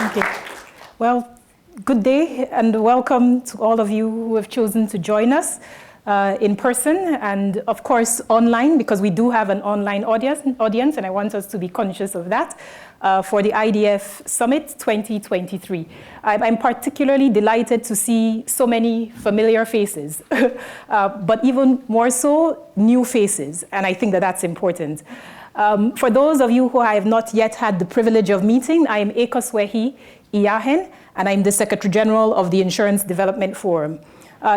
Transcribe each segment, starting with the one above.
Okay. Well, good day and welcome to all of you who have chosen to join us in person and, of course, online, because we do have an online audience, and I want us to be conscious of that, for the IDF Summit 2023. I'm particularly delighted to see so many familiar faces, but even more so, new faces, and I think that that's important. For those of you who I have not yet had the privilege of meeting, I am Ekhosuehi Iyahen, and I'm the Secretary General of the Insurance Development Forum.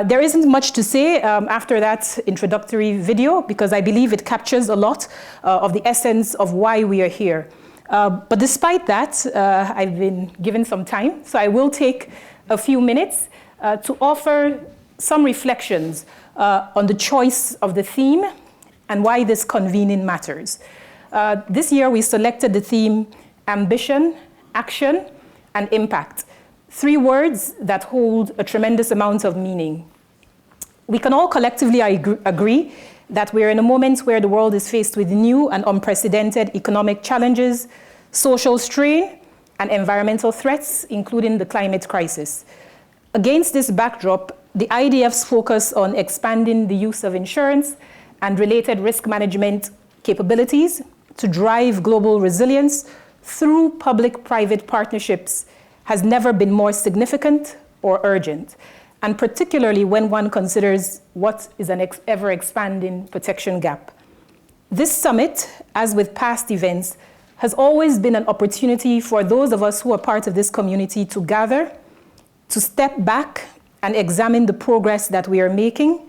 There isn't much to say after that introductory video, because I believe it captures a lot of the essence of why we are here. But despite that, I've been given some time, so I will take a few minutes to offer some reflections on the choice of the theme and why this convening matters. This year, we selected the theme ambition, action, and impact. 3 words that hold a tremendous amount of meaning. We can all collectively agree that we're in a moment where the world is faced with new and unprecedented economic challenges, social strain, and environmental threats, including the climate crisis. Against this backdrop, the IDF's focus on expanding the use of insurance and related risk management capabilities to drive global resilience through public-private partnerships has never been more significant or urgent, and particularly when one considers what is an ever-expanding protection gap. This summit, as with past events, has always been an opportunity for those of us who are part of this community to gather, to step back and examine the progress that we are making,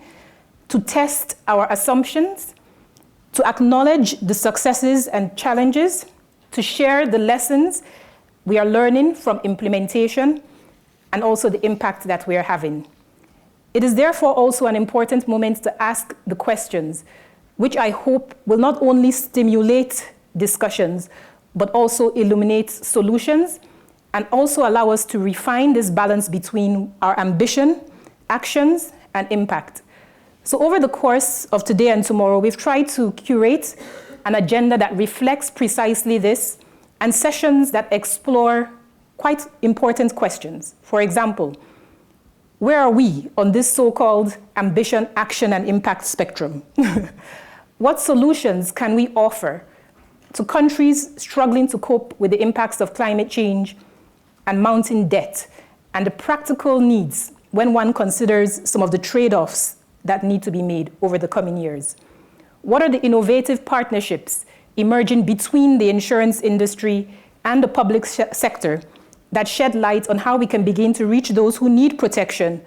to test our assumptions, to acknowledge the successes and challenges, to share the lessons we are learning from implementation, and also the impact that we are having. It is therefore also an important moment to ask the questions, which I hope will not only stimulate discussions, but also illuminate solutions, and also allow us to refine this balance between our ambition, actions, and impact. So over the course of today and tomorrow, we've tried to curate an agenda that reflects precisely this, and sessions that explore quite important questions. For example, where are we on this so-called ambition, action, and impact spectrum? What solutions can we offer to countries struggling to cope with the impacts of climate change and mounting debt, and the practical needs when one considers some of the trade-offs that need to be made over the coming years? What are the innovative partnerships emerging between the insurance industry and the public sector that shed light on how we can begin to reach those who need protection,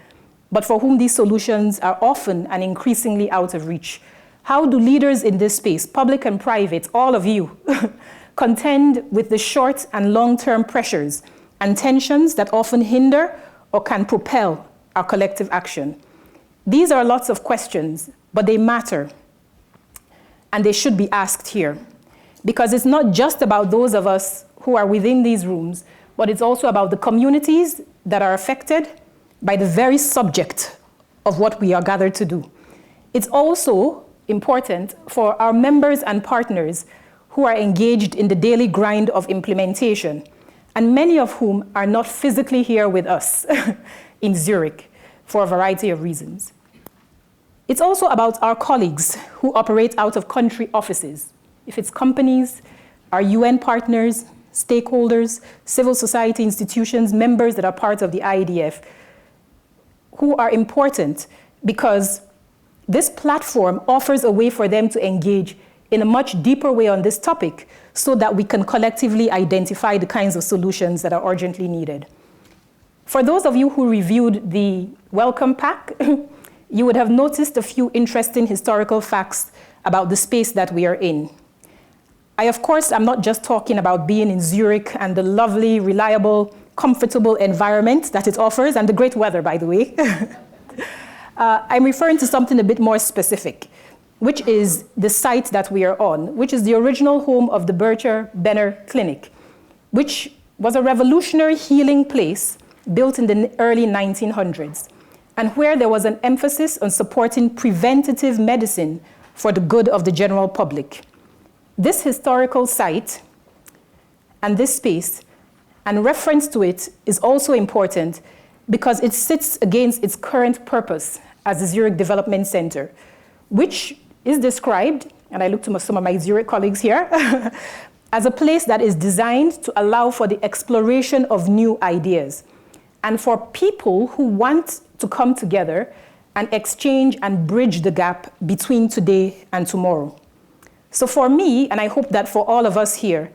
but for whom these solutions are often and increasingly out of reach? How do leaders in this space, public and private, all of you, contend with the short and long-term pressures and tensions that often hinder or can propel our collective action? These are lots of questions, but they matter, and they should be asked here. Because it's not just about those of us who are within these rooms, but it's also about the communities that are affected by the very subject of what we are gathered to do. It's also important for our members and partners who are engaged in the daily grind of implementation, and many of whom are not physically here with us in Zurich for a variety of reasons. It's also about our colleagues who operate out of country offices. If it's companies, our UN partners, stakeholders, civil society institutions, members that are part of the IDF, who are important because this platform offers a way for them to engage in a much deeper way on this topic so that we can collectively identify the kinds of solutions that are urgently needed. For those of you who reviewed the welcome pack, you would have noticed a few interesting historical facts about the space that we are in. I, of course, am not just talking about being in Zurich and the lovely, reliable, comfortable environment that it offers, and the great weather, by the way. I'm referring to something a bit more specific, which is the site that we are on, which is the original home of the Bircher Benner Clinic, which was a revolutionary healing place built in the early 1900s, and where there was an emphasis on supporting preventative medicine for the good of the general public. This historical site and this space And reference to it is also important because it sits against its current purpose as the Zurich Development Center, which is described, and I look to some of my Zurich colleagues here, as a place that is designed to allow for the exploration of new ideas and for people who want to come together and exchange and bridge the gap between today and tomorrow. So for me, and I hope that for all of us here,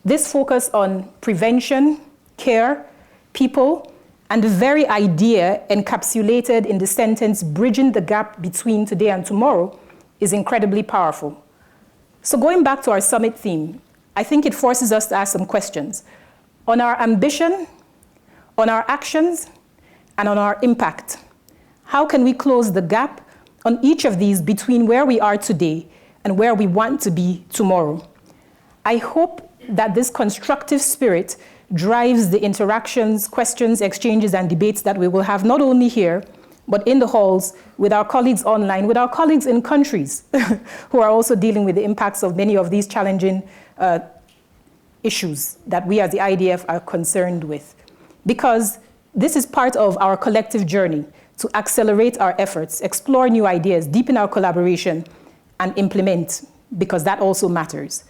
this focus on prevention, care, people, and the very idea encapsulated in the sentence, bridging the gap between today and tomorrow, is incredibly powerful. So going back to our summit theme, I think it forces us to ask some questions on our ambition, on our actions, and on our impact. How can we close the gap on each of these between where we are today and where we want to be tomorrow? I hope that this constructive spirit drives the interactions, questions, exchanges, and debates that we will have not only here, but in the halls, with our colleagues online, with our colleagues in countries who are also dealing with the impacts of many of these challenging issues that we as the IDF are concerned with. Because this is part of our collective journey to accelerate our efforts, explore new ideas, deepen our collaboration, and implement, because that also matters.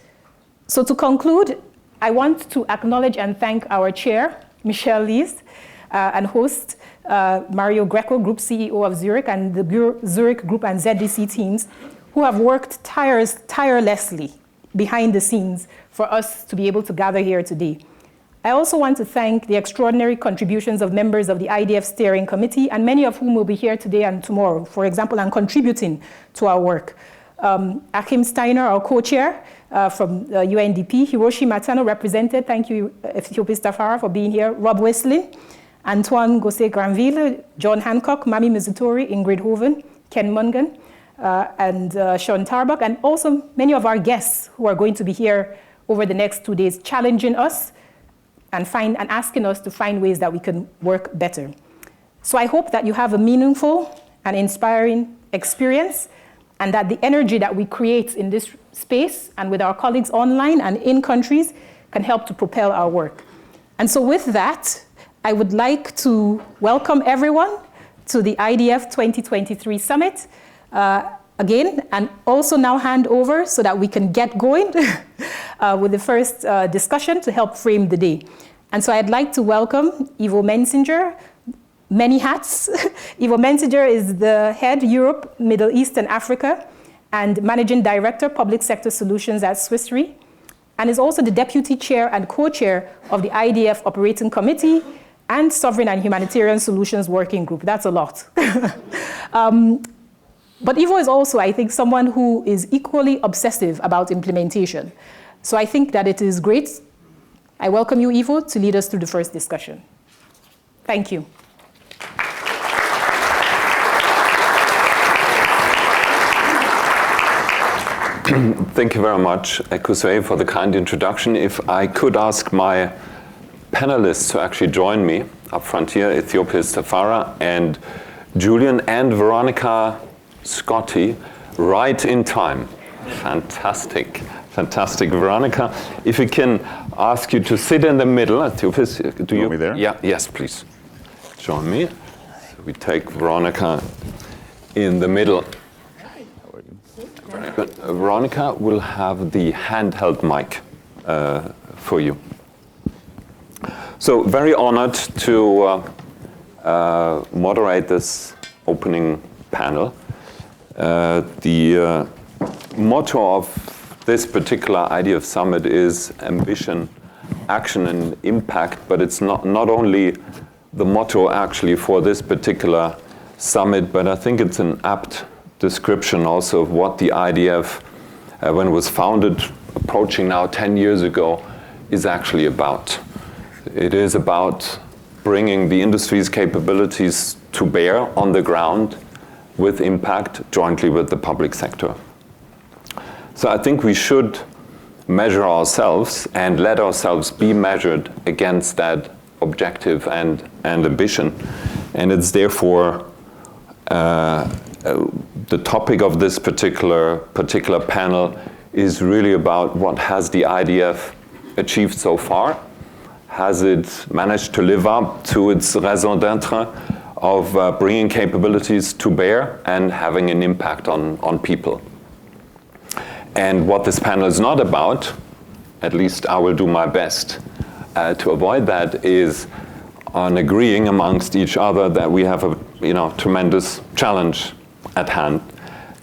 So to conclude, I want to acknowledge and thank our chair, Michelle Lees, and host, Mario Greco, Group CEO of Zurich, and the Zurich Group and ZDC teams, who have worked tirelessly behind the scenes for us to be able to gather here today. I also want to thank the extraordinary contributions of members of the IDF Steering Committee, and many of whom will be here today and tomorrow, for example, and contributing to our work. Achim Steiner, our co-chair from UNDP, Hiroshi Matano, represented, thank you, Ethiopis Tafara, for being here, Rob Wesley, Antoine Gosset-Granville, John Hancock, Mami Mizutori, Ingrid Hoven, Ken Mungan, and Sean Tarbuck, and also many of our guests who are going to be here over the next 2 days, challenging us and asking us to find ways that we can work better. So I hope that you have a meaningful and inspiring experience, and that the energy that we create in this space and with our colleagues online and in countries can help to propel our work. And so with that, I would like to welcome everyone to the IDF 2023 Summit again, and also now hand over so that we can get going with the first discussion to help frame the day. And so I'd like to welcome Ivo Menzinger, many hats. Ivo Menzinger is the head Europe, Middle East, and Africa, and Managing Director, Public Sector Solutions at SwissRe, and is also the Deputy Chair and Co-Chair of the IDF Operating Committee and Sovereign and Humanitarian Solutions Working Group. That's a lot. But Ivo is also, I think, someone who is equally obsessive about implementation. So I think that it is great. I welcome you, Ivo, to lead us through the first discussion. Thank you. Thank you very much, Ekhosuehi, for the kind introduction. If I could ask my panelists to actually join me up front here, Ethiopis Tafara and Julian and Veronica Scotti, right in time. Fantastic, fantastic. Veronica, if we can ask you to sit in the middle. Ethiopis, do you? Want me there? Yeah, yes, please. Join me. So we take Veronica in the middle. But Veronica will have the handheld mic for you. So very honored to moderate this opening panel. The motto of this particular IDF Summit is ambition, action, and impact, but it's not only the motto actually for this particular summit, but I think it's an apt description also of what the IDF, when it was founded, approaching now 10 years ago, is actually about. It is about bringing the industry's capabilities to bear on the ground with impact jointly with the public sector. So I think we should measure ourselves and let ourselves be measured against that objective and ambition. And it's therefore the topic of this particular panel is really about what has the IDF achieved so far, Has it managed to live up to its raison d'etre of bringing capabilities to bear and having an impact on people? And what this panel is not about, at least I will do my best to avoid that, is on agreeing amongst each other that we have a tremendous challenge at hand,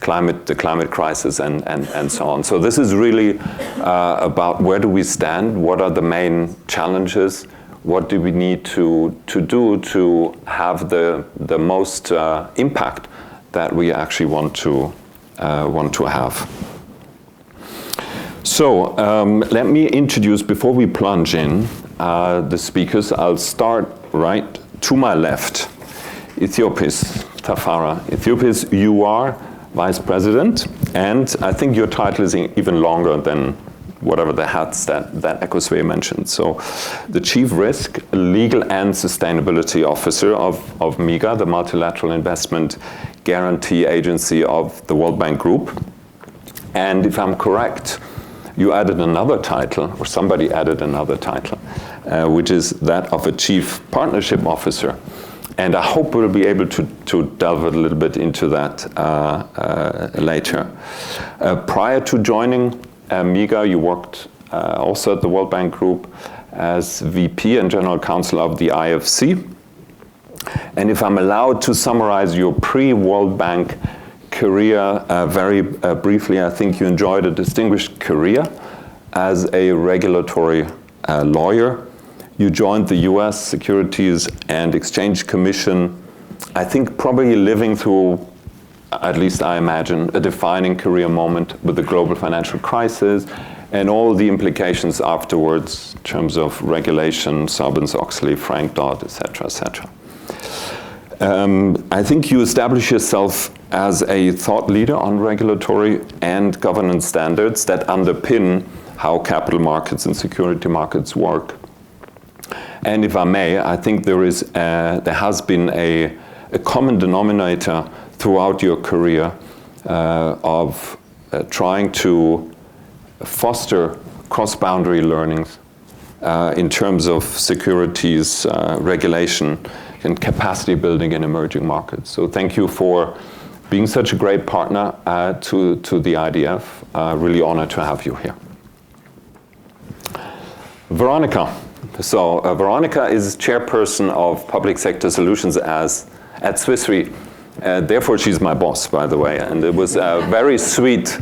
the climate crisis and so on. So this is really about where do we stand, what are the main challenges, what do we need to do to have the most impact that we actually want to have. So let me introduce, before we plunge in, the speakers. I'll start right to my left. Ethiopis Tafara. Ethiopis, you are Vice President, and I think your title is even longer than whatever the hats that Ekhosuehi mentioned. So the Chief Risk, Legal and Sustainability Officer of MIGA, the Multilateral Investment Guarantee Agency of the World Bank Group. And if I'm correct, you added another title, or somebody added another title, which is that of a Chief Partnership Officer. And I hope we'll be able to delve a little bit into that later. Prior to joining MIGA, you worked also at the World Bank Group as VP and General Counsel of the IFC. And if I'm allowed to summarize your pre-World Bank career very briefly, I think you enjoyed a distinguished career as a regulatory lawyer. You joined the US Securities and Exchange Commission, I think probably living through, at least I imagine, a defining career moment with the global financial crisis and all the implications afterwards in terms of regulation, Sarbanes-Oxley, Frank-Dodd, et cetera, et cetera. I think you establish yourself as a thought leader on regulatory and governance standards that underpin how capital markets and security markets work. And if I may, I think there has been a common denominator throughout your career of trying to foster cross-boundary learnings in terms of securities regulation and capacity building in emerging markets. So thank you for being such a great partner to the IDF. Really honored to have you here. Veronica. So Veronica is Chairperson of Public Sector Solutions at SwissRe. Therefore, she's my boss, by the way. And it was very sweet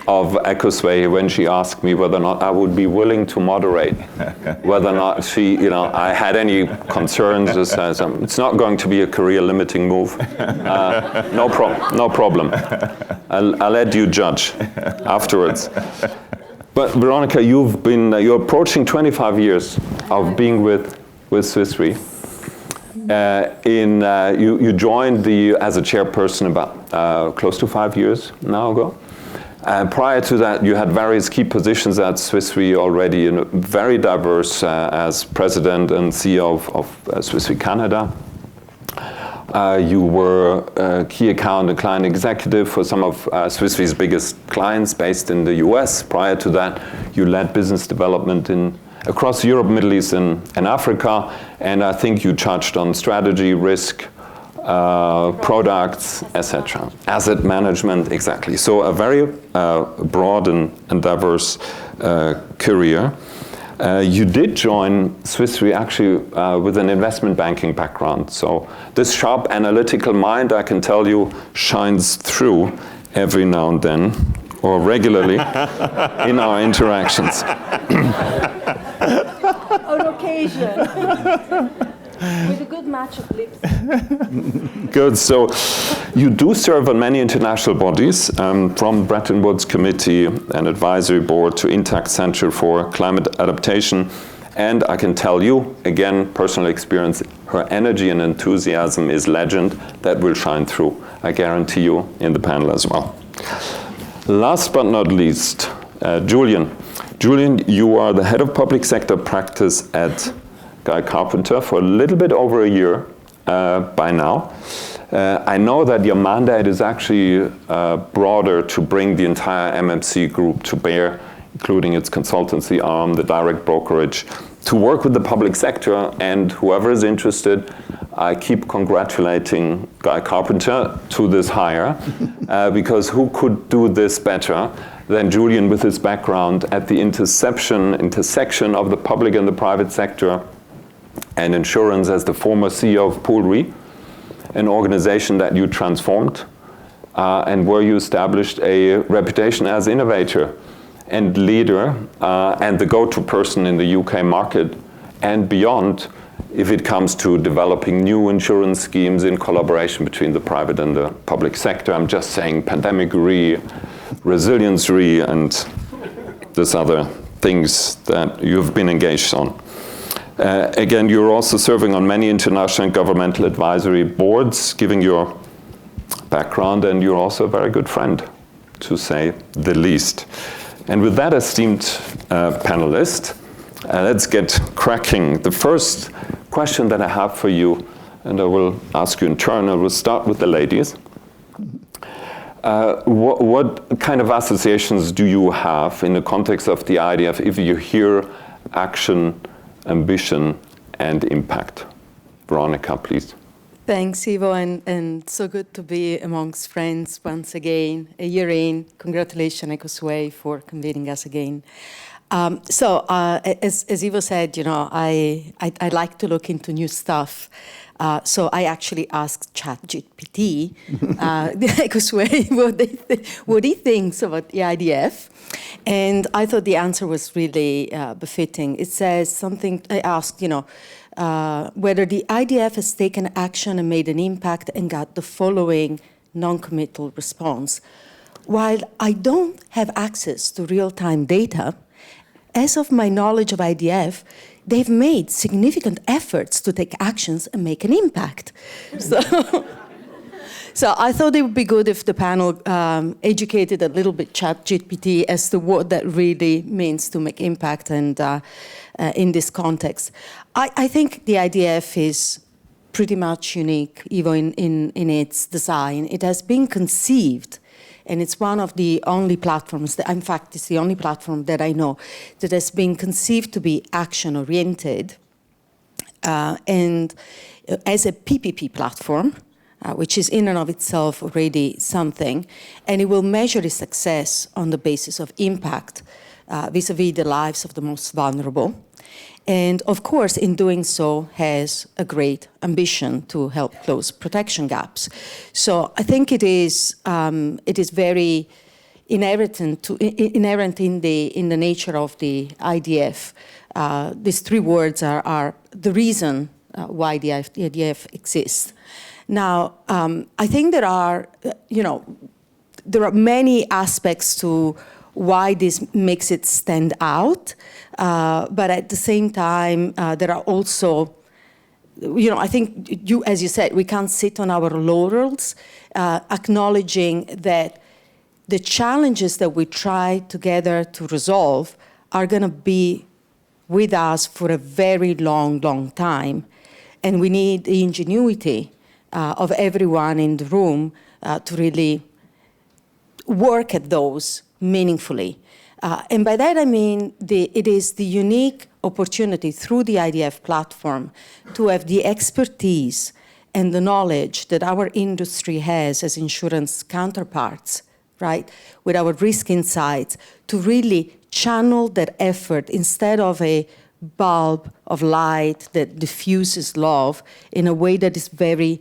of Ekhosuehi when she asked me whether or not I would be willing to moderate, whether or not I had any concerns. It's not going to be a career-limiting move. No problem. I'll let you judge afterwards. But Veronica, you're approaching 25 years of being with SwissRe. You joined as a chairperson about close to 5 years now ago. Prior to that, you had various key positions at SwissRe already, very diverse as president and CEO of SwissRe Canada. You were a key account and client executive for some of SwissRe's biggest clients based in the US. Prior to that, you led business development across Europe, Middle East, and Africa. And I think you touched on strategy, risk, products, etc. Asset management, exactly. So a very broad and diverse career. You did join SwissRe actually with an investment banking background. So this sharp analytical mind, I can tell you, shines through every now and then, or regularly, in our interactions. On occasion. With a good match of lips. Good. So you do serve on many international bodies, from Bretton Woods Committee and Advisory Board to Intact Center for Climate Adaptation. And I can tell you, again, personal experience, her energy and enthusiasm is legend that will shine through, I guarantee you, in the panel as well. Last but not least, Julian. Julian, you are the head of public sector practice at Carpenter for a little bit over a year by now. I know that your mandate is actually broader to bring the entire MMC group to bear, including its consultancy arm, the direct brokerage, to work with the public sector, and whoever is interested, I keep congratulating Guy Carpenter to this hire, because who could do this better than Julian with his background at the intersection of the public and the private sector, and insurance as the former CEO of SwissRe, an organization that you transformed, and where you established a reputation as innovator and leader, and the go-to person in the UK market and beyond, if it comes to developing new insurance schemes in collaboration between the private and the public sector. I'm just saying pandemic re, resilience re, and these other things that you've been engaged on. Again, you're also serving on many international and governmental advisory boards, giving your background, and you're also a very good friend, to say the least. And with that, esteemed panelist, let's get cracking. The first question that I have for you, and I will ask you in turn, I will start with the ladies. What kind of associations do you have in the context of the IDF if you hear action, ambition, and impact? Veronica, please. Thanks, Ivo, and so good to be amongst friends once again, a year in. Congratulations, Ekhosuehi, for convening us again. As Ivo said, you know, I like to look into new stuff. So I actually asked ChatGPT, Ekhosuehi, what he thinks about the IDF. And I thought the answer was really befitting. It says something, I asked, you know, whether the IDF has taken action and made an impact and got the following non-committal response. While I don't have access to real-time data, as of my knowledge of IDF, they've made significant efforts to take actions and make an impact. So I thought it would be good if the panel educated a little bit ChatGPT as to what that really means to make impact and in this context. I think the IDF is pretty much unique, even in its design. It has been conceived, and it's one of the only platforms, in fact, it's the only platform that I know that has been conceived to be action-oriented and as a PPP platform, which is in and of itself already something, and it will measure its success on the basis of impact vis-a-vis the lives of the most vulnerable. And of course, in doing so, has a great ambition to help close protection gaps. So I think it is very inherent in the nature of the IDF. These three words are the reason why the IDF exists. Now, I think there are many aspects to why this makes it stand out, but at the same time, there are also, I think as you said, we can't sit on our laurels, acknowledging that the challenges that we try together to resolve are going to be with us for a very long, long time, and we need the ingenuity of everyone in the room to really work at those meaningfully. And by that I mean it is the unique opportunity through the IDF platform to have the expertise and the knowledge that our industry has as insurance counterparts, right, with our risk insights, to really channel that effort instead of a bulb of light that diffuses love in a way that is very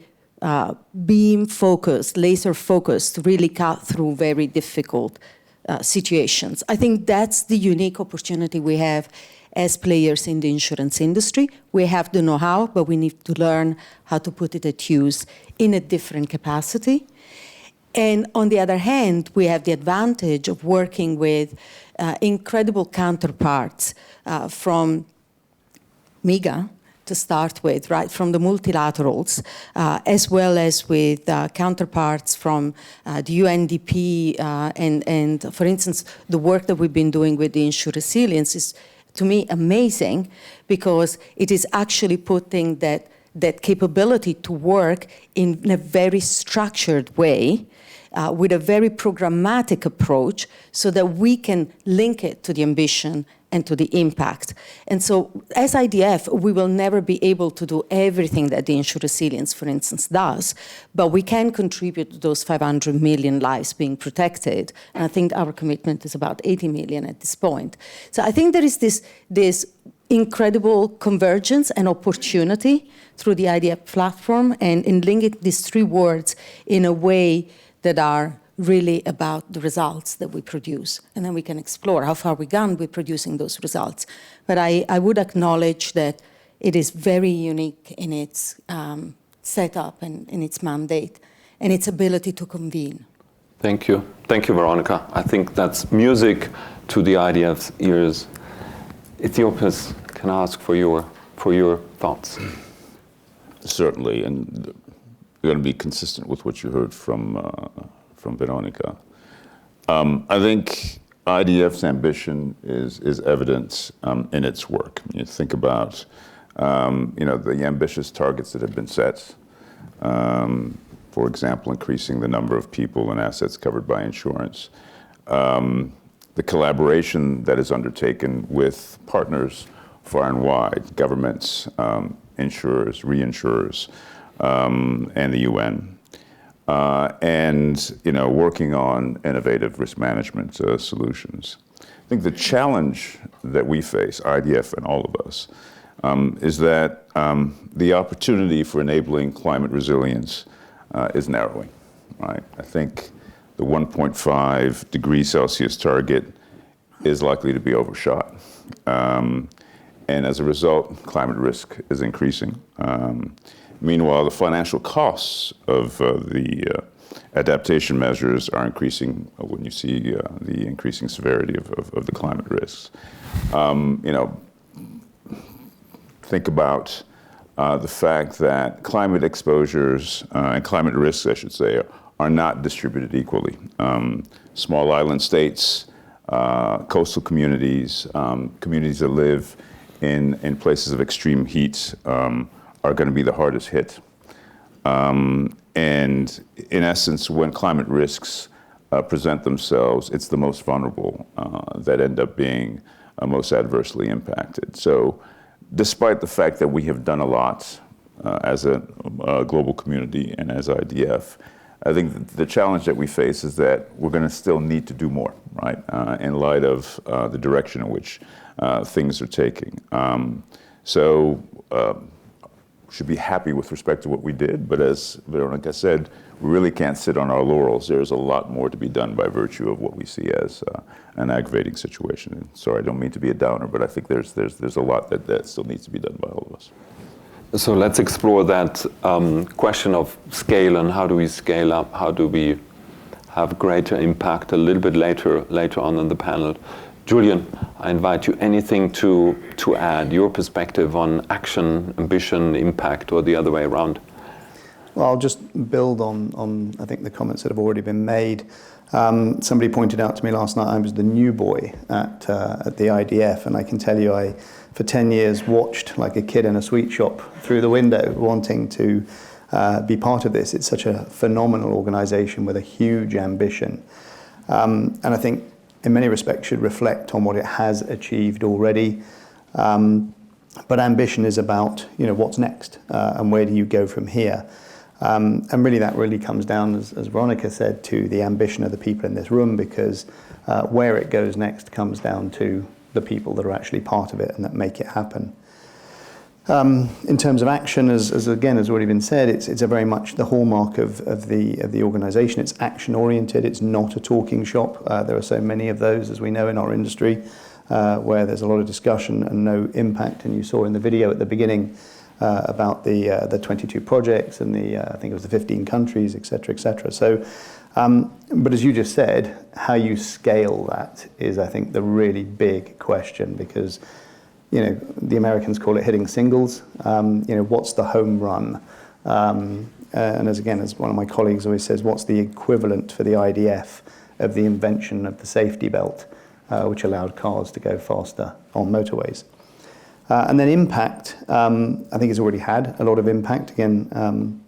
beam-focused, laser-focused, to really cut through very difficult situations. I think that's the unique opportunity we have as players in the insurance industry. We have the know-how, but we need to learn how to put it at use in a different capacity. And on the other hand, we have the advantage of working with incredible counterparts from MIGA, to start with, right, from the multilaterals, as well as with counterparts from the UNDP, and for instance, the work that we've been doing with the Insure Resilience is, to me, amazing, because it is actually putting that capability to work in a very structured way, with a very programmatic approach, so that we can link it to the ambition and to the impact. And so as IDF, we will never be able to do everything that the Ensure Resilience, for instance, does, but we can contribute to those 500 million lives being protected. And I think our commitment is about 80 million at this point. So I think there is this incredible convergence and opportunity through the IDF platform, and in linking these three words in a way that are really about the results that we produce. And then we can explore how far we've gone with producing those results. But I would acknowledge that it is very unique in its setup and in its mandate and its ability to convene. Thank you. Thank you, Veronica. I think that's music to the IDF's ears. Ethiopis, can I ask for your thoughts? Certainly, and we're going to be consistent with what you heard from Veronica. I think IDF's ambition is evident in its work. You think about the ambitious targets that have been set. For example, increasing the number of people and assets covered by insurance. The collaboration that is undertaken with partners far and wide, governments, insurers, reinsurers, and the UN. And working on innovative risk management solutions. I think the challenge that we face, IDF and all of us, is that the opportunity for enabling climate resilience is narrowing, right? I think the 1.5 degrees Celsius target is likely to be overshot. And as a result, climate risk is increasing. Meanwhile, the financial costs of the adaptation measures are increasing when you see the increasing severity of the climate risks. Think about the fact that climate exposures and climate risks, I should say, are not distributed equally. Small island states, coastal communities, communities that live in places of extreme heat are going to be the hardest hit. And in essence, when climate risks present themselves, it's the most vulnerable that end up being most adversely impacted. So despite the fact that we have done a lot as a global community and as IDF, I think the challenge that we face is that we're going to still need to do more, right, in light of the direction in which things are taking. So should be happy with respect to what we did, but as Veronica said, we really can't sit on our laurels. There's a lot more to be done by virtue of what we see as an aggravating situation. And sorry, I don't mean to be a downer, but I think there's a lot that still needs to be done by all of us. So let's explore that question of scale and how do we scale up? How do we have greater impact a little bit later on in the panel. Julian, I invite you, anything to add, your perspective on action, ambition, impact, or the other way around? Well, I'll just build on I think the comments that have already been made. Somebody pointed out to me last night I was the new boy at the IDF, and I can tell you I, for 10 years, watched like a kid in a sweet shop through the window wanting to be part of this. It's such a phenomenal organization with a huge ambition. And I think in many respects should reflect on what it has achieved already. But ambition is about, what's next and where do you go from here? And really that really comes down, as Veronica said, to the ambition of the people in this room, because where it goes next comes down to the people that are actually part of it and that make it happen. In terms of action, as again has already been said, it's a very much the hallmark of the organisation. It's action oriented. It's not a talking shop. There are so many of those, as we know, in our industry, where there's a lot of discussion and no impact. And you saw in the video at the beginning about the 22 projects and I think it was the 15 countries, et cetera, et cetera. So, but as you just said, how you scale that is, I think, the really big question, because the Americans call it hitting singles. What's the home run? And as one of my colleagues always says, what's the equivalent for the IDF of the invention of the safety belt, which allowed cars to go faster on motorways? And then impact, I think it's already had a lot of impact again.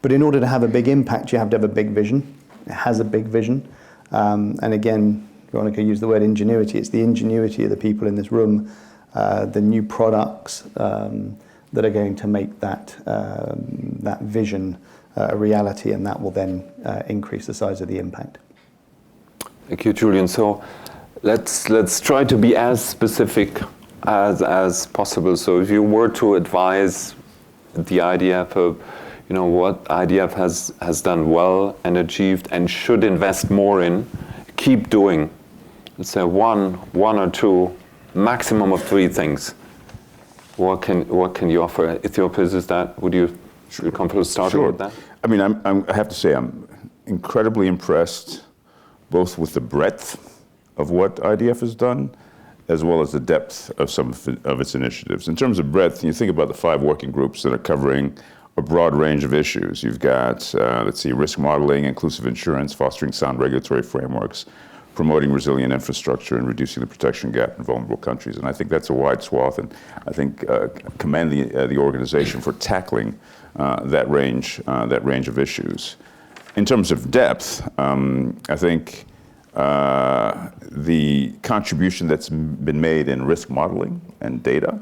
But in order to have a big impact, you have to have a big vision. It has a big vision. And again, Veronica used the word ingenuity. It's the ingenuity of the people in this room, the new products that are going to make that vision a reality, and that will then increase the size of the impact. Thank you, Julian. So let's try to be as specific as possible. So if you were to advise the IDF of, what IDF has done well and achieved and should invest more in, keep doing, let's say one or two, maximum of 3 things. What can you offer? Ethiopis, would you feel comfortable starting with that? I mean, I have to say I'm incredibly impressed both with the breadth of what IDF has done, as well as the depth of some of its initiatives. In terms of breadth, you think about the 5 working groups that are covering a broad range of issues. You've got, risk modeling, inclusive insurance, fostering sound regulatory frameworks, promoting resilient infrastructure, and reducing the protection gap in vulnerable countries. And I think that's a wide swath, and I think commend the organization for tackling that range of issues. In terms of depth, I think the contribution that's been made in risk modeling and data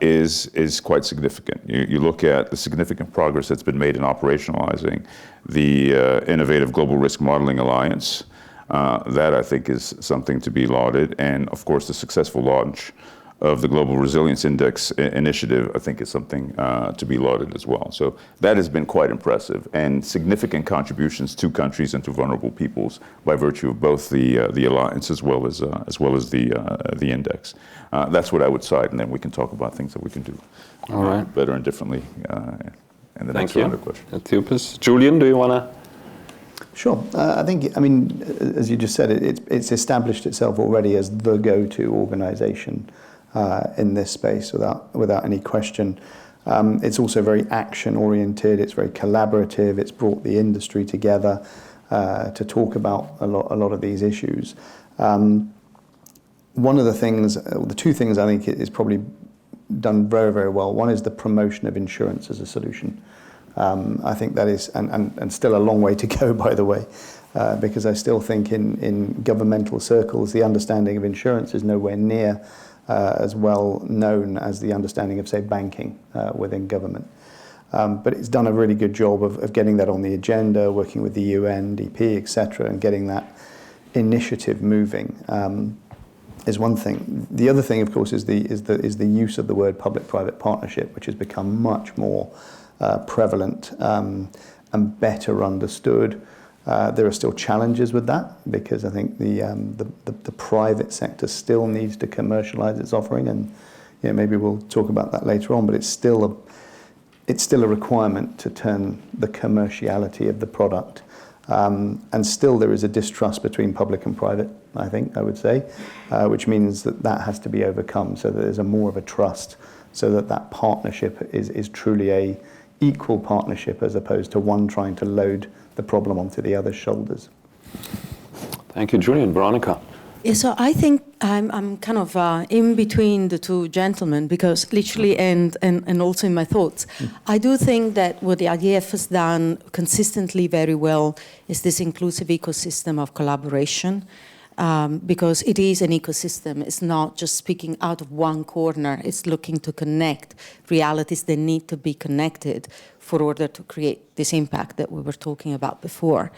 is quite significant. You look at the significant progress that's been made in operationalizing the Innovative Global Risk Modeling Alliance. That, I think, is something to be lauded. And, of course, the successful launch of the Global Resilience Index initiative, I think, is something to be lauded as well. So that has been quite impressive, and significant contributions to countries and to vulnerable peoples by virtue of both the alliance as well as the index. That's what I would cite, and then we can talk about things that we can do better and differently in the next round of questions. Ethiopis. Julian, do you want to? Sure. I mean, as you just said, it's established itself already as the go-to organization in this space without any question. It's also very action-oriented. It's very collaborative. It's brought the industry together to talk about a lot of these issues. One of the things, the 2 things I think is probably done very, very well. One is the promotion of insurance as a solution. I think that is, and still a long way to go, by the way, because I still think in governmental circles, the understanding of insurance is nowhere near as well known as the understanding of, say, banking within government. But it's done a really good job of getting that on the agenda, working with the UNDP, etc., and getting that initiative moving. Is one thing. The other thing, of course, is the use of the word public-private partnership, which has become much more prevalent and better understood. There are still challenges with that, because I think the private sector still needs to commercialize its offering, and maybe we'll talk about that later on. But it's still a requirement to turn the commerciality of the product, and still there is a distrust between public and private, I would say, which means that has to be overcome, so that there's more of a trust, so that partnership is truly a equal partnership, as opposed to one trying to load the problem onto the other's shoulders. Thank you, Julian. Veronica. Yeah, so I think I'm kind of in between the 2 gentlemen, because literally and also in my thoughts, I do think that what the IDF has done consistently very well is this inclusive ecosystem of collaboration. Because it is an ecosystem. It's not just speaking out of one corner. It's looking to connect realities that need to be connected for order to create this impact that we were talking about before.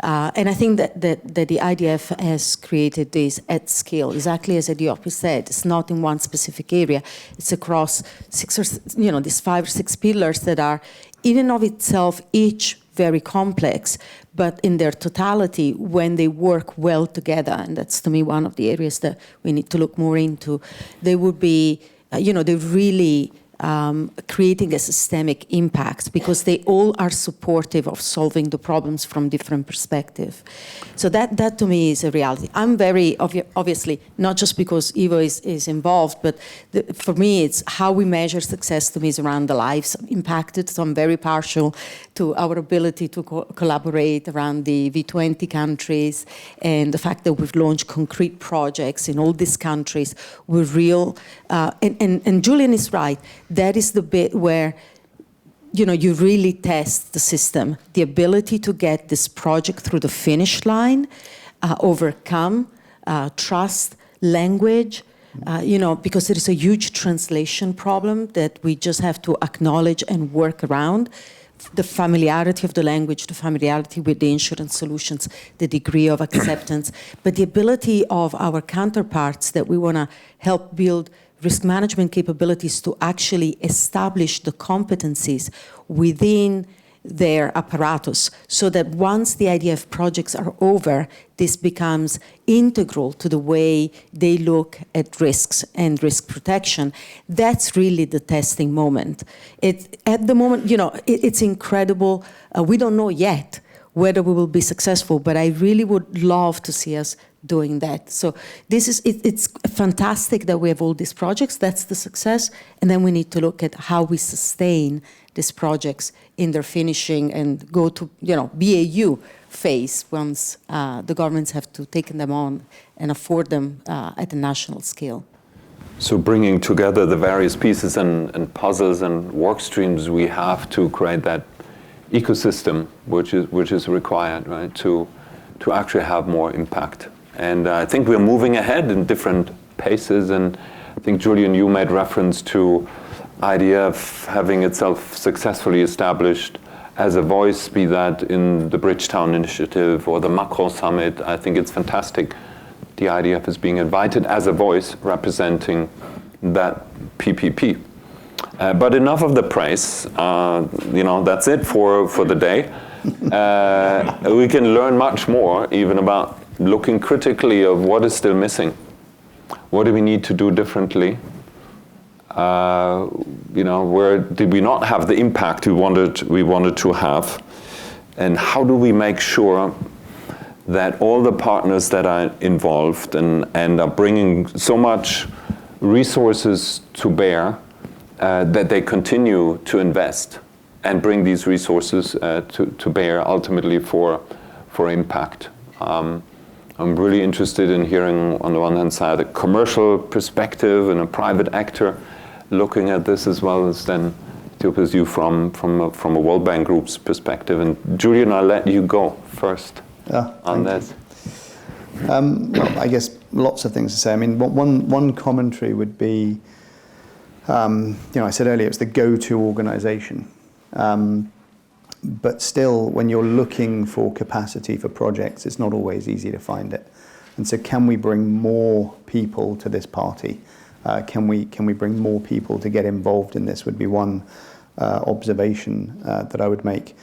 And I think that the IDF has created this at scale, exactly as Ethiopis said. It's not in one specific area. It's across these 5 or 6 pillars that are, in and of itself, each very complex, but in their totality, when they work well together, and that's to me one of the areas that we need to look more into, they would be, they're really creating a systemic impact, because they all are supportive of solving the problems from different perspectives. So that to me is a reality. I'm very, obviously, not just because Ivo is involved, but for me it's how we measure success to me is around the lives impacted. So I'm very partial to our ability to collaborate around the V20 countries, and the fact that we've launched concrete projects in all these countries were real. And Julian is right. That is the bit where you really test the system, the ability to get this project through the finish line overcome, trust, language, because there is a huge translation problem that we just have to acknowledge and work around. The familiarity of the language, the familiarity with the insurance solutions, the degree of acceptance, but the ability of our counterparts that we want to help build risk management capabilities to actually establish the competencies within their apparatus, so that once the IDF projects are over, this becomes integral to the way they look at risks and risk protection. That's really the testing moment. At the moment, it's incredible. We don't know yet whether we will be successful, but I really would love to see us doing that. So it's fantastic that we have all these projects. That's the success. And then we need to look at how we sustain these projects in their finishing and go to, BAU phase once the governments have to take them on and afford them at a national scale. So bringing together the various pieces and puzzles and work streams we have to create that ecosystem which is required, right, to actually have more impact. And I think we're moving ahead in different paces, and I think, Julian, you made reference to IDF having itself successfully established as a voice, be that in the Bridgetown Initiative or the Macron Summit. I think it's fantastic the IDF is being invited as a voice representing that PPP. But enough of the praise. That's it for the day. We can learn much more even about looking critically of what is still missing. What do we need to do differently? Where did we not have the impact we wanted to have? And how do we make sure that all the partners that are involved and are bringing so much resources to bear, that they continue to invest and bring these resources to bear ultimately for impact. I'm really interested in hearing, on the one hand side, a commercial perspective and a private actor looking at this, as well as then, Ethiopis, you from a World Bank Group's perspective. And Julian, I'll let you go first on this. Well, I guess lots of things to say. I mean, one commentary would be, I said earlier, it's the go-to organization. But still, when you're looking for capacity for projects, it's not always easy to find it. And so can we bring more people to this party? Can we bring more people to get involved in this would be one observation that I would make.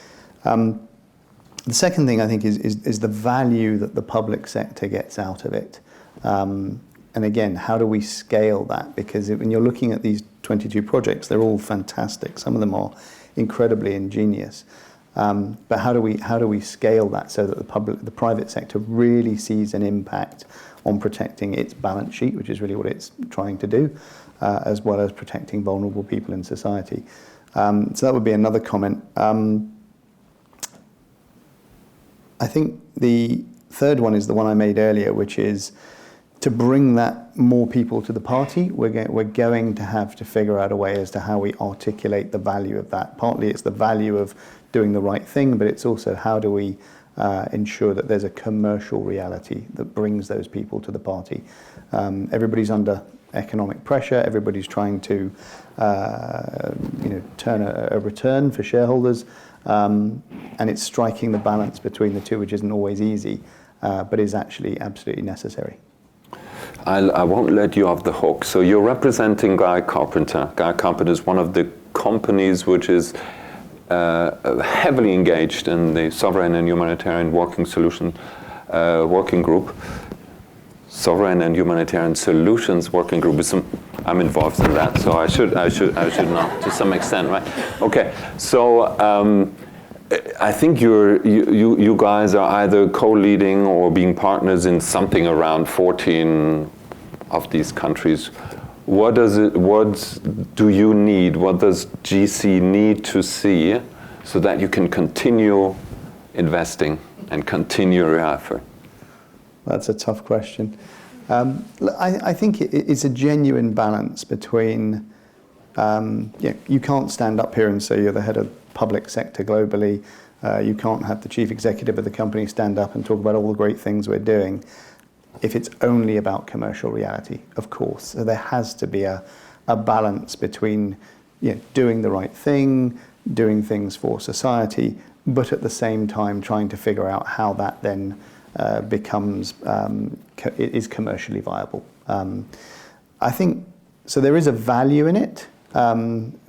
The second thing I think is the value that the public sector gets out of it. And again, how do we scale that? Because when you're looking at these 22 projects, they're all fantastic. Some of them are incredibly ingenious. But how do we scale that so that the private sector really sees an impact on protecting its balance sheet, which is really what it's trying to do, as well as protecting vulnerable people in society? So that would be another comment. I think the third one is the one I made earlier, which is to bring that more people to the party, we're going to have to figure out a way as to how we articulate the value of that. Partly it's the value of doing the right thing, but it's also how do we ensure that there's a commercial reality that brings those people to the party. Everybody's under economic pressure, everybody's trying to turn a return for shareholders, and it's striking the balance between the two, which isn't always easy, but is actually absolutely necessary. I won't let you off the hook. So you're representing Guy Carpenter. Guy Carpenter is one of the companies which is heavily engaged in the Sovereign and Humanitarian Working Group. Sovereign and Humanitarian Solutions Working Group. I'm involved in that, so I should know to some extent, right? Okay, so I think you guys are either co-leading or being partners in something around 14 of these countries. What do you need? What does GC need to see so that you can continue investing and continue your effort? That's a tough question. I think it's a genuine balance between You can't stand up here and say you're the head of public sector globally. You can't have the chief executive of the company stand up and talk about all the great things we're doing if it's only about commercial reality, of course. So there has to be a balance between doing the right thing, doing things for society, but at the same time trying to figure out how that then is commercially viable. I think so. There is a value in it from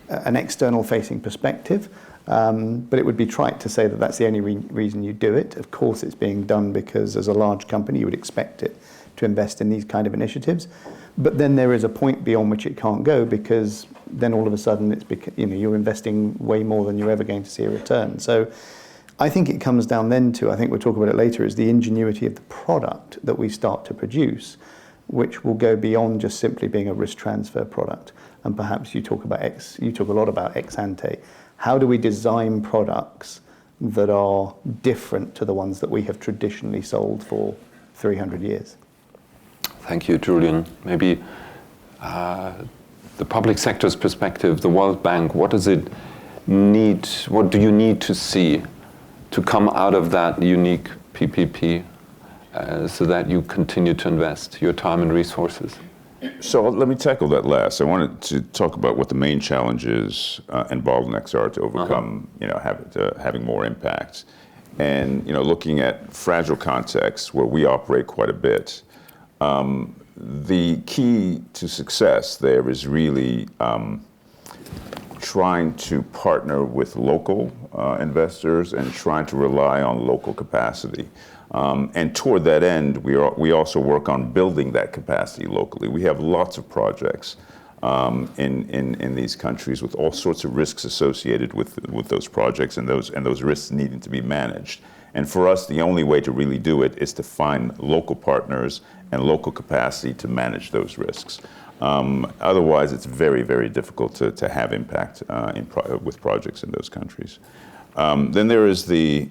an external-facing perspective, but it would be trite to say that that's the only reason you do it. Of course, it's being done because, as a large company, you would expect it to invest in these kind of initiatives. But then there is a point beyond which it can't go, because then all of a sudden you're investing way more than you're ever going to see a return. So I think it comes down then to, I think we'll talk about it later, is the ingenuity of the product that we start to produce, which will go beyond just simply being a risk transfer product. And perhaps you talk a lot about ex ante. How do we design products that are different to the ones that we have traditionally sold for 300 years? Thank you, Julian. Maybe the public sector's perspective, the World Bank, what does it need, what do you need to see to come out of that unique PPP so that you continue to invest your time and resources? So let me tackle that last. I wanted to talk about what the main challenges and bottlenecks are to overcome, having more impact. And, looking at fragile contexts where we operate quite a bit, the key to success there is really trying to partner with local investors and trying to rely on local capacity. And toward that end, we also work on building that capacity locally. We have lots of projects in these countries with all sorts of risks associated with those projects and those risks needing to be managed. And for us, the only way to really do it is to find local partners and local capacity to manage those risks. Otherwise, it's very, very difficult to have impact with projects in those countries. Then there is the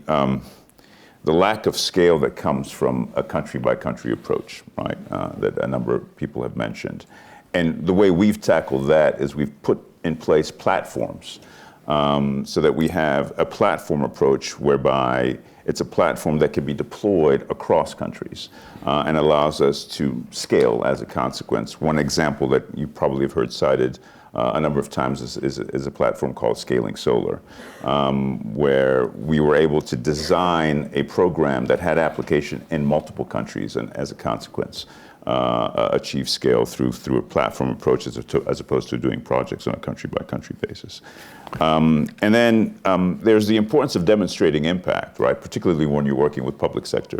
lack of scale that comes from a country-by-country approach, right? That a number of people have mentioned. And the way we've tackled that is we've put in place platforms so that we have a platform approach whereby it's a platform that can be deployed across countries and allows us to scale as a consequence. One example that you probably have heard cited a number of times is a platform called Scaling Solar, where we were able to design a program that had application in multiple countries and as a consequence achieve scale through a platform approach as opposed to doing projects on a country-by-country basis. And then there's the importance of demonstrating impact, right? Particularly when you're working with public sector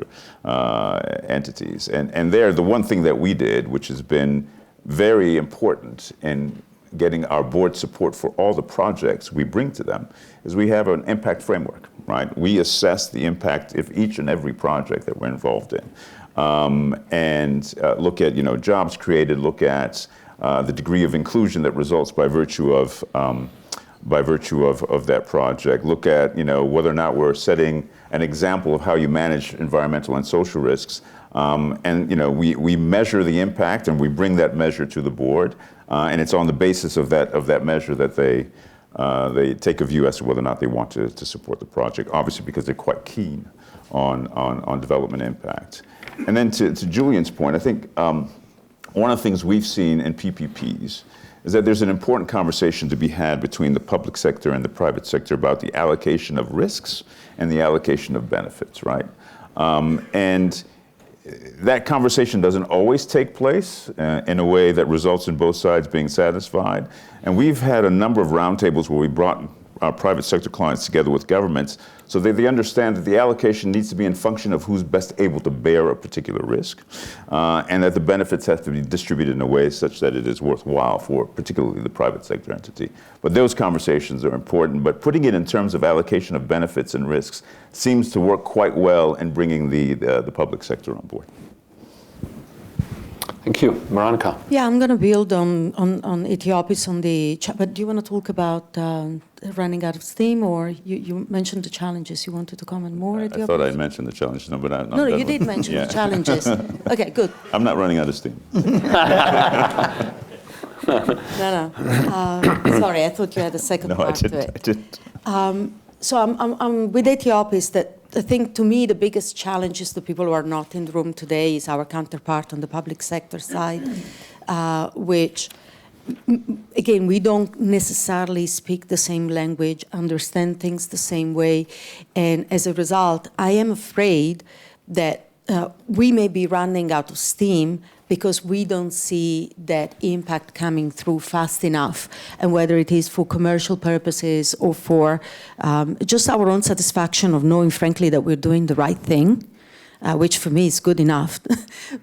entities. And there, the one thing that we did, which has been very important in getting our board support for all the projects we bring to them, is we have an impact framework, right? We assess the impact of each and every project that we're involved in. And look at jobs created, look at the degree of inclusion that results by virtue of that project, look at whether or not we're setting an example of how you manage environmental and social risks, and we measure the impact and we bring that measure to the board, and it's on the basis of that measure that they take a view as to whether or not they want to support the project, obviously because they're quite keen on development impact. And then to Julian's point, I think one of the things we've seen in PPPs is that there's an important conversation to be had between the public sector and the private sector about the allocation of risks and the allocation of benefits, right? And that conversation doesn't always take place in a way that results in both sides being satisfied. And we've had a number of roundtables where we brought our private sector clients together with governments so that they understand that the allocation needs to be in function of who's best able to bear a particular risk, and that the benefits have to be distributed in a way such that it is worthwhile for particularly the private sector entity. But those conversations are important, but putting it in terms of allocation of benefits and risks seems to work quite well in bringing the public sector on board. Thank you. Veronica. Yeah, I'm going to build on Ethiopis on the chat, but do you want to talk about running out of steam, or you mentioned the challenges? You wanted to comment more, Ethiopis? I thought I mentioned the challenges, no, but I'm No, done you did mention the challenges. Okay, good. I'm not running out of steam. No. Sorry, I thought you had a second part to it. I didn't. So I'm with Ethiopis that I think to me the biggest challenge is the people who are not in the room today is our counterpart on the public sector side, which, again, we don't necessarily speak the same language, understand things the same way, and as a result, I am afraid that we may be running out of steam because we don't see that impact coming through fast enough, and whether it is for commercial purposes or for just our own satisfaction of knowing, frankly, that we're doing the right thing, which for me is good enough.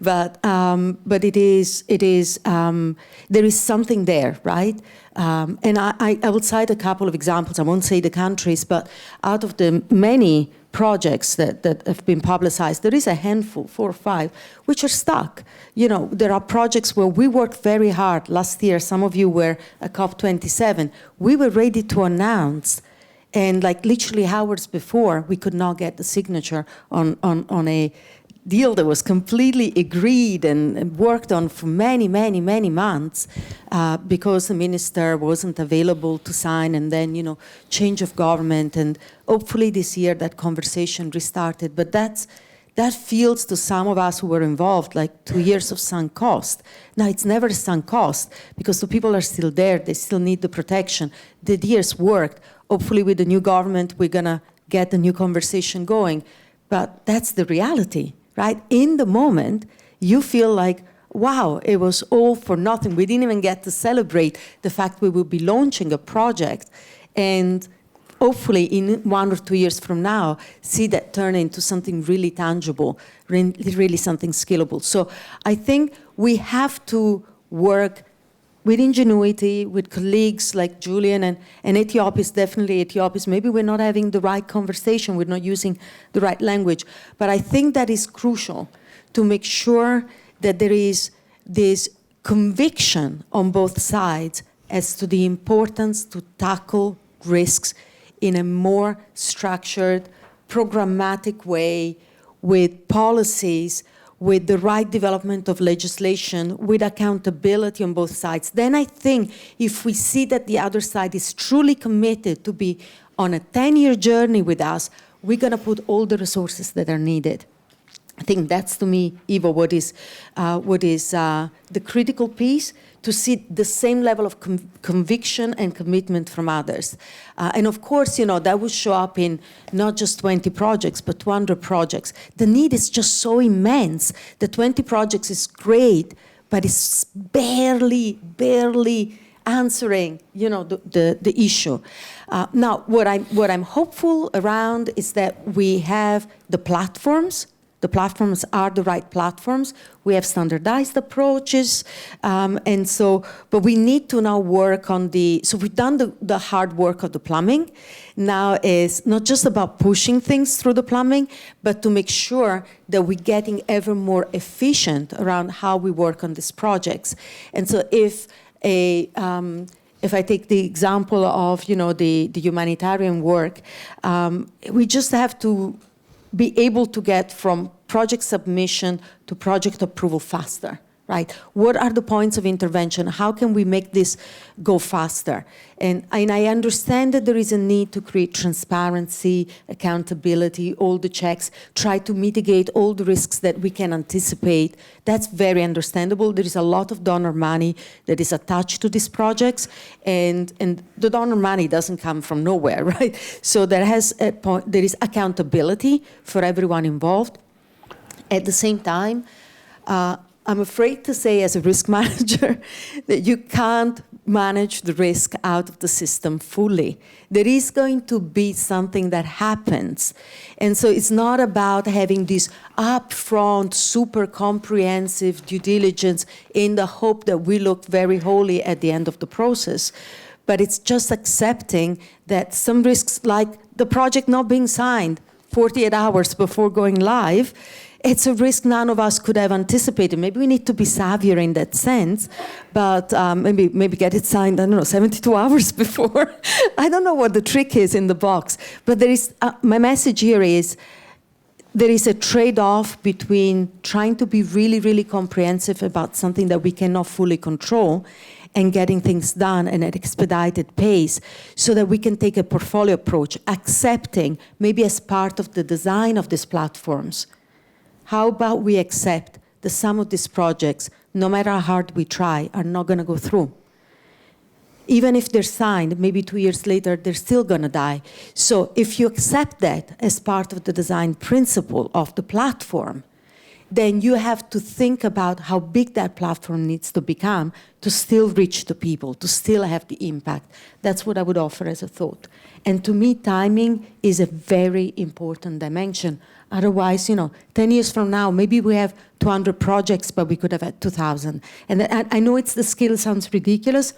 but it is there is something there, right? And I will cite a couple of examples. I won't say the countries, but out of the many projects that have been publicized, there is a handful, 4 or 5, which are stuck. You know, there are projects where we worked very hard. Last year, some of you were at COP27. We were ready to announce, and like literally hours before, we could not get the signature on a deal that was completely agreed and worked on for many months because the minister wasn't available to sign, and then, you know, change of government, and hopefully this year that conversation restarted. But that feels to some of us who were involved like 2 years of sunk cost. Now, it's never sunk cost because the people are still there. They still need the protection. The years worked. Hopefully with the new government, we're going to get the new conversation going. But that's the reality. Right? In the moment, you feel like, wow, it was all for nothing. We didn't even get to celebrate the fact we will be launching a project, and hopefully in 1 or 2 years from now, see that turn into something really tangible, really something scalable. So I think we have to work with ingenuity, with colleagues like Julian and Ethiopis, definitely Ethiopis. Maybe we're not having the right conversation, we're not using the right language, but I think that is crucial to make sure that there is this conviction on both sides as to the importance to tackle risks in a more structured, programmatic way, with policies, with the right development of legislation, with accountability on both sides. Then I think if we see that the other side is truly committed to be on a 10-year journey with us, we're going to put all the resources that are needed. I think that's, to me, Ivo, what is the critical piece, to see the same level of conviction and commitment from others. And of course, you know, that will show up in not just 20 projects, but 200 projects. The need is just so immense. The 20 projects is great, but it's barely answering, you know, the issue. Now, what I'm hopeful around is that we have the platforms. The platforms are the right platforms. We have standardized approaches. But we need to now work on so we've done the hard work of the plumbing. Now is not just about pushing things through the plumbing, but to make sure that we're getting ever more efficient around how we work on these projects. And so if I take the example of, you know, the humanitarian work, we just have to be able to get from project submission to project approval faster, right? What are the points of intervention? How can we make this go faster? And I understand that there is a need to create transparency, accountability, all the checks, try to mitigate all the risks that we can anticipate. That's very understandable. There is a lot of donor money that is attached to these projects, and the donor money doesn't come from nowhere, right? So there is accountability for everyone involved. At the same time, I'm afraid to say as a risk manager that you can't manage the risk out of the system fully. There is going to be something that happens. And so it's not about having this upfront, super comprehensive due diligence in the hope that we look very holy at the end of the process. But it's just accepting that some risks, like the project not being signed 48 hours before going live, it's a risk none of us could have anticipated. Maybe we need to be savvier in that sense, but maybe get it signed, I don't know, 72 hours before. I don't know what the trick is in the box, but there is, my message here is, there is a trade-off between trying to be really, really comprehensive about something that we cannot fully control and getting things done at an expedited pace so that we can take a portfolio approach, accepting maybe as part of the design of these platforms. How about we accept that some of these projects, no matter how hard we try, are not going to go through? Even if they're signed, maybe 2 years later, they're still going to die. So if you accept that as part of the design principle of the platform, then you have to think about how big that platform needs to become to still reach the people, to still have the impact. That's what I would offer as a thought. And to me, timing is a very important dimension. Otherwise, 10 years from now, maybe we have 200 projects, but we could have had 2,000. And I know the scale sounds ridiculous.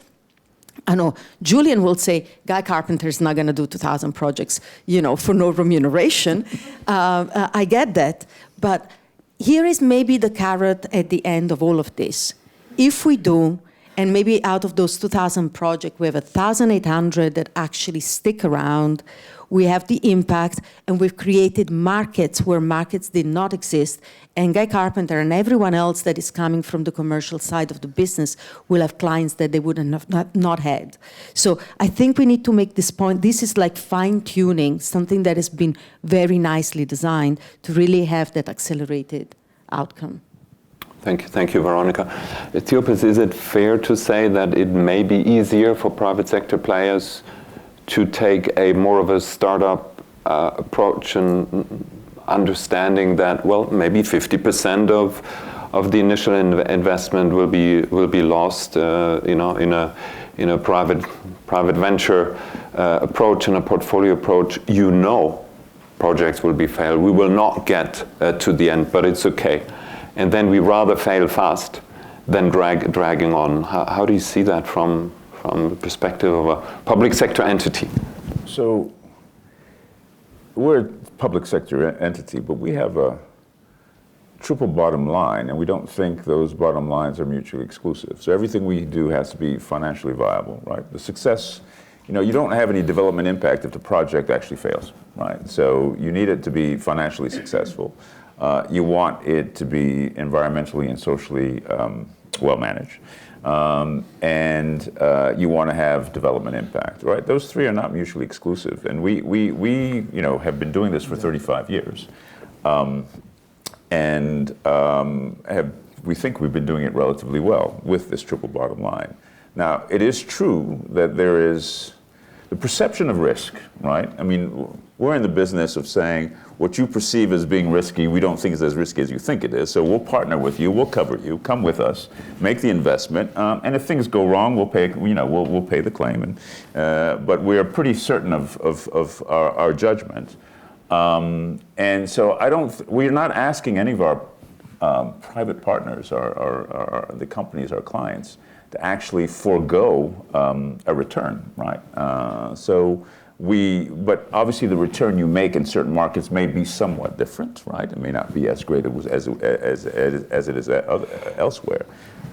I know Julian will say, Guy Carpenter is not going to do 2,000 projects, for no remuneration. I get that. But here is maybe the carrot at the end of all of this. If we do, and maybe out of those 2,000 projects, we have 1,800 that actually stick around, we have the impact, and we've created markets where markets did not exist, and Guy Carpenter and everyone else that is coming from the commercial side of the business will have clients that they would have not had. So I think we need to make this point. This is like fine-tuning, something that has been very nicely designed to really have that accelerated outcome. Thank you, Veronica. Ethiopis, is it fair to say that it may be easier for private sector players to take a more of a startup approach and understanding that, well, maybe 50% of the initial investment will be lost, in a private venture approach and a portfolio approach. Projects will be failed. We will not get to the end, but it's okay. And then we rather fail fast than dragging on. How do you see that from the perspective of a public sector entity? So we're a public sector entity, but we have a triple bottom line, and we don't think those bottom lines are mutually exclusive. So everything we do has to be financially viable, right? The success, you don't have any development impact if the project actually fails, right? So you need it to be financially successful. You want it to be environmentally and socially well managed. And you want to have development impact, right? Those three are not mutually exclusive. And we have been doing this for 35 years. We think we've been doing it relatively well with this triple bottom line. Now, it is true that there is the perception of risk, right? I mean, we're in the business of saying what you perceive as being risky, we don't think is as risky as you think it is. So we'll partner with you, we'll cover you, come with us, make the investment, and if things go wrong, we'll pay. We'll pay the claim. But we are pretty certain of our judgment. And so we're not asking any of our private partners, the companies, our clients, to actually forego a return, right? But obviously the return you make in certain markets may be somewhat different, right? It may not be as great as it is elsewhere.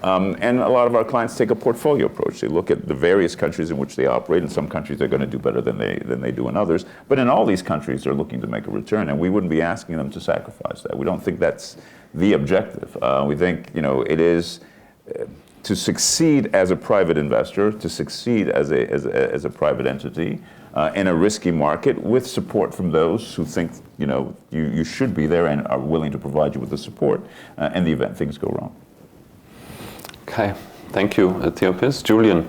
And a lot of our clients take a portfolio approach. They look at the various countries in which they operate. In some countries they're going to do better than they do in others. But in all these countries they're looking to make a return, and we wouldn't be asking them to sacrifice that. We don't think that's the objective. We think it is to succeed as a private investor, to succeed as a private entity in a risky market with support from those who think you should be there and are willing to provide you with the support in the event things go wrong. Okay, thank you, Ethiopis. Julian,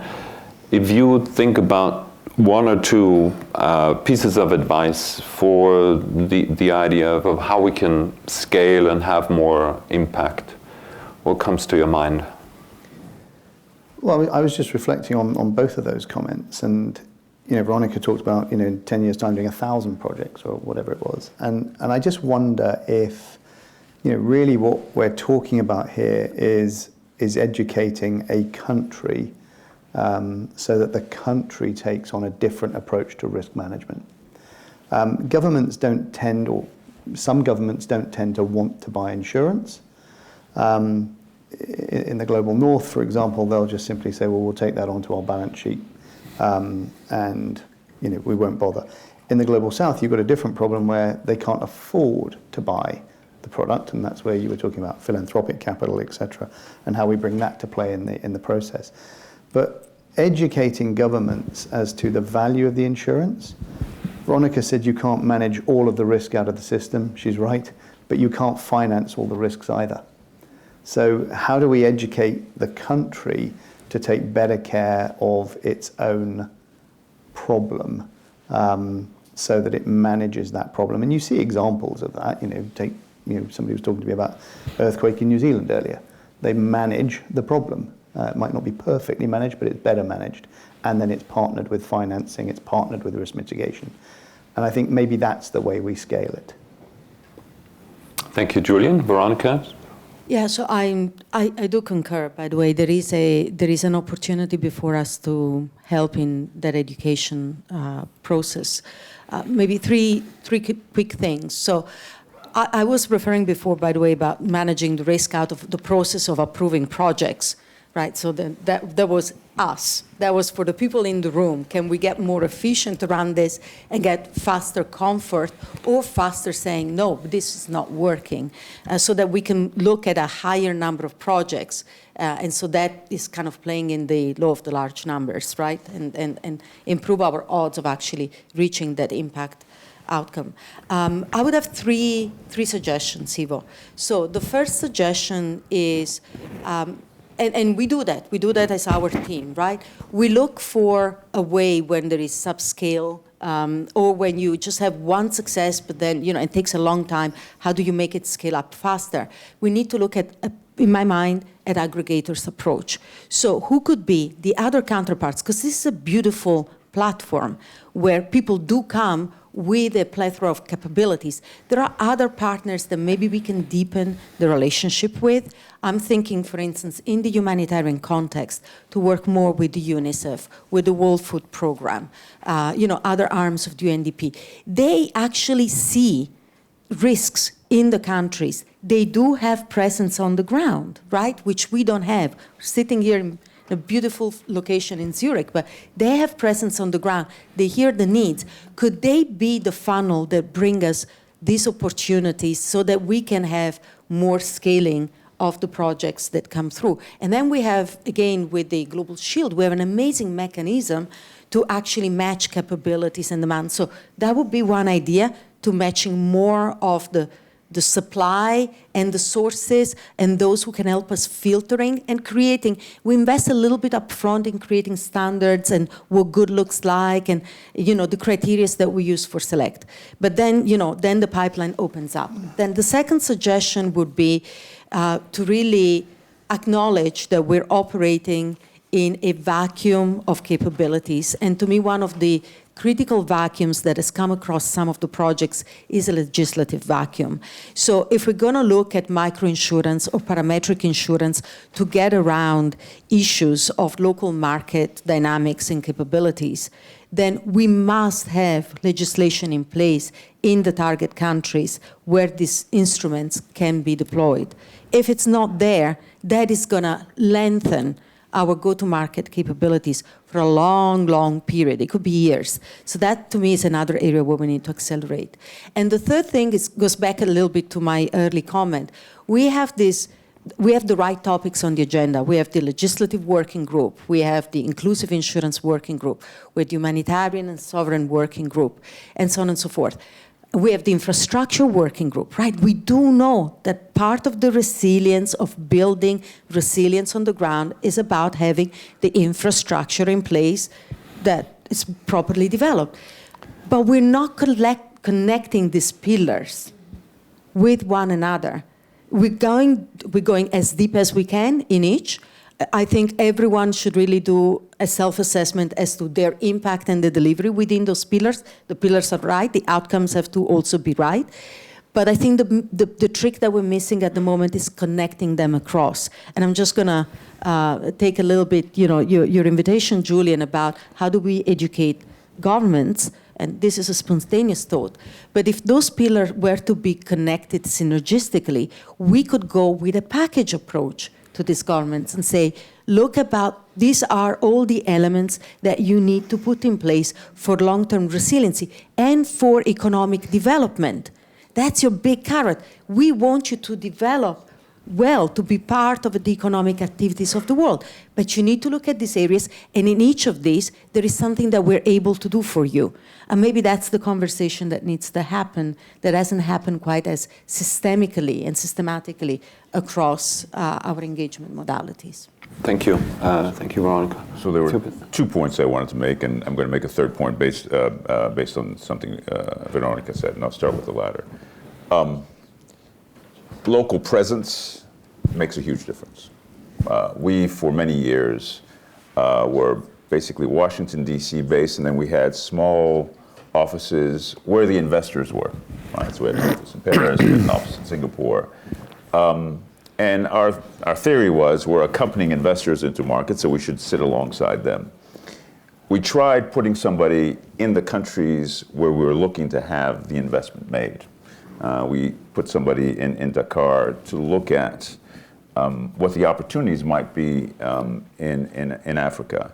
if you think about one or two pieces of advice for the idea of how we can scale and have more impact, what comes to your mind? Well, I was just reflecting on both of those comments, and Veronica talked about 10 years' time doing 1,000 projects or whatever it was, and I just wonder if really what we're talking about here is educating a country so that the country takes on a different approach to risk management. Governments don't tend, or some governments don't tend to want to buy insurance. In the global north, for example, they'll just simply say, well, we'll take that onto our balance sheet, and we won't bother. In the global south, you've got a different problem where they can't afford to buy the product, and that's where you were talking about philanthropic capital, etc., and how we bring that to play in the process. But educating governments as to the value of the insurance. Veronica said you can't manage all of the risk out of the system. She's right, but you can't finance all the risks either. So how do we educate the country to take better care of its own problem, so that it manages that problem? And you see examples of that. Somebody was talking to me about earthquake in New Zealand earlier. They manage the problem. It might not be perfectly managed, but it's better managed. And then it's partnered with financing, it's partnered with risk mitigation. And I think maybe that's the way we scale it. Thank you, Julian. Veronica? Yeah, so I do concur. By the way, there is an opportunity before us to help in that education process. Maybe three quick things. So I was referring before, by the way, about managing the risk out of the process of approving projects, right? So that was us. That was for the people in the room. Can we get more efficient around this and get faster comfort, or faster saying, no, this is not working, so that we can look at a higher number of projects. And so that is kind of playing in the law of the large numbers, right? And improve our odds of actually reaching that impact outcome. I would have three suggestions, Ivo. So the first suggestion is, and we do that as our team, right? We look for a way when there is subscale, or when you just have one success, but then, it takes a long time. How do you make it scale up faster? We need to look at, in my mind, at aggregators approach. So who could be the other counterparts? Because this is a beautiful platform where people do come with a plethora of capabilities. There are other partners that maybe we can deepen the relationship with. I'm thinking, for instance, in the humanitarian context, to work more with the UNICEF, with the World Food Program, other arms of the UNDP. They actually see risks in the countries. They do have presence on the ground, right? Which we don't have. We're sitting here in a beautiful location in Zurich, but they have presence on the ground. They hear the needs. Could they be the funnel that bring us these opportunities so that we can have more scaling of the projects that come through? And then we have, again, with the Global Shield, we have an amazing mechanism to actually match capabilities and demand. So that would be one idea, to matching more of the supply and the sources and those who can help us filtering and creating. We invest a little bit upfront in creating standards and what good looks like, and the criteria that we use for select. But then, then the pipeline opens up. Then the second suggestion would be to really acknowledge that we're operating in a vacuum of capabilities. And to me, one of the critical vacuums that has come across some of the projects is a legislative vacuum. So if we're going to look at microinsurance or parametric insurance to get around issues of local market dynamics and capabilities, then we must have legislation in place in the target countries where these instruments can be deployed. If it's not there, that is going to lengthen our go-to-market capabilities for a long, long period. It could be years. So that, to me, is another area where we need to accelerate. And the third thing goes back a little bit to my early comment. We have the right topics on the agenda. We have the legislative working group. We have the inclusive insurance working group. We have the humanitarian and sovereign working group, and so on and so forth. We have the infrastructure working group, right? We do know that part of the resilience of building resilience on the ground is about having the infrastructure in place that is properly developed. But we're not connecting these pillars with one another. We're going as deep as we can in each. I think everyone should really do a self-assessment as to their impact and the delivery within those pillars. The pillars are right, the outcomes have to also be right. But I think the trick that we're missing at the moment is connecting them across. And I'm just gonna take a little bit, your invitation, Julian, about how do we educate governments and this is a spontaneous thought, but if those pillars were to be connected synergistically, we could go with a package approach to these governments and say, look about, these are all the elements that you need to put in place for long-term resiliency and for economic development. That's your big carrot. We want you to develop well, to be part of the economic activities of the world. But you need to look at these areas, and in each of these, there is something that we're able to do for you. And maybe that's the conversation that needs to happen, that hasn't happened quite as systemically and systematically across our engagement modalities. Thank you. Thank you, Veronica. So there were 2 points I wanted to make, and I'm going to make a third point based on something Veronica said, and I'll start with the latter. Local presence makes a huge difference. We, for many years, were basically Washington, D.C. based, and then we had small offices where the investors were. Right? So we had an office in Paris, we had an office in Singapore. And our theory was we're accompanying investors into markets, so we should sit alongside them. We tried putting somebody in the countries where we were looking to have the investment made. We put somebody in Dakar to look at what the opportunities might be in Africa.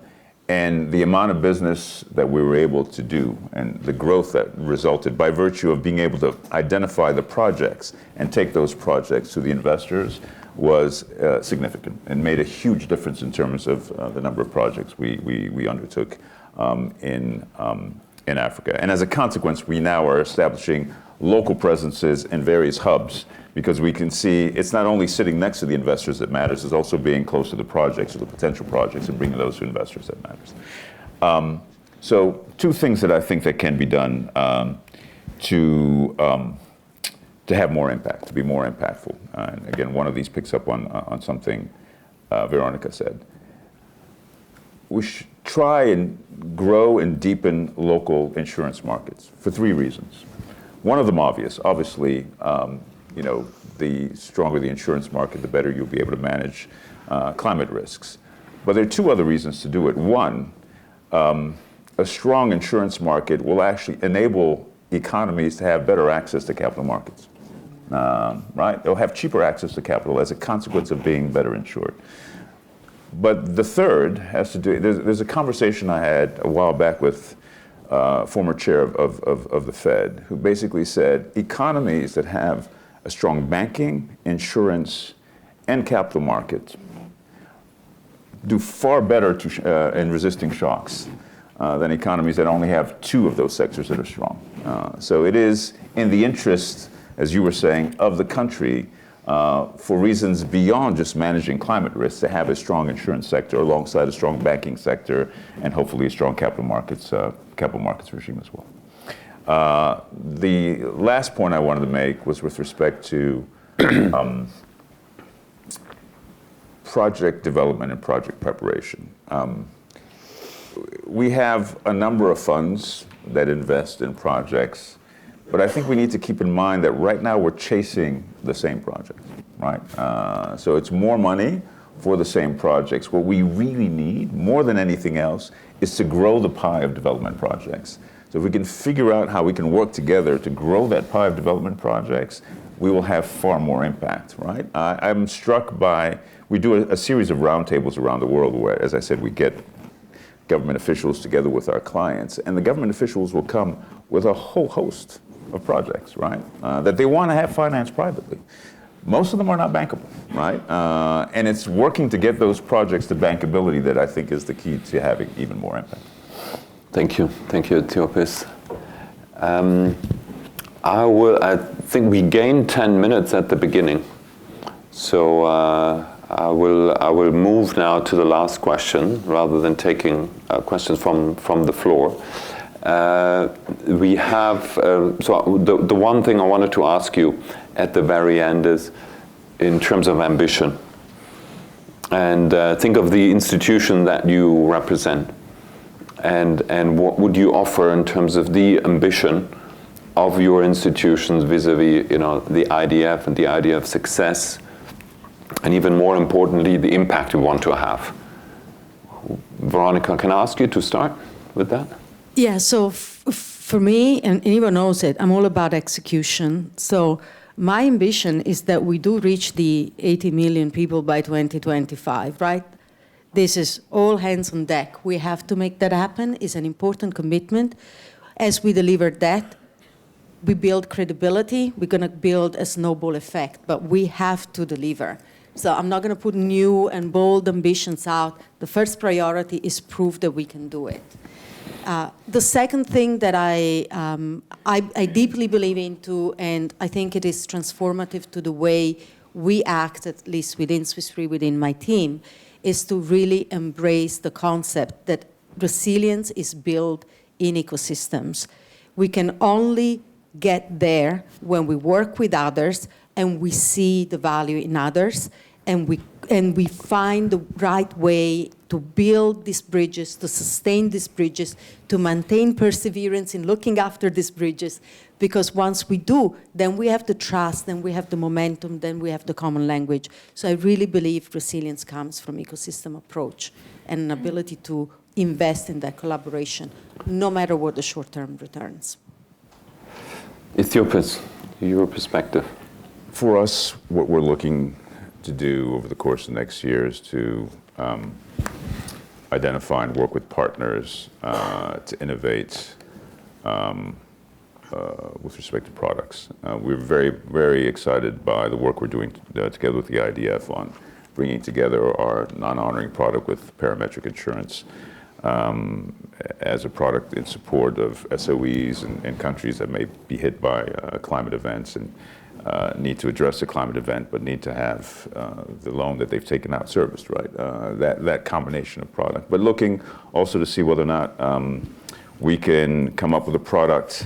And the amount of business that we were able to do and the growth that resulted by virtue of being able to identify the projects and take those projects to the investors was significant and made a huge difference in terms of the number of projects we undertook in Africa. And as a consequence, we now are establishing local presences in various hubs, because we can see it's not only sitting next to the investors that matters, it's also being close to the projects or the potential projects and bringing those to investors that matters. So 2 things that I think that can be done to have more impact, to be more impactful. And again, one of these picks up on something Veronica said. We should try and grow and deepen local insurance markets for 3 reasons. One of them obvious. Obviously, the stronger the insurance market, the better you'll be able to manage climate risks. But there are 2 other reasons to do it. One, a strong insurance market will actually enable economies to have better access to capital markets. Right? They'll have cheaper access to capital as a consequence of being better insured. But the third has to do, there's a conversation I had a while back with former chair of the Fed, who basically said economies that have a strong banking, insurance, and capital markets do far better in resisting shocks than economies that only have 2 of those sectors that are strong. So it is in the interest, as you were saying, of the country for reasons beyond just managing climate risks to have a strong insurance sector alongside a strong banking sector and hopefully a strong capital markets regime as well. The last point I wanted to make was with respect to project development and project preparation. We have a number of funds that invest in projects, but I think we need to keep in mind that right now we're chasing the same projects, right? So it's more money for the same projects. What we really need, more than anything else, is to grow the pie of development projects. So if we can figure out how we can work together to grow that pie of development projects, we will have far more impact, right? I'm struck by, we do a series of roundtables around the world where, as I said, we get government officials together with our clients, and the government officials will come with a whole host of projects, right? That they want to have financed privately. Most of them are not bankable, right? And it's working to get those projects to bankability that I think is the key to having even more impact. Thank you, Ethiopis. I think we gained 10 minutes at the beginning, so I will move now to the last question rather than taking questions from the floor. We have so the one thing I wanted to ask you at the very end is in terms of ambition, and think of the institution that you represent, and what would you offer in terms of the ambition of your institutions vis-a-vis, the IDF and the IDF success, and even more importantly, the impact you want to have. Veronica, can I ask you to start with that? Yeah, so For me, and Ivo knows it, I'm all about execution. So my ambition is that we do reach the 80 million people by 2025, right? This is all hands on deck. We have to make that happen. It's an important commitment. As we deliver that, we build credibility. We're going to build a snowball effect, but we have to deliver. So I'm not going to put new and bold ambitions out. The first priority is prove that we can do it. The second thing that I deeply believe into, and I think it is transformative to the way we act, at least within SwissRe, within my team, is to really embrace the concept that resilience is built in ecosystems. We can only get there when we work with others and we see the value in others, and we find the right way to build these bridges, to sustain these bridges, to maintain perseverance in looking after these bridges, because once we do, then we have the trust, then we have the momentum, then we have the common language. So I really believe resilience comes from ecosystem approach and an ability to invest in that collaboration, no matter what the short-term returns. Ethiopis, your perspective. For us, what we're looking to do over the course of the next year is to identify and work with partners to innovate with respect to products. We're very, very excited by the work we're doing together with the IDF on bringing together our non-honoring product with parametric insurance as a product in support of SOEs and countries that may be hit by climate events and need to address the climate event, but need to have the loan that they've taken out serviced, right? That combination of product. But looking also to see whether or not we can come up with a product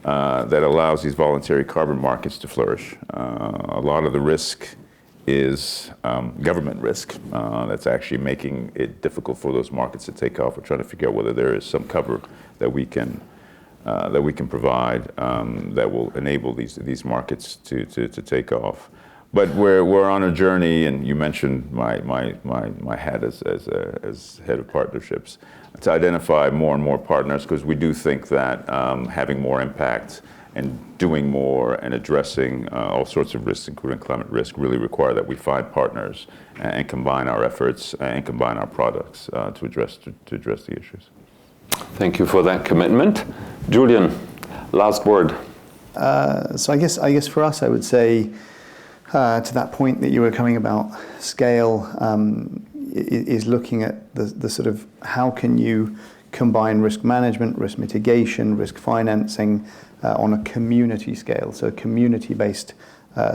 that allows these voluntary carbon markets to flourish. A lot of the risk is government risk that's actually making it difficult for those markets to take off. We're trying to figure out whether there is some cover that we can provide that will enable these markets to take off. But we're on a journey, and you mentioned my hat as head of partnerships, to identify more and more partners, because we do think that having more impact and doing more and addressing all sorts of risks, including climate risk, really require that we find partners and combine our efforts and combine our products to address the issues. Thank you for that commitment. Julian, last word. So I guess for us, I would say to that point that you were coming about scale is looking at the sort of how can you combine risk management, risk mitigation, risk financing on a community scale, so a community-based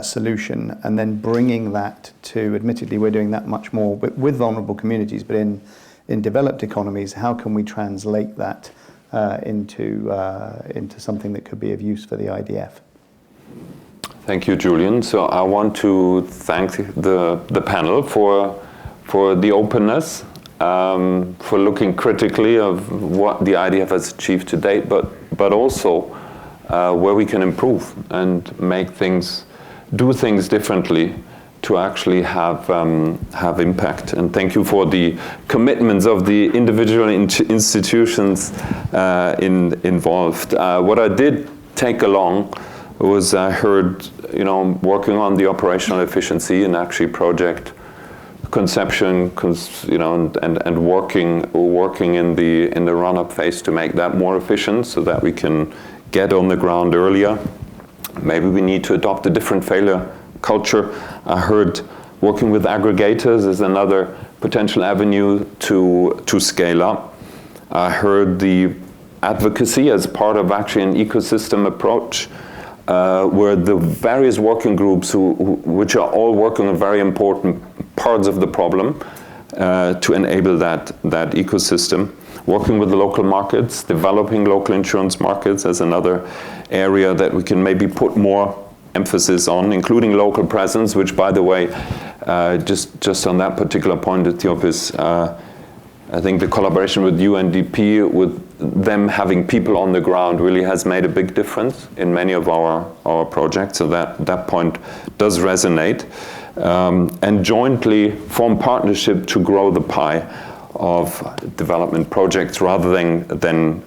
solution, and then bringing that to, admittedly we're doing that much more with vulnerable communities, but in developed economies, how can we translate that into something that could be of use for the IDF? Thank you, Julian. So I want to thank the panel for the openness, for looking critically of what the IDF has achieved to date, but also where we can improve and do things differently to actually have impact. And thank you for the commitments of the individual institutions involved. What I did take along was I heard, working on the operational efficiency and actually project conception, and working in the run-up phase to make that more efficient so that we can get on the ground earlier. Maybe we need to adopt a different failure culture. I heard working with aggregators is another potential avenue to scale up. I heard the advocacy as part of actually an ecosystem approach, where the various working groups which are all working on very important parts of the problem to enable that ecosystem. Working with the local markets, developing local insurance markets as another area that we can maybe put more emphasis on, including local presence, which, by the way, just on that particular point, Ethiopis, I think the collaboration with UNDP, with them having people on the ground, really has made a big difference in many of our projects. So that point does resonate. And jointly form partnership to grow the pie development projects rather than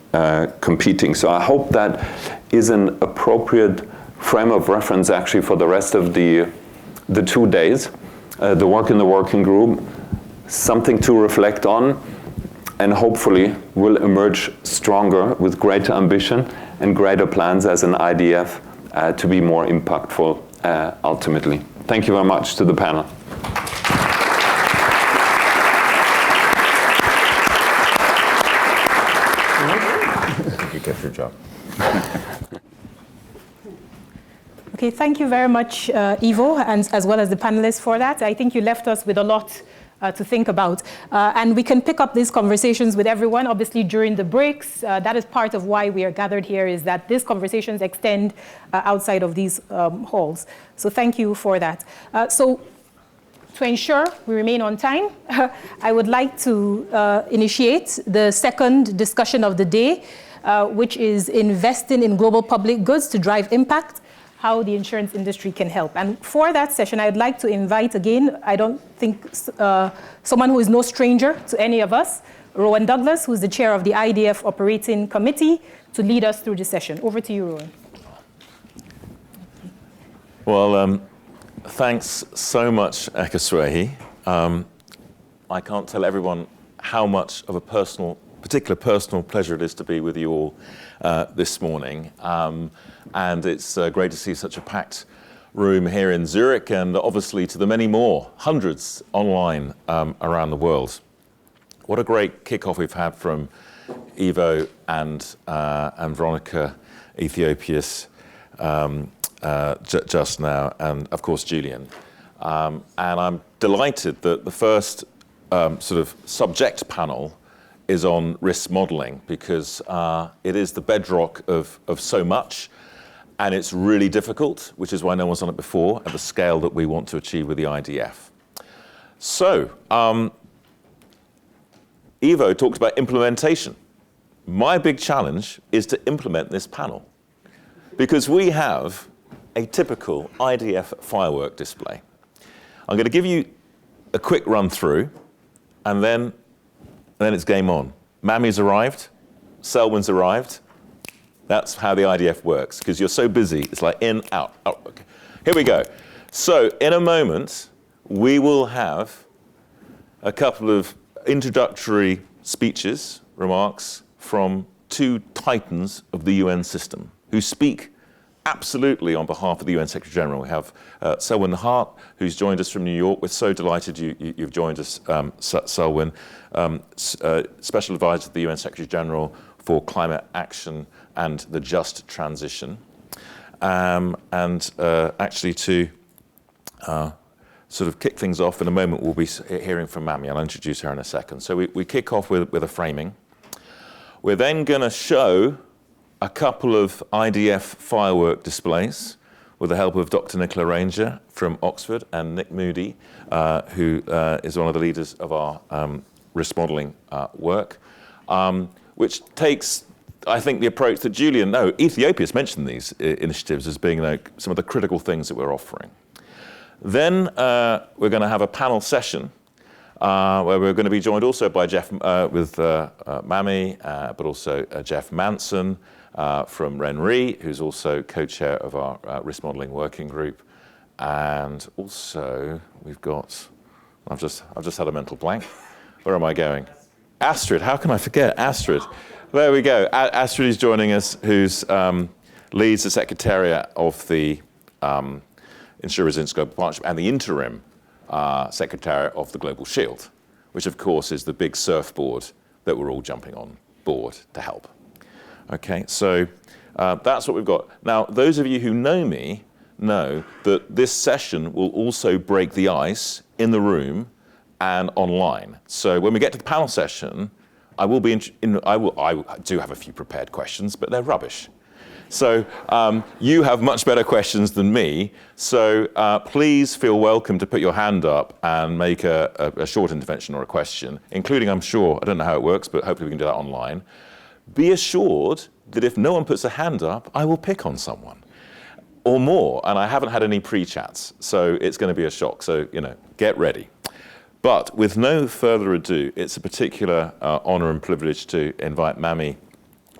competing. So I hope that is an appropriate frame of reference actually for the rest of the 2 days. The work in the working group, something to reflect on, and hopefully will emerge stronger with greater ambition and greater plans as an IDF to be more impactful ultimately. Thank you very much to the panel. You kept your job. Okay, thank you very much, Ivo, and as well as the panelists for that. I think you left us with a lot to think about. And we can pick up these conversations with everyone, obviously, during the breaks. That is part of why we are gathered here, is that these conversations extend outside of these halls. So thank you for that. So to ensure we remain on time, I would like to initiate the second discussion of the day, which is investing in global public goods to drive impact, how the insurance industry can help. And for that session, I'd like to invite again, I don't think someone who is no stranger to any of us, Rowan Douglas, who's the chair of the IDF Operating Committee, to lead us through this session. Over to you, Rowan. Well, thanks so much, Ekhosuehi. I can't tell everyone how much of a particular personal pleasure it is to be with you all this morning. And it's great to see such a packed room here in Zurich, and obviously to the many more, hundreds online around the world. What a great kickoff we've had from Ivo and Veronica Ethiopis just now, and of course Julian. And I'm delighted that the first sort of subject panel is on risk modeling, because it is the bedrock of so much, and it's really difficult, which is why no one's done it before at the scale that we want to achieve with the IDF. So, Ivo talked about implementation. My big challenge is to implement this panel, because we have a typical IDF firework display. I'm going to give you a quick run through, and then it's game on. Mammy's arrived, Selwyn's arrived. That's how the IDF works, because you're so busy. It's like in, out, out. Okay. Here we go. So in a moment, we will have a couple of introductory speeches, remarks from two titans of the UN system who speak absolutely on behalf of the UN Secretary General. We have Selwyn Hart, who's joined us from New York. We're so delighted you've joined us, Selwyn, Special Advisor to the UN Secretary General for Climate Action and the Just Transition. Actually to sort of kick things off in a moment, we'll be hearing from Mammy. I'll introduce her in a second. So we kick off with a framing. We're then going to show a couple of IDF firework displays with the help of Dr. Nicola Ranger from Oxford and Nick Moody, who is one of the leaders of our risk modeling work, which takes, I think, the approach that Ethiopia's mentioned these initiatives as being like some of the critical things that we're offering. Then we're going to have a panel session where we're going to be joined also by Mammy, but also Jeff Manson from RENRE, who's also co-chair of our risk modeling working group. And also we've got, I've just had a mental blank. Where am I going? Astrid, how can I forget Astrid? There we go. Astrid is joining us, who's leads the Secretariat of the Ensure Resilience Global Partnership and the interim Secretariat of the Global Shield, which of course is the big surfboard that we're all jumping on board to help. Okay, so that's what we've got. Now, those of you who know me know that this session will also break the ice in the room and online. So when we get to the panel session, I do have a few prepared questions, but they're rubbish. So you have much better questions than me. So please feel welcome to put your hand up and make a short intervention or a question, including, I'm sure, I don't know how it works, but hopefully we can do that online. Be assured that if no one puts a hand up, I will pick on someone or more. And I haven't had any pre-chats, so it's going to be a shock. So, get ready. But with no further ado, it's a particular honor and privilege to invite Mami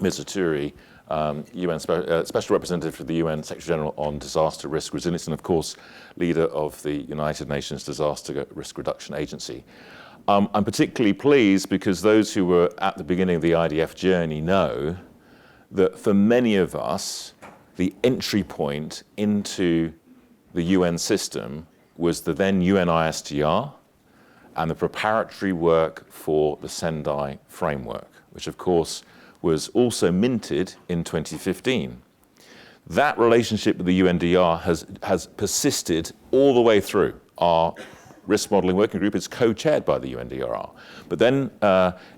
Mizuturi, UN Special Representative for the UN Secretary General on Disaster Risk Resilience, and of course, leader of the United Nations Disaster Risk Reduction Agency. I'm particularly pleased because those who were at the beginning of the IDF journey know that for many of us, the entry point into the UN system was the then UNISDR and the preparatory work for the Sendai framework, which of course was also minted in 2015. That relationship with the UNDR has persisted all the way through. Our risk modeling working group is co-chaired by the UNDRR. But then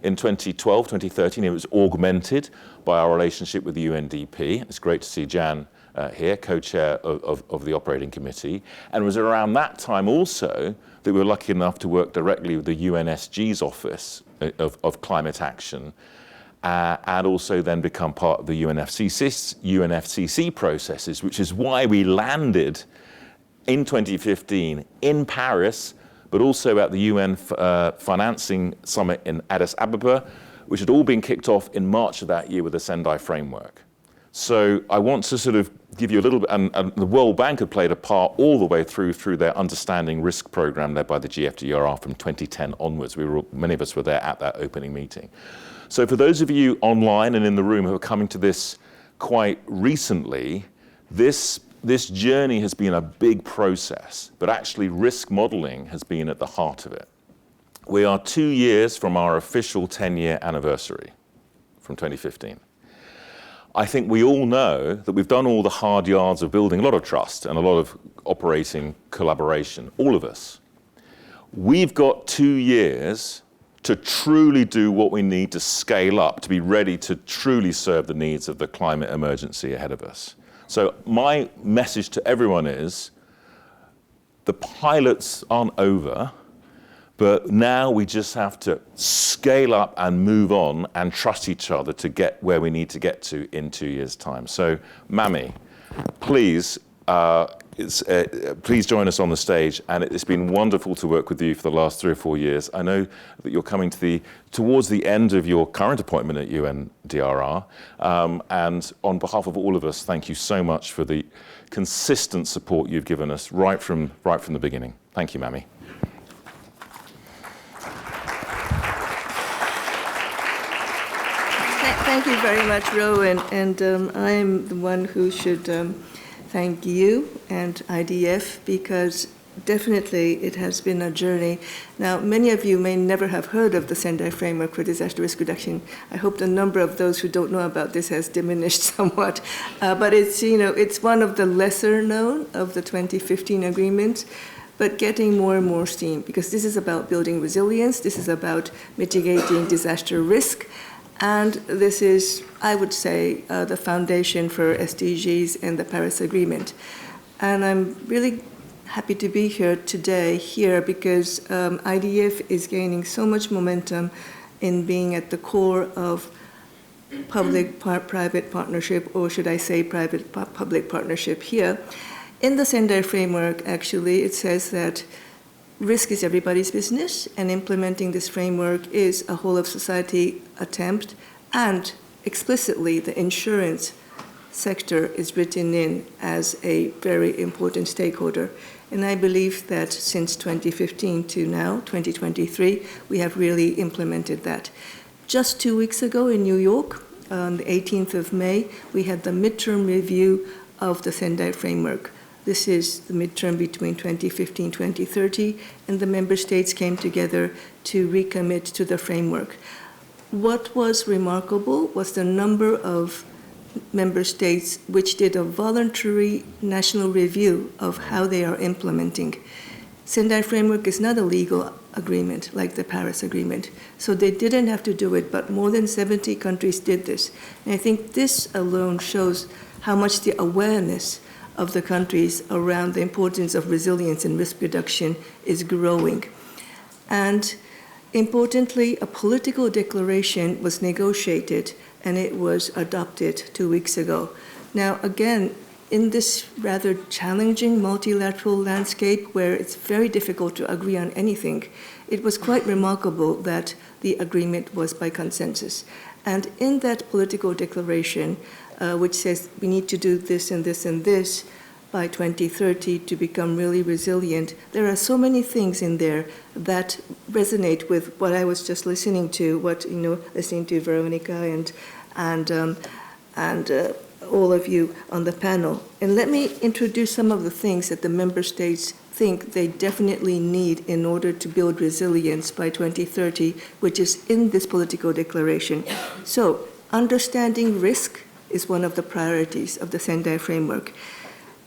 in 2012, 2013, it was augmented by our relationship with the UNDP. It's great to see Jan here, co-chair of the operating committee. And it was around that time also that we were lucky enough to work directly with the UNSG's Office of Climate Action, and also then become part of the UNFCCC processes, which is why we landed in 2015 in Paris, but also at the UN Financing Summit in Addis Ababa, which had all been kicked off in March of that year with the Sendai framework. So I want to sort of give you a little bit, and the World Bank had played a part all the way through their Understanding Risk program led by the GFDRR from 2010 onwards. Many of us were there at that opening meeting. So for those of you online and in the room who are coming to this quite recently, this journey has been a big process, but actually risk modeling has been at the heart of it. We are 2 years from our official 10-year anniversary from 2015. I think we all know that we've done all the hard yards of building a lot of trust and a lot of operating collaboration, all of us. We've got 2 years to truly do what we need to scale up, to be ready to truly serve the needs of the climate emergency ahead of us. So my message to everyone is, the pilots aren't over, but now we just have to scale up and move on and trust each other to get where we need to get to in 2 years' time. So, Mami, please, please join us on the stage. And it's been wonderful to work with you for the last 3 or 4 years. I know that you're coming towards the end of your current appointment at UNDRR. And on behalf of all of us, thank you so much for the consistent support you've given us right from the beginning. Thank you, Mami. Thank you very much, Rowan, and I'm the one who should thank you and IDF, because definitely it has been a journey. Now, many of you may never have heard of the Sendai Framework for Disaster Risk Reduction. I hope the number of those who don't know about this has diminished somewhat, but it's one of the lesser known of the 2015 agreements, but getting more and more steam, because this is about building resilience, this is about mitigating disaster risk. And this is, I would say, the foundation for SDGs and the Paris Agreement. And I'm really happy to be here today because IDF is gaining so much momentum in being at the core of public-private partnership, or should I say private-public partnership here. In the Sendai framework, actually, it says that risk is everybody's business, and implementing this framework is a whole of society attempt, and explicitly the insurance sector is written in as a very important stakeholder. And I believe that since 2015 to now, 2023, we have really implemented that. Just 2 weeks ago in New York, on the 18th of May, we had the midterm review of the Sendai framework. This is the midterm between 2015-2030, and the member states came together to recommit to the framework. What was remarkable was the number of member states which did a voluntary national review of how they are implementing. Sendai framework is not a legal agreement like the Paris Agreement, so they didn't have to do it, but more than 70 countries did this. And I think this alone shows how much the awareness of the countries around the importance of resilience and risk reduction is growing. And importantly, a political declaration was negotiated and it was adopted 2 weeks ago. Now, again, in this rather challenging multilateral landscape where it's very difficult to agree on anything, it was quite remarkable that the agreement was by consensus. And in that political declaration, which says we need to do this and this and this by 2030 to become really resilient, there are so many things in there that resonate with what I was just listening to, listening to Veronica and all of you on the panel. And let me introduce some of the things that the member states think they definitely need in order to build resilience by 2030, which is in this political declaration. So, understanding risk is one of the priorities of the Sendai framework.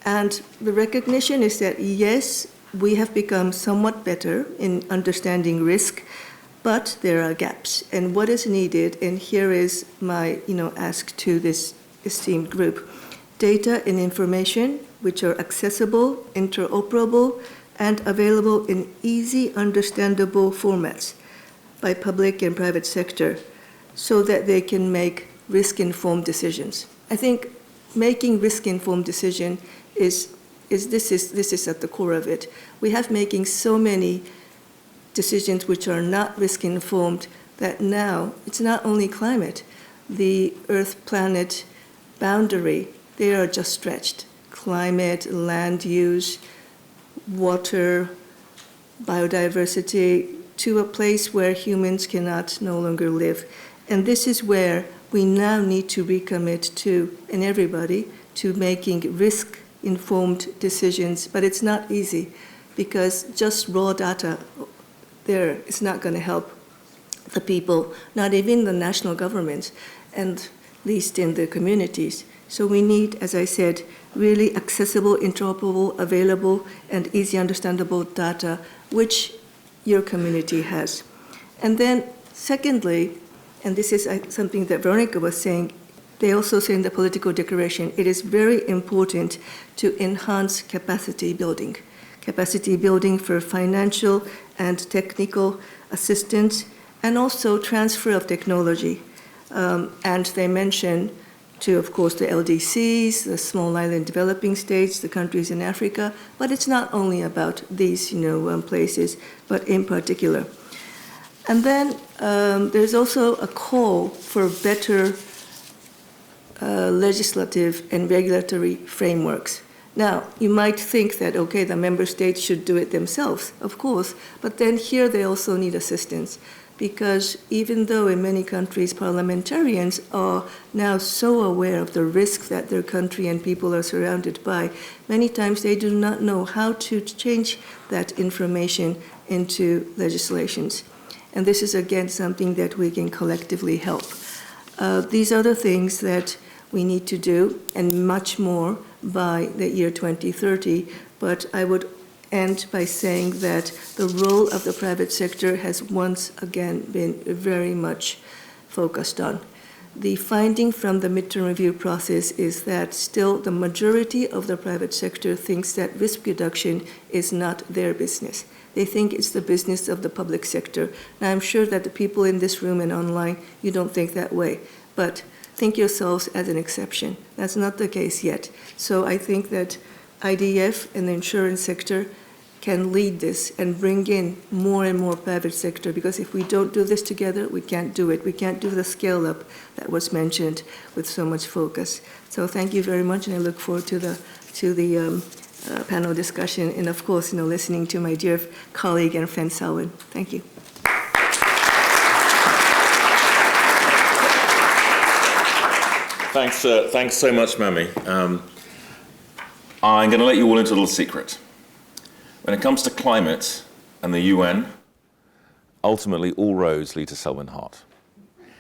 And the recognition is that, yes, we have become somewhat better in understanding risk, but there are gaps. And what is needed, and here is my ask to this esteemed group, data and information which are accessible, interoperable, and available in easy, understandable formats by public and private sector so that they can make risk-informed decisions. I think making risk-informed decision is at the core of it. We have making so many decisions which are not risk-informed that now it's not only climate, the Earth-planet boundary, they are just stretched. Climate, land use, water, biodiversity, to a place where humans cannot no longer live. And this is where we now need to recommit to, and everybody, to making risk-informed decisions. But it's not easy because just raw data there is not going to help the people, not even the national governments, and least in the communities. So we need, as I said, really accessible, interoperable, available, and easy understandable data, which your community has. And then secondly, and this is something that Veronica was saying, they also say in the political declaration, it is very important to enhance capacity building for financial and technical assistance, and also transfer of technology. And they mention to, of course, the LDCs, the small island developing states, the countries in Africa, but it's not only about these, places, but in particular. And then there's also a call for better legislative and regulatory frameworks. Now, you might think that, okay, the member states should do it themselves, of course, but then here they also need assistance. Because even though in many countries parliamentarians are now so aware of the risk that their country and people are surrounded by, many times they do not know how to change that information into legislations. And this is, again, something that we can collectively help. These are the things that we need to do, and much more by the year 2030. But I would end by saying that the role of the private sector has once again been very much focused on. The finding from the midterm review process is that still the majority of the private sector thinks that risk reduction is not their business. They think it's the business of the public sector. Now, I'm sure that the people in this room and online, you don't think that way, but think yourselves as an exception. That's not the case yet. So I think that IDF and the insurance sector can lead this and bring in more and more private sector, because if we don't do this together, we can't do it. We can't do the scale up that was mentioned with so much focus. So thank you very much, and I look forward to the panel discussion, and of course, listening to my dear colleague and friend Selwyn. Thank you. Thanks so much, Mami. I'm going to let you all into a little secret. When it comes to climate and the UN, ultimately all roads lead to Selwyn Hart.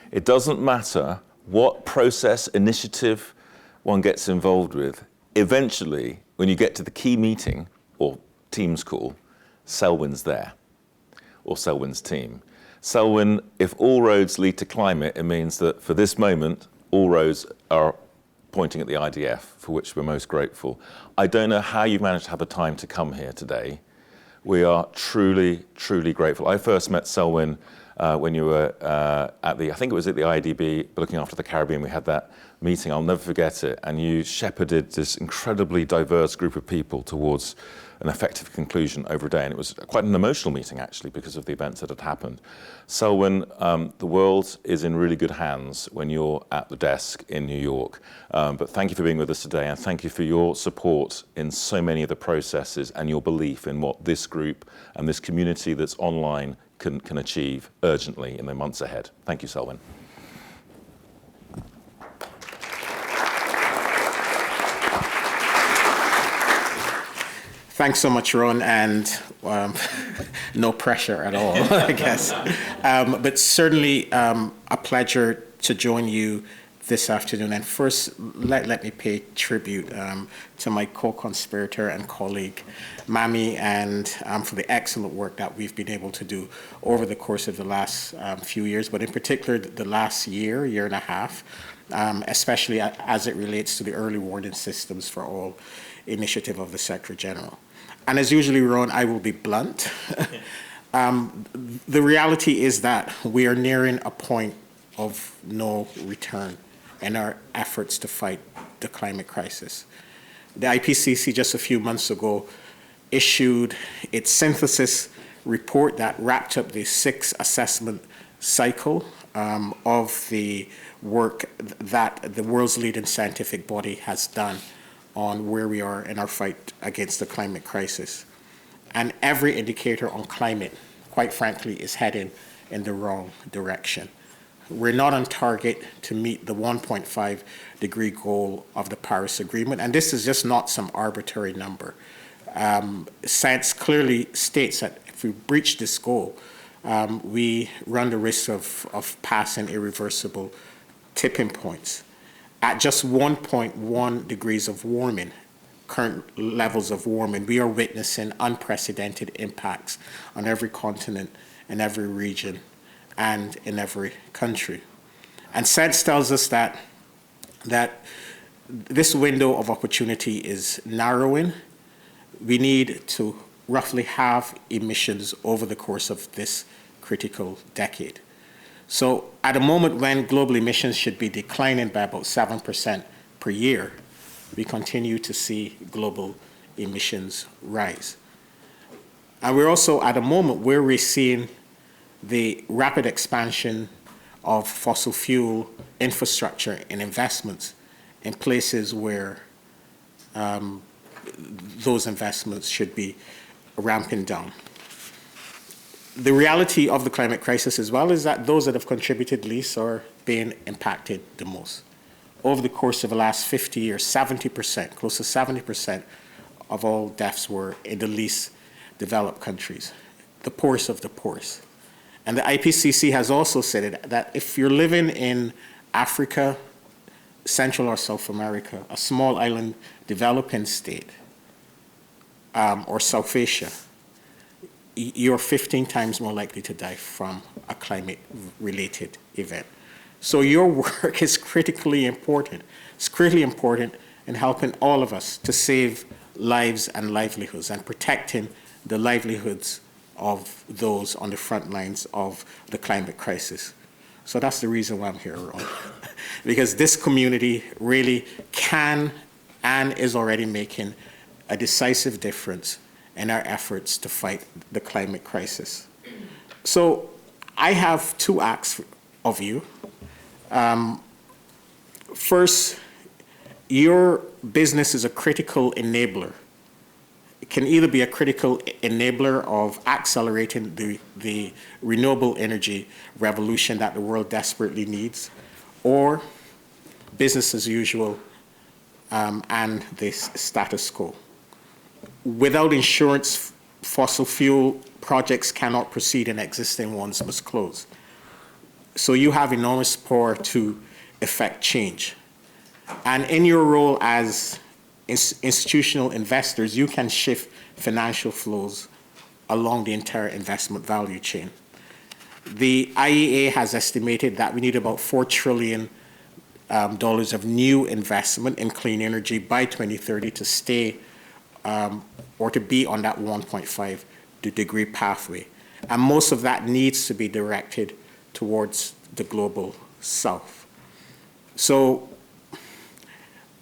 It doesn't matter what process, initiative one gets involved with. Eventually, when you get to the key meeting or Teams call, Selwyn's there, or Selwyn's team. Selwyn, if all roads lead to climate, it means that for this moment, all roads are pointing at the IDF, for which we're most grateful. I don't know how you've managed to have the time to come here today. We are truly, truly grateful. I first met Selwyn when you were at I think it was at the IDB, looking after the Caribbean. We had that meeting, I'll never forget it, and you shepherded this incredibly diverse group of people towards an effective conclusion over a day, and it was quite an emotional meeting actually because of the events that had happened. Selwyn, the world is in really good hands when you're at the desk in New York, but thank you for being with us today, and thank you for your support in so many of the processes and your belief in what this group and this community that's online can achieve urgently in the months ahead. Thank you, Selwyn. Thanks so much, Ron, and no pressure at all, I guess. But certainly a pleasure to join you this afternoon. And first, let me pay tribute to my co-conspirator and colleague, Mami, and for the excellent work that we've been able to do over the course of the last few years, but in particular the last year and a half, especially as it relates to the early warning systems for all initiative of the Secretary General. And as usually, Ron, I will be blunt. The reality is that we are nearing a point of no return in our efforts to fight the climate crisis. The IPCC just a few months ago issued its synthesis report that wrapped up the 6th assessment cycle of the work that the world's leading scientific body has done on where we are in our fight against the climate crisis. And every indicator on climate, quite frankly, is heading in the wrong direction. We're not on target to meet the 1.5 degree goal of the Paris Agreement, and this is just not some arbitrary number. Science clearly states that if we breach this goal, we run the risk of passing irreversible tipping points. At just 1.1 degrees of warming, current levels of warming, we are witnessing unprecedented impacts on every continent, in every region, and in every country. And science tells us that this window of opportunity is narrowing. We need to roughly halve emissions over the course of this critical decade. So at a moment when global emissions should be declining by about 7% per year, we continue to see global emissions rise. And we're also at a moment where we're seeing the rapid expansion of fossil fuel infrastructure and investments in places where those investments should be ramping down. The reality of the climate crisis as well is that those that have contributed least are being impacted the most. Over the course of the last 50 years, 70%, close to 70% of all deaths were in the least developed countries, the poorest of the poorest. And the IPCC has also said that if you're living in Africa, Central or South America, a small island developing state, or South Asia, you're 15 times more likely to die from a climate-related event. So your work is critically important. It's critically important in helping all of us to save lives and livelihoods and protecting the livelihoods of those on the front lines of the climate crisis. So that's the reason why I'm here, Ron. Because this community really can and is already making a decisive difference in our efforts to fight the climate crisis. So I have two asks of you. First, your business is a critical enabler. It can either be a critical enabler of accelerating the renewable energy revolution that the world desperately needs, or business as usual and the status quo. Without insurance, fossil fuel projects cannot proceed and existing ones must close. So you have enormous power to effect change. And in your role as institutional investors, you can shift financial flows along the entire investment value chain. The IEA has estimated that we need about $4 trillion of new investment in clean energy by 2030 to stay or to be on that 1.5 degree pathway. And most of that needs to be directed towards the global south. So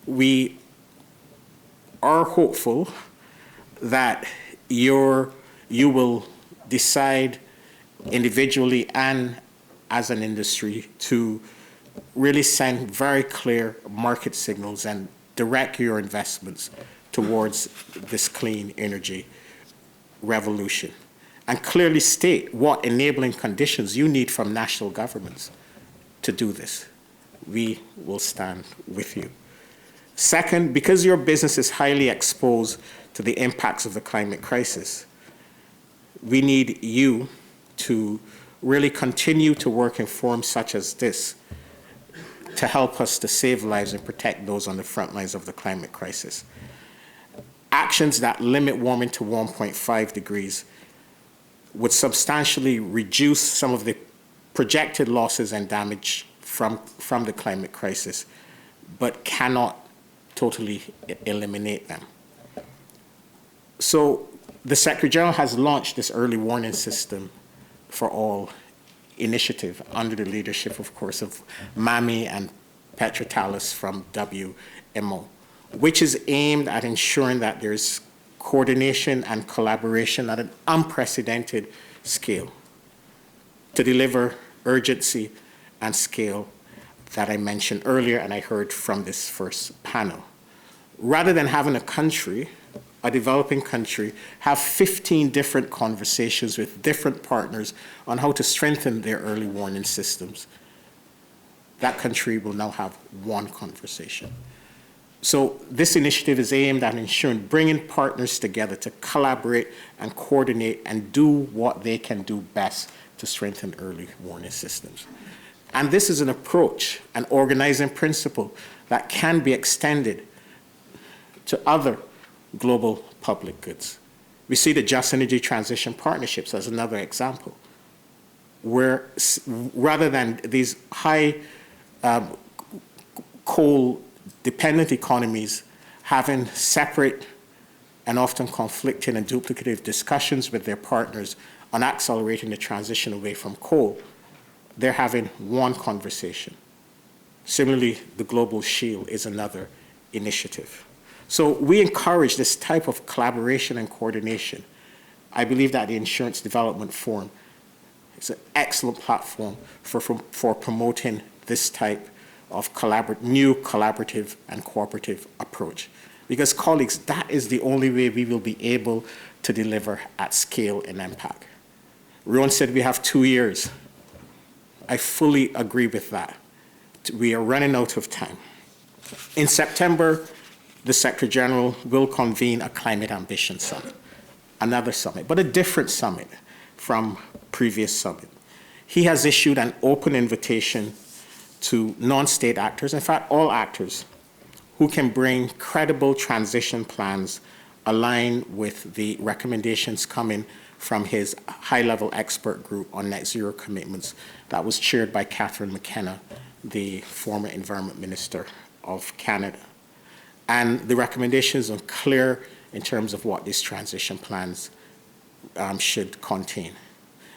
we are hopeful that you will decide individually and as an industry to really send very clear market signals and direct your investments towards this clean energy revolution, and clearly state what enabling conditions you need from national governments to do this. We will stand with you. Second, because your business is highly exposed to the impacts of the climate crisis, we need you to really continue to work in forums such as this to help us to save lives and protect those on the front lines of the climate crisis. Actions that limit warming to 1.5 degrees would substantially reduce some of the projected losses and damage from the climate crisis, but cannot totally eliminate them. So the Secretary General has launched this early warning system for all initiative under the leadership, of course, of MAMI and Petra Tallis from WMO, which is aimed at ensuring that there's coordination and collaboration at an unprecedented scale to deliver urgency and scale that I mentioned earlier and I heard from this first panel. Rather than having a country, a developing country, have 15 different conversations with different partners on how to strengthen their early warning systems, that country will now have one conversation. So this initiative is aimed at ensuring bringing partners together to collaborate and coordinate and do what they can do best to strengthen early warning systems. And this is an approach, an organizing principle that can be extended to other global public goods. We see the Just Energy Transition Partnerships as another example, where rather than these high coal-dependent economies having separate and often conflicting and duplicative discussions with their partners on accelerating the transition away from coal, they're having one conversation. Similarly, the Global Shield is another initiative. So we encourage this type of collaboration and coordination. I believe that the Insurance Development Forum is an excellent platform for promoting this type of new collaborative and cooperative approach. Because colleagues, that is the only way we will be able to deliver at scale and impact. Rowan said we have 2 years. I fully agree with that. We are running out of time. In September, the Secretary General will convene a Climate Ambition Summit, another summit, but a different summit from previous summit. He has issued an open invitation to non-state actors, in fact, all actors, who can bring credible transition plans aligned with the recommendations coming from his high-level expert group on net zero commitments that was chaired by Catherine McKenna, the former Environment Minister of Canada. And the recommendations are clear in terms of what these transition plans should contain.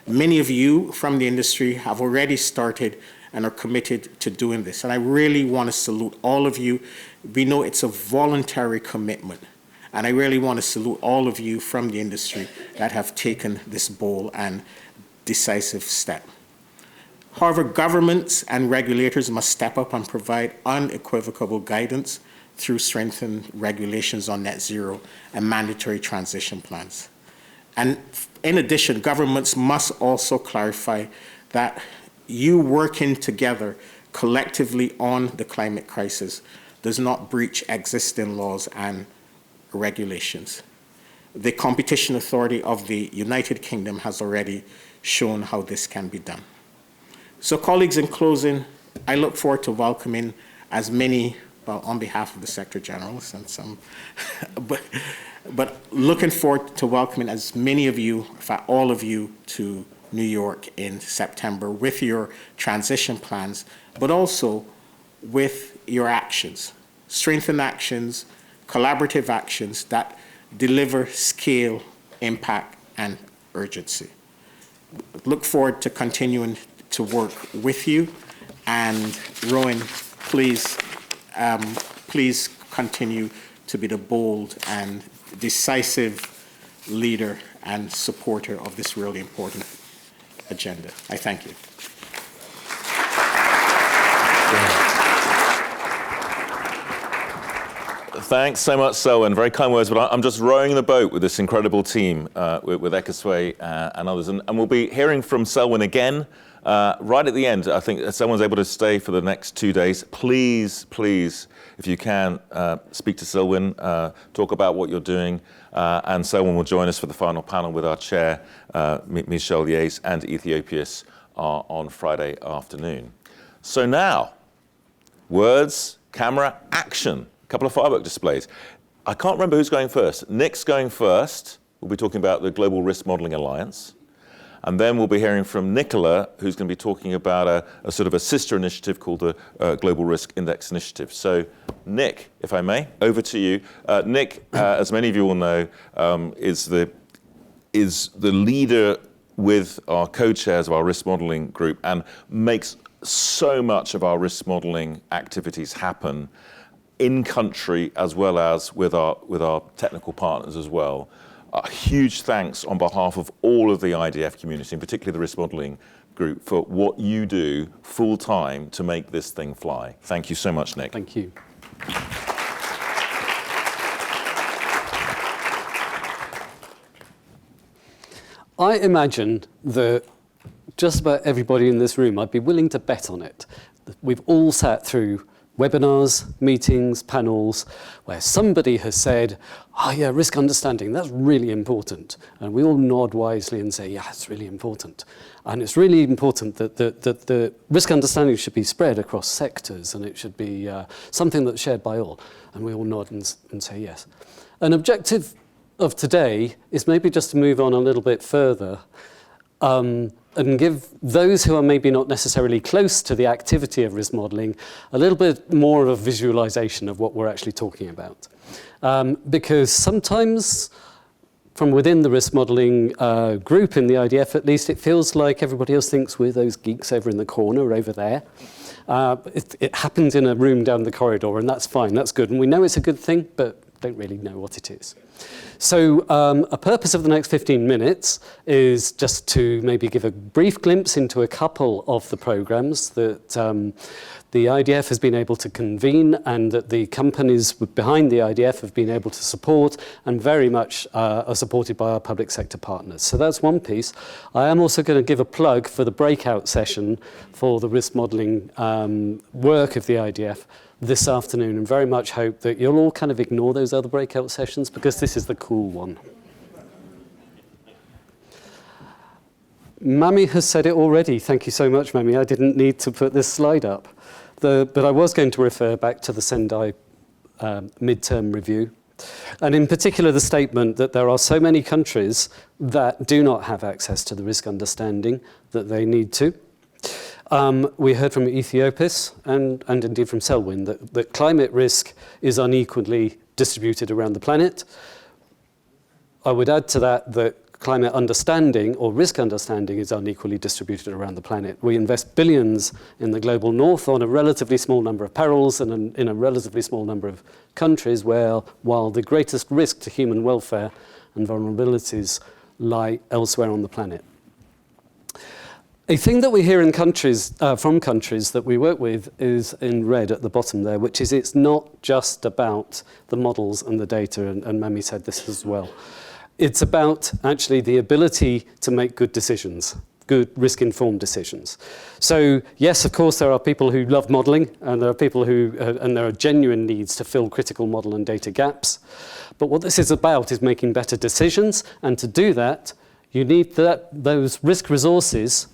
Many of you from the industry have already started and are committed to doing this. And I really want to salute all of you. We know it's a voluntary commitment. And I really want to salute all of you from the industry that have taken this bold and decisive step. However, governments and regulators must step up and provide unequivocal guidance through strengthened regulations on net zero and mandatory transition plans. And in addition, governments must also clarify that you working together collectively on the climate crisis does not breach existing laws and regulations. The Competition Authority of the United Kingdom has already shown how this can be done. So colleagues, in closing, I look forward to welcoming as many, well, on behalf of the Secretary General and some, but looking forward to welcoming as many of you, in fact, all of you, to New York in September with your transition plans, but also with your actions, strengthened actions, collaborative actions that deliver scale, impact, and urgency. look forward to continuing to work with you. And Rowan, please continue to be the bold and decisive leader and supporter of this really important agenda. I thank you. Thanks so much, Selwyn. Very kind words, but I'm just rowing the boat with this incredible team, with Ekhosuehi and others. And we'll be hearing from Selwyn again right at the end. I think Selwyn's able to stay for the next 2 days. Please, if you can, speak to Selwyn, talk about what you're doing, and Selwyn will join us for the final panel with our chair, Michel Lies, and Ethiopius on Friday afternoon. So now, words, camera, action. A couple of firework displays. I can't remember who's going first. Nick's going first. We'll be talking about the Global Risk Modelling Alliance. And then we'll be hearing from Nicola, who's going to be talking about a sort of a sister initiative called the Global Risk Index Initiative. So, Nick, if I may, over to you. Nick, as many of you will know, is the leader with our co-chairs of our risk modelling group and makes so much of our risk modelling activities happen in country as well as with our technical partners as well. A huge thanks on behalf of all of the IDF community, and particularly the risk modelling group, for what you do full time to make this thing fly. Thank you so much, Nick. Thank you. I imagine that just about everybody in this room, I'd be willing to bet on it. We've all sat through webinars, meetings, panels, where somebody has said, oh yeah, risk understanding, that's really important. And we all nod wisely and say, yeah, it's really important. And it's really important that the risk understanding should be spread across sectors, and it should be something that's shared by all. And we all nod and say yes. An objective of today is maybe just to move on a little bit further, and give those who are maybe not necessarily close to the activity of risk modelling a little bit more of a visualization of what we're actually talking about. Because sometimes from within the risk modelling group in the IDF, at least, it feels like everybody else thinks we're those geeks over in the corner over there. It happens in a room down the corridor, and that's fine, that's good. And we know it's a good thing, but don't really know what it is. So a purpose of the next 15 minutes is just to maybe give a brief glimpse into a couple of the programs that the IDF has been able to convene and that the companies behind the IDF have been able to support and very much are supported by our public sector partners. So that's one piece. I am also going to give a plug for the breakout session for the risk modelling work of the IDF this afternoon, and very much hope that you'll all kind of ignore those other breakout sessions because this is the cool one. Mami has said it already. Thank you so much, Mami. I didn't need to put this slide up. But I was going to refer back to the Sendai midterm review, and in particular the statement that there are so many countries that do not have access to the risk understanding that they need to. We heard from Ethiopis and indeed from Selwyn that climate risk is unequally distributed around the planet. I would add to that climate understanding or risk understanding is unequally distributed around the planet. We invest billions in the global north on a relatively small number of perils and in a relatively small number of countries while the greatest risk to human welfare and vulnerabilities lie elsewhere on the planet. A thing that we hear in countries, from countries that we work with is in red at the bottom there, which is it's not just about the models and the data, and Mami said this as well. It's about actually the ability to make good decisions, good risk-informed decisions. So yes, of course, there are people who love modelling, and there are people who, and there are genuine needs to fill critical model and data gaps. But what this is about is making better decisions, and to do that, you need those risk resources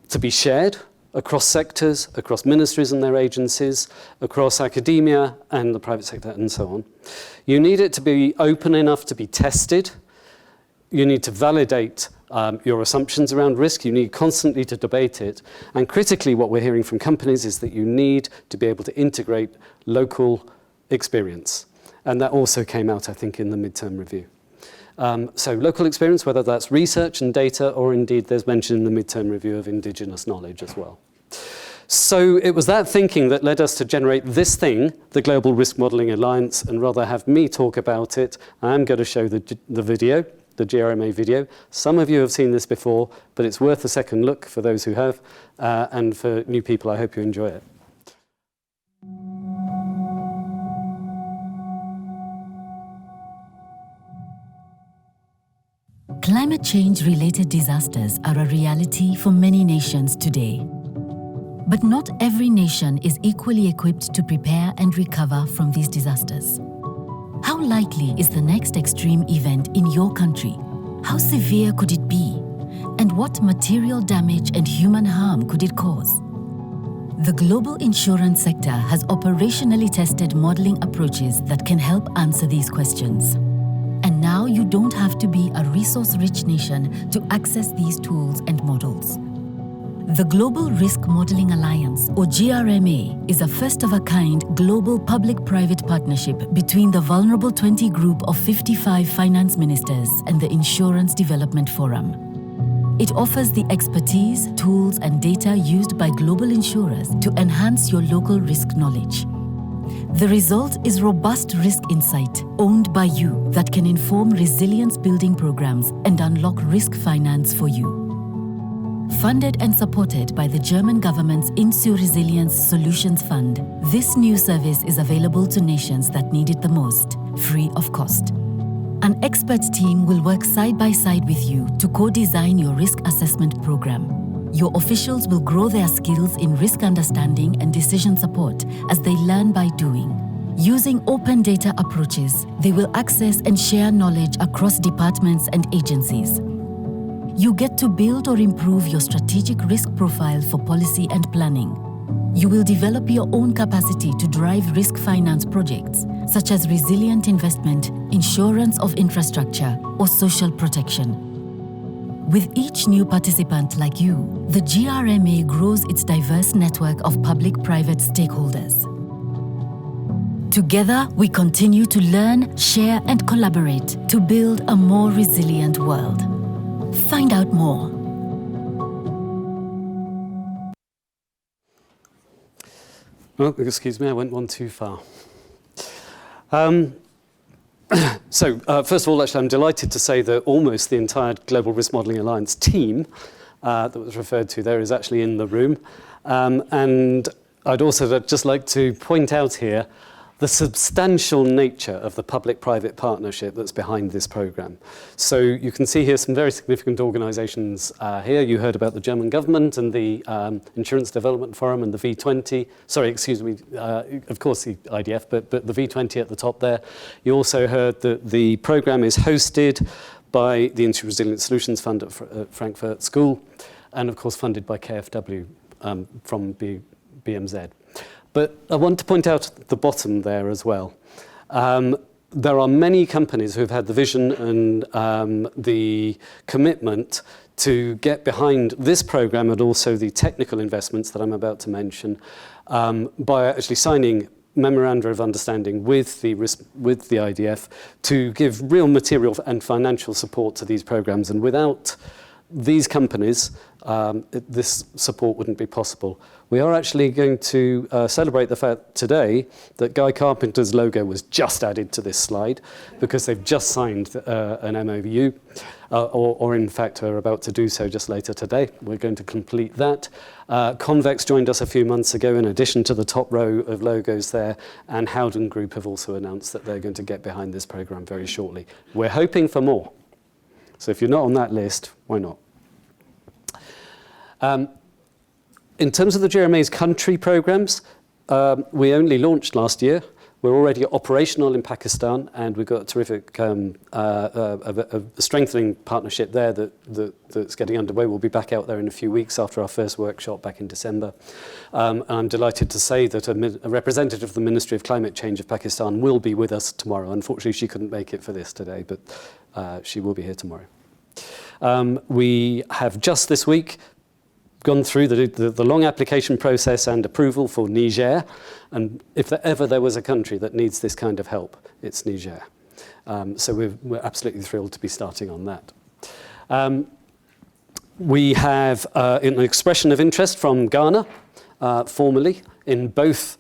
to be shared across sectors, across ministries and their agencies, across academia and the private sector and so on. You need it to be open enough to be tested. You need to validate your assumptions around risk. You need constantly to debate it. And critically, what we're hearing from companies is that you need to be able to integrate local experience. And that also came out, I think, in the midterm review. So local experience, whether that's research and data, or indeed there's mention in the midterm review of indigenous knowledge as well. So it was that thinking that led us to generate this thing, the Global Risk Modelling Alliance, and rather have me talk about it. I'm going to show the video, the GRMA video. Some of you have seen this before, but it's worth a second look for those who have, and for new people, I hope you enjoy it. Climate change-related disasters are a reality for many nations today. But not every nation is equally equipped to prepare and recover from these disasters. How likely is the next extreme event in your country? How severe could it be? And what material damage and human harm could it cause? The global insurance sector has operationally tested modeling approaches that can help answer these questions. And now you don't have to be a resource-rich nation to access these tools and models. The Global Risk Modelling Alliance, or GRMA, is a first-of-a-kind global public-private partnership between the Vulnerable 20 group of 55 finance ministers and the Insurance Development Forum. It offers the expertise, tools, and data used by global insurers to enhance your local risk knowledge. The result is robust risk insight, owned by you, that can inform resilience-building programs and unlock risk finance for you. Funded and supported by the German government's INSU Resilience Solutions Fund, this new service is available to nations that need it the most, free of cost. An expert team will work side by side with you to co-design your risk assessment program. Your officials will grow their skills in risk understanding and decision support as they learn by doing. Using open data approaches, they will access and share knowledge across departments and agencies. You get to build or improve your strategic risk profile for policy and planning. You will develop your own capacity to drive risk finance projects, such as resilient investment, insurance of infrastructure, or social protection. With each new participant like you, the GRMA grows its diverse network of public-private stakeholders. Together, we continue to learn, share, and collaborate to build a more resilient world. Find out more. Oh, excuse me, I went one too far. So, first of all, actually, I'm delighted to say that almost the entire Global Risk Modelling Alliance team that was referred to there is actually in the room. And I'd also just like to point out here the substantial nature of the public-private partnership that's behind this program. So you can see here some very significant organizations here. You heard about the German government and the Insurance Development Forum and the V20. Sorry, excuse me, of course the IDF, but the V20 at the top there. You also heard that the program is hosted by the INSU Resilience Solutions Fund at Frankfurt School, and of course funded by KfW from BMZ. But I want to point out at the bottom there as well. There are many companies who have had the vision and the commitment to get behind this program and also the technical investments that I'm about to mention by actually signing memoranda of understanding with the IDF to give real material and financial support to these programs. And without these companies, this support wouldn't be possible. We are actually going to celebrate the fact today that Guy Carpenter's logo was just added to this slide because they've just signed an MOU, or in fact are about to do so just later today. We're going to complete that. Convex joined us a few months ago in addition to the top row of logos there, and Howden Group have also announced that they're going to get behind this program very shortly. We're hoping for more. So if you're not on that list, why not? In terms of the GRMA's country programs, we only launched last year. We're already operational in Pakistan, and we've got a terrific a strengthening partnership there that's getting underway. We'll be back out there in a few weeks after our first workshop back in December. And I'm delighted to say that a representative of the Ministry of Climate Change of Pakistan will be with us tomorrow. Unfortunately, she couldn't make it for this today, but she will be here tomorrow. We have just this week gone through the long application process and approval for Niger, and if ever there was a country that needs this kind of help, it's Niger. So we're absolutely thrilled to be starting on that. We have an expression of interest from Ghana, formally, in both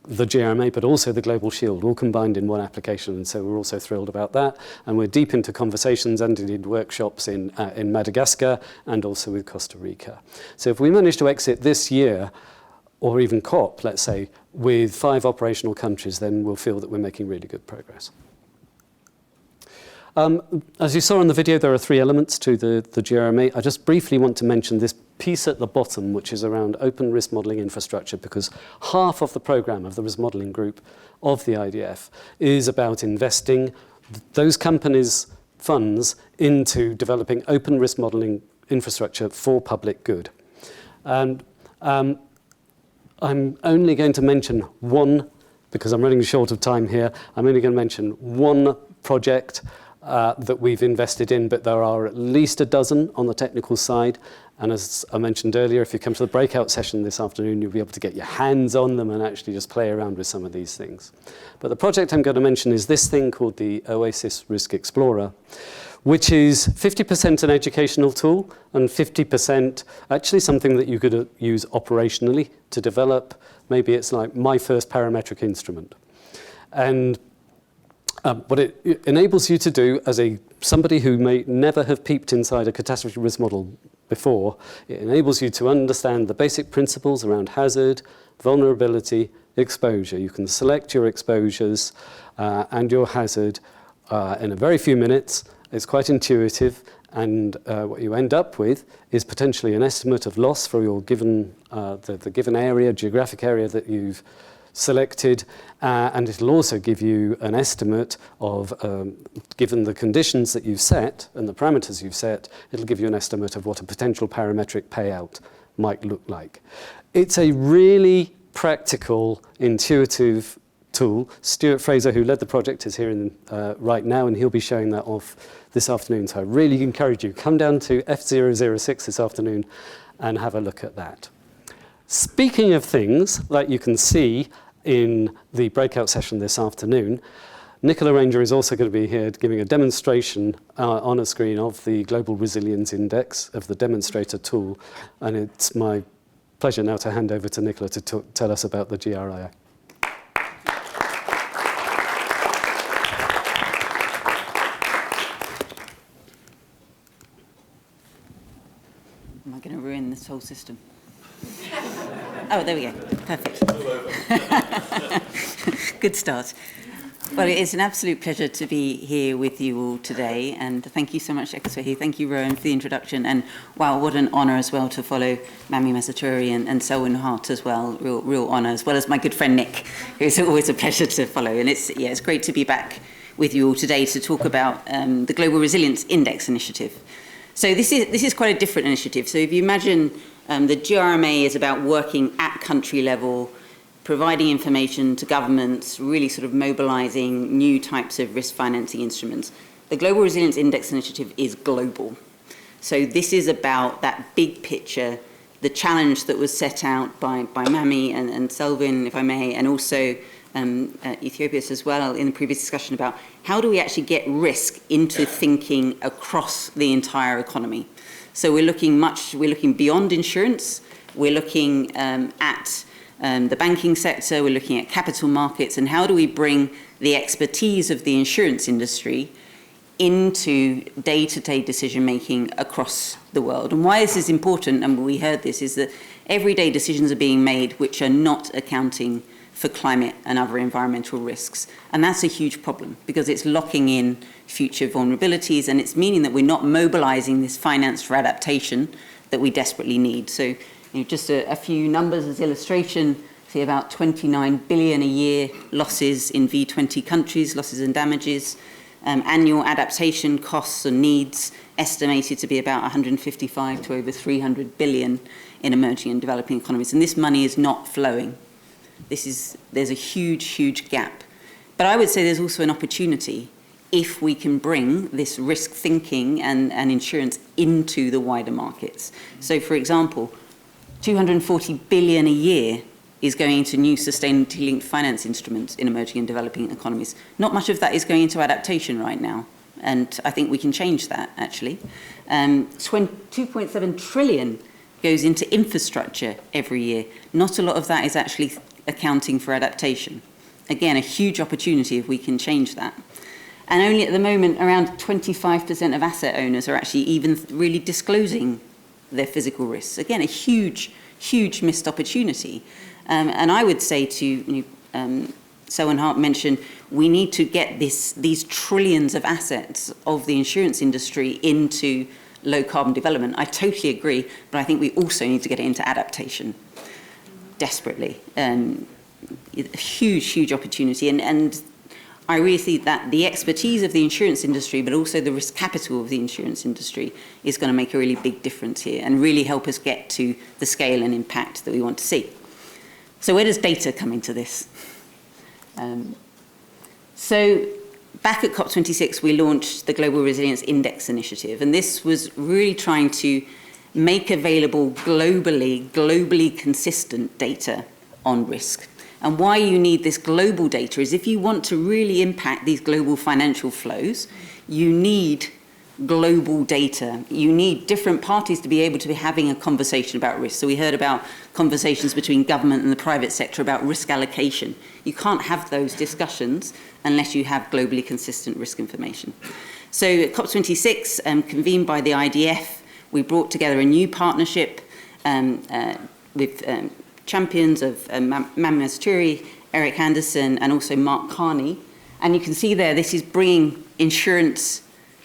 the GRMA, but also the Global Shield, all combined in one application, and so we're also thrilled about that. And we're deep into conversations and indeed workshops in Madagascar and also with Costa Rica. So if we manage to exit this year, or even COP, let's say, with 5 operational countries, then we'll feel that we're making really good progress. As you saw in the video, there are 3 elements to the GRMA. I just briefly want to mention this piece at the bottom, which is around open risk modelling infrastructure, because half of the programme of the risk modelling group of the IDF is about investing those companies' funds into developing open risk modelling infrastructure for public good. And I'm only going to mention one, because I'm running short of time here, I'm only going to mention one project that we've invested in, but there are at least a dozen on the technical side. And as I mentioned earlier, if you come to the breakout session this afternoon, you'll be able to get your hands on them and actually just play around with some of these things. But the project I'm going to mention is this thing called the Oasis Risk Explorer, which is 50% an educational tool and 50% actually something that you could use operationally to develop. Maybe it's like my first parametric instrument. And what it enables you to do as somebody who may never have peeped inside a catastrophe risk model before, it enables you to understand the basic principles around hazard, vulnerability, exposure. You can select your exposures and your hazard in a very few minutes. It's quite intuitive, and what you end up with is potentially an estimate of loss for your given, the given area, geographic area that you've selected, and it'll also give you an estimate of, given the conditions that you've set and the parameters you've set, it'll give you an estimate of what a potential parametric payout might look like. It's a really practical, intuitive tool. Stuart Fraser, who led the project, is here right now, and he'll be showing that off this afternoon. So I really encourage you, come down to F006 this afternoon and have a look at that. Speaking of things that you can see in the breakout session this afternoon, Nicola Ranger is also going to be here giving a demonstration on a screen of the Global Resilience Index, of the demonstrator tool, and it's my pleasure now to hand over to Nicola to tell us about the GRIA. Am I going to ruin this whole system? Oh, there we go. Perfect. Good start. Well, it's an absolute pleasure to be here with you all today, and thank you so much, Ekhosuehi. Thank you, Rowan, for the introduction, and wow, what an honour as well to follow Mami Masaturi and Selwyn Hart as well. Real honour, as well as my good friend Nick, who's always a pleasure to follow. And it's great to be back with you all today to talk about the Global Resilience Index initiative. So this is quite a different initiative. So if you imagine the GRMA is about working at country level, providing information to governments, really sort of mobilizing new types of risk financing instruments. The Global Resilience Index initiative is global. So this is about that big picture, the challenge that was set out by Mami and Selwyn, if I may, and also Ethiopis as well in the previous discussion about how do we actually get risk into thinking across the entire economy. So we're looking beyond insurance, we're looking at the banking sector, we're looking at capital markets, and how do we bring the expertise of the insurance industry into day-to-day decision-making across the world. And why this is important, and we heard this, is that everyday decisions are being made which are not accounting for climate and other environmental risks. And that's a huge problem because it's locking in future vulnerabilities, and it's meaning that we're not mobilizing this finance for adaptation that we desperately need. So just a few numbers as illustration, see about 29 billion a year losses in V20 countries, losses and damages. Annual adaptation costs and needs estimated to be about 155 to over 300 billion in emerging and developing economies. And this money is not flowing. There's a huge gap. But I would say there's also an opportunity if we can bring this risk thinking and insurance into the wider markets. So for example, 240 billion a year is going into new sustainability-linked finance instruments in emerging and developing economies. Not much of that is going into adaptation right now, and I think we can change that, actually. 2.7 trillion goes into infrastructure every year. Not a lot of that is actually accounting for adaptation. Again, a huge opportunity if we can change that. And only at the moment, around 25% of asset owners are actually even really disclosing their physical risks. Again, a huge, huge missed opportunity. And I would say to, Selwyn Hart mentioned, we need to get these trillions of assets of the insurance industry into low carbon development. I totally agree, but I think we also need to get it into adaptation desperately. A huge, huge opportunity. And I really see that the expertise of the insurance industry, but also the risk capital of the insurance industry is going to make a really big difference here and really help us get to the scale and impact that we want to see. So where does data come into this? So back at COP26, we launched the Global Resilience Index Initiative, and this was really trying to make available globally consistent data on risk. And why you need this global data is if you want to really impact these global financial flows, you need global data. You need different parties to be able to be having a conversation about risk. So we heard about conversations between government and the private sector about risk allocation. You can't have those discussions unless you have globally consistent risk information. So at COP26, convened by the IDF, we brought together a new partnership with champions of Mami Mazaturi, Eric Anderson, and also Mark Carney. And you can see there, this is bringing insurance,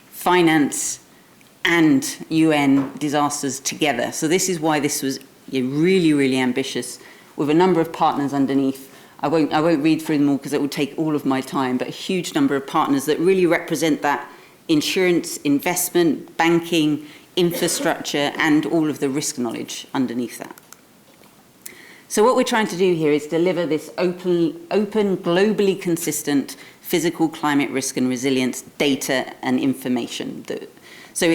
finance, and UN disasters together. So this is why this was really, really ambitious, with a number of partners underneath. I won't read through them all because it would take all of my time, but a huge number of partners that really represent that insurance, investment, banking, infrastructure, and all of the risk knowledge underneath that. So what we're trying to do here is deliver this open, globally consistent physical climate risk and resilience data and information. So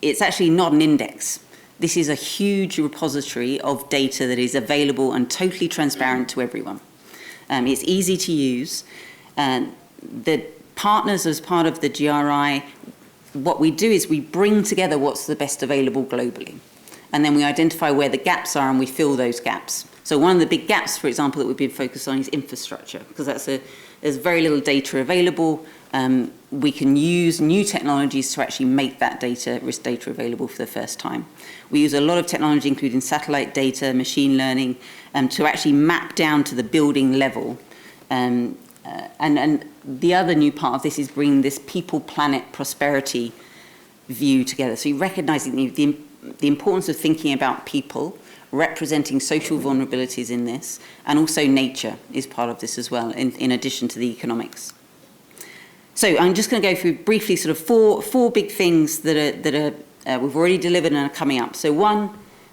it's actually not an index. This is a huge repository of data that is available and totally transparent to everyone. It's easy to use. The partners, as part of the GRI, what we do is we bring together what's the best available globally. And then we identify where the gaps are and we fill those gaps. So one of the big gaps, for example, that we've been focused on is infrastructure, because there's very little data available. We can use new technologies to actually make that risk data available for the first time. We use a lot of technology, including satellite data, machine learning, to actually map down to the building level. And the other new part of this is bringing this people, planet, prosperity view together. So you're recognizing the importance of thinking about people, representing social vulnerabilities in this, and also nature is part of this as well, in addition to the economics. So I'm just going to go through briefly sort of four big things that we've already delivered and are coming up. So one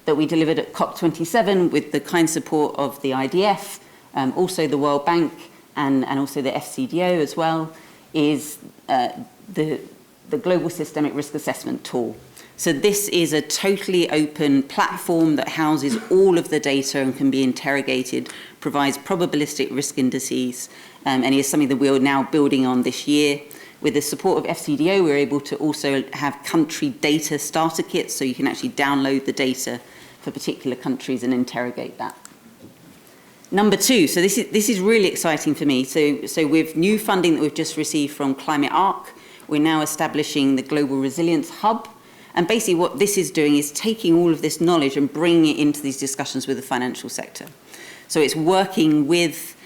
that we delivered at COP27 with the kind support of the IDF, also the World Bank, and also the FCDO as well, is the Global Systemic Risk Assessment tool. So this is a totally open platform that houses all of the data and can be interrogated, provides probabilistic risk indices, and is something that we're now building on this year. With the support of FCDO, we're able to also have country data starter kits, so you can actually download the data for particular countries and interrogate that. Number two, so this is really exciting for me. So with new funding that we've just received from Climate Arc, we're now establishing the Global Resilience Hub. And basically what this is doing is taking all of this knowledge and bringing it into these discussions with the financial sector. So it's working with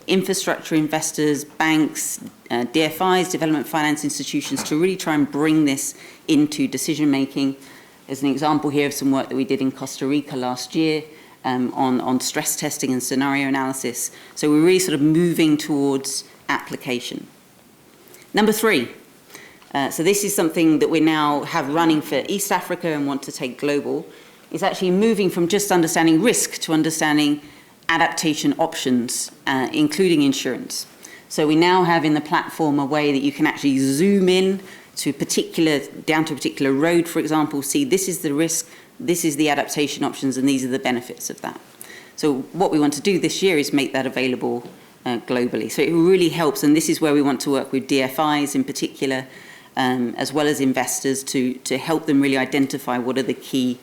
infrastructure investors, banks, DFIs, development finance institutions, to really try and bring this into decision making. There's an example here of some work that we did in Costa Rica last year on stress testing and scenario analysis. So we're really sort of moving towards application. Number three. So this is something that we now have running for East Africa and want to take global. It's actually moving from just understanding risk to understanding adaptation options, including insurance. So we now have in the platform a way that you can actually zoom in to down to a particular road, for example, see this is the risk, this is the adaptation options, and these are the benefits of that. So what we want to do this year is make that available globally. So it really helps, and this is where we want to work with DFIs in particular, as well as investors to help them really identify what are the key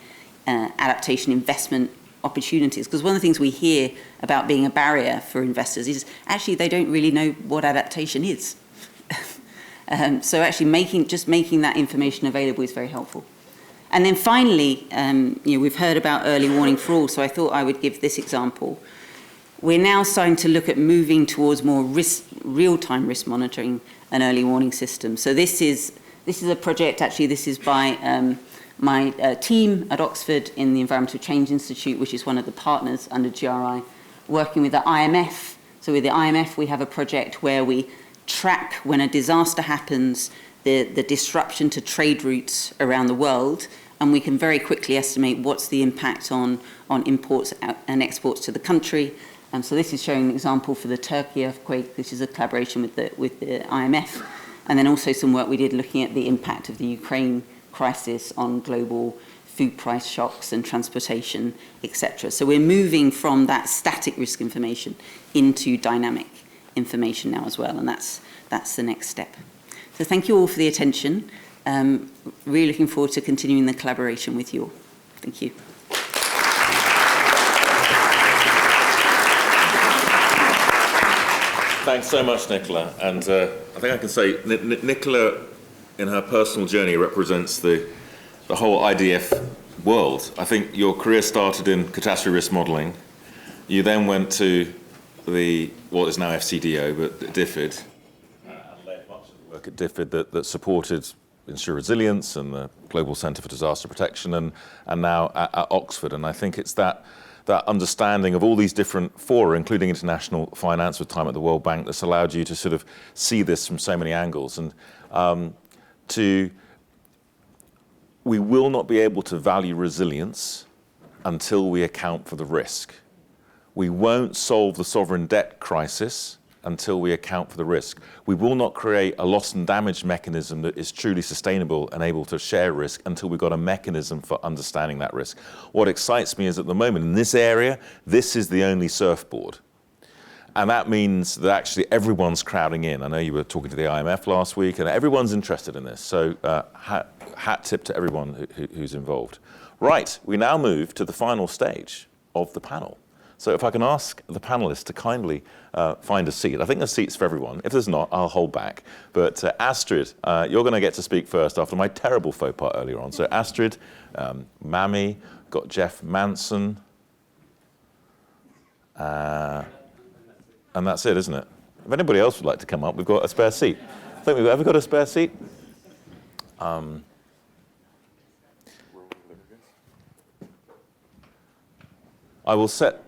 adaptation investment opportunities. Because one of the things we hear about being a barrier for investors is actually they don't really know what adaptation is. So actually making that information available is very helpful. And then finally, we've heard about early warning for all, so I thought I would give this example. We're now starting to look at moving towards more real-time risk monitoring and early warning systems. So this is a project, actually, this is by my team at Oxford in the Environmental Change Institute, which is one of the partners under GRI, working with the IMF. So with the IMF, we have a project where we track when a disaster happens, the disruption to trade routes around the world, and we can very quickly estimate what's the impact on imports and exports to the country. So this is showing an example for the Turkey earthquake. This is a collaboration with the IMF, and then also some work we did looking at the impact of the Ukraine crisis on global food price shocks and transportation, etc. So we're moving from that static risk information into dynamic information now as well, and that's the next step. So thank you all for the attention. Really looking forward to continuing the collaboration with you all. Thank you. Thanks so much, Nicola. And I think I can say Nicola, in her personal journey, represents the whole IDF world. I think your career started in catastrophe risk modelling. You then went to what is now FCDO, but DFID, and led much of the work at DFID that supported Ensure Resilience and the Global Centre for Disaster Protection, and now at Oxford. And I think it's that understanding of all these different fora, including international finance with time at the World Bank, that's allowed you to sort of see this from so many angles. And we will not be able to value resilience until we account for the risk. We won't solve the sovereign debt crisis until we account for the risk. We will not create a loss and damage mechanism that is truly sustainable and able to share risk until we've got a mechanism for understanding that risk. What excites me is at the moment in this area, this is the only surfboard. And that means that actually everyone's crowding in. I know you were talking to the IMF last week, and everyone's interested in this. So hat tip to everyone who's involved. Right, we now move to the final stage of the panel. So if I can ask the panelists to kindly find a seat. I think there's seats for everyone. If there's not, I'll hold back. But Astrid, you're going to get to speak first after my terrible faux pas earlier on. So Astrid, Mami, got Jeff Manson. And that's it, isn't it? If anybody else would like to come up, we've got a spare seat. I think have we got a spare seat? I will set.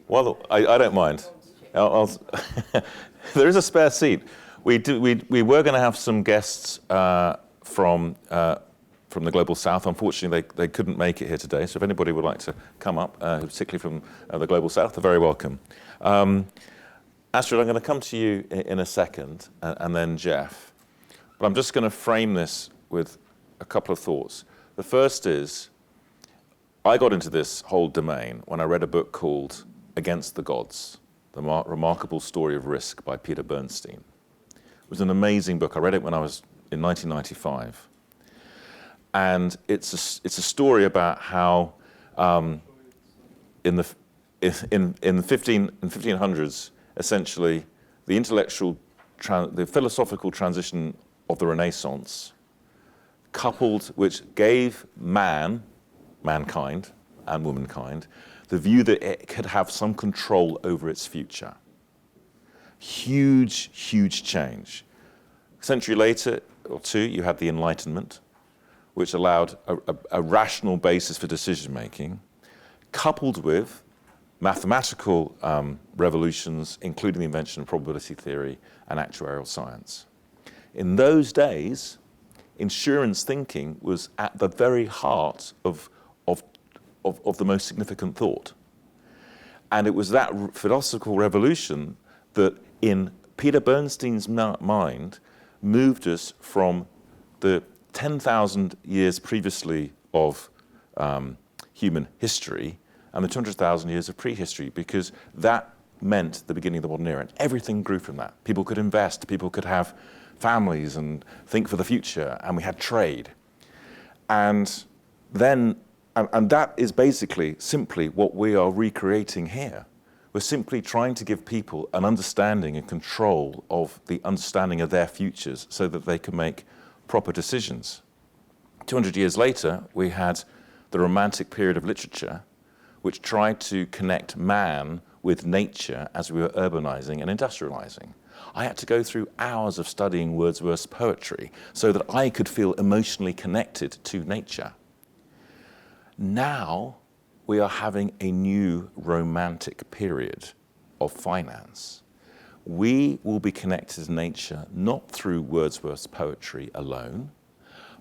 Well, I don't mind. There is a spare seat. We were going to have some guests from the Global South. Unfortunately, they couldn't make it here today. So if anybody would like to come up, particularly from the Global South, they're very welcome. Astrid, I'm going to come to you in a second, and then Jeff. But I'm just going to frame this with a couple of thoughts. The first is, I got into this whole domain when I read a book called Against the Gods, The Remarkable Story of Risk by Peter Bernstein. It was an amazing book. I read it when I was in 1995. And it's a story about how in the 1500s, essentially, the philosophical transition of the Renaissance, coupled, which gave mankind and womankind, the view that it could have some control over its future. Huge, huge change. A century later, or two, you had the Enlightenment, which allowed a rational basis for decision-making, coupled with mathematical revolutions, including the invention of probability theory and actuarial science. In those days, insurance thinking was at the very heart of the most significant thought. And it was that philosophical revolution that, in Peter Bernstein's mind, moved us from the 10,000 years previously of human history and the 200,000 years of prehistory, because that meant the beginning of the modern era, and everything grew from that. People could invest, people could have families and think for the future, and we had trade. And then, and that is basically simply what we are recreating here. We're simply trying to give people an understanding and control of the understanding of their futures so that they can make proper decisions. 200 years later, we had the Romantic period of literature, which tried to connect man with nature as we were urbanizing and industrializing. I had to go through hours of studying Wordsworth's poetry so that I could feel emotionally connected to nature. Now, we are having a new romantic period of finance. We will be connected to nature not through Wordsworth's poetry alone,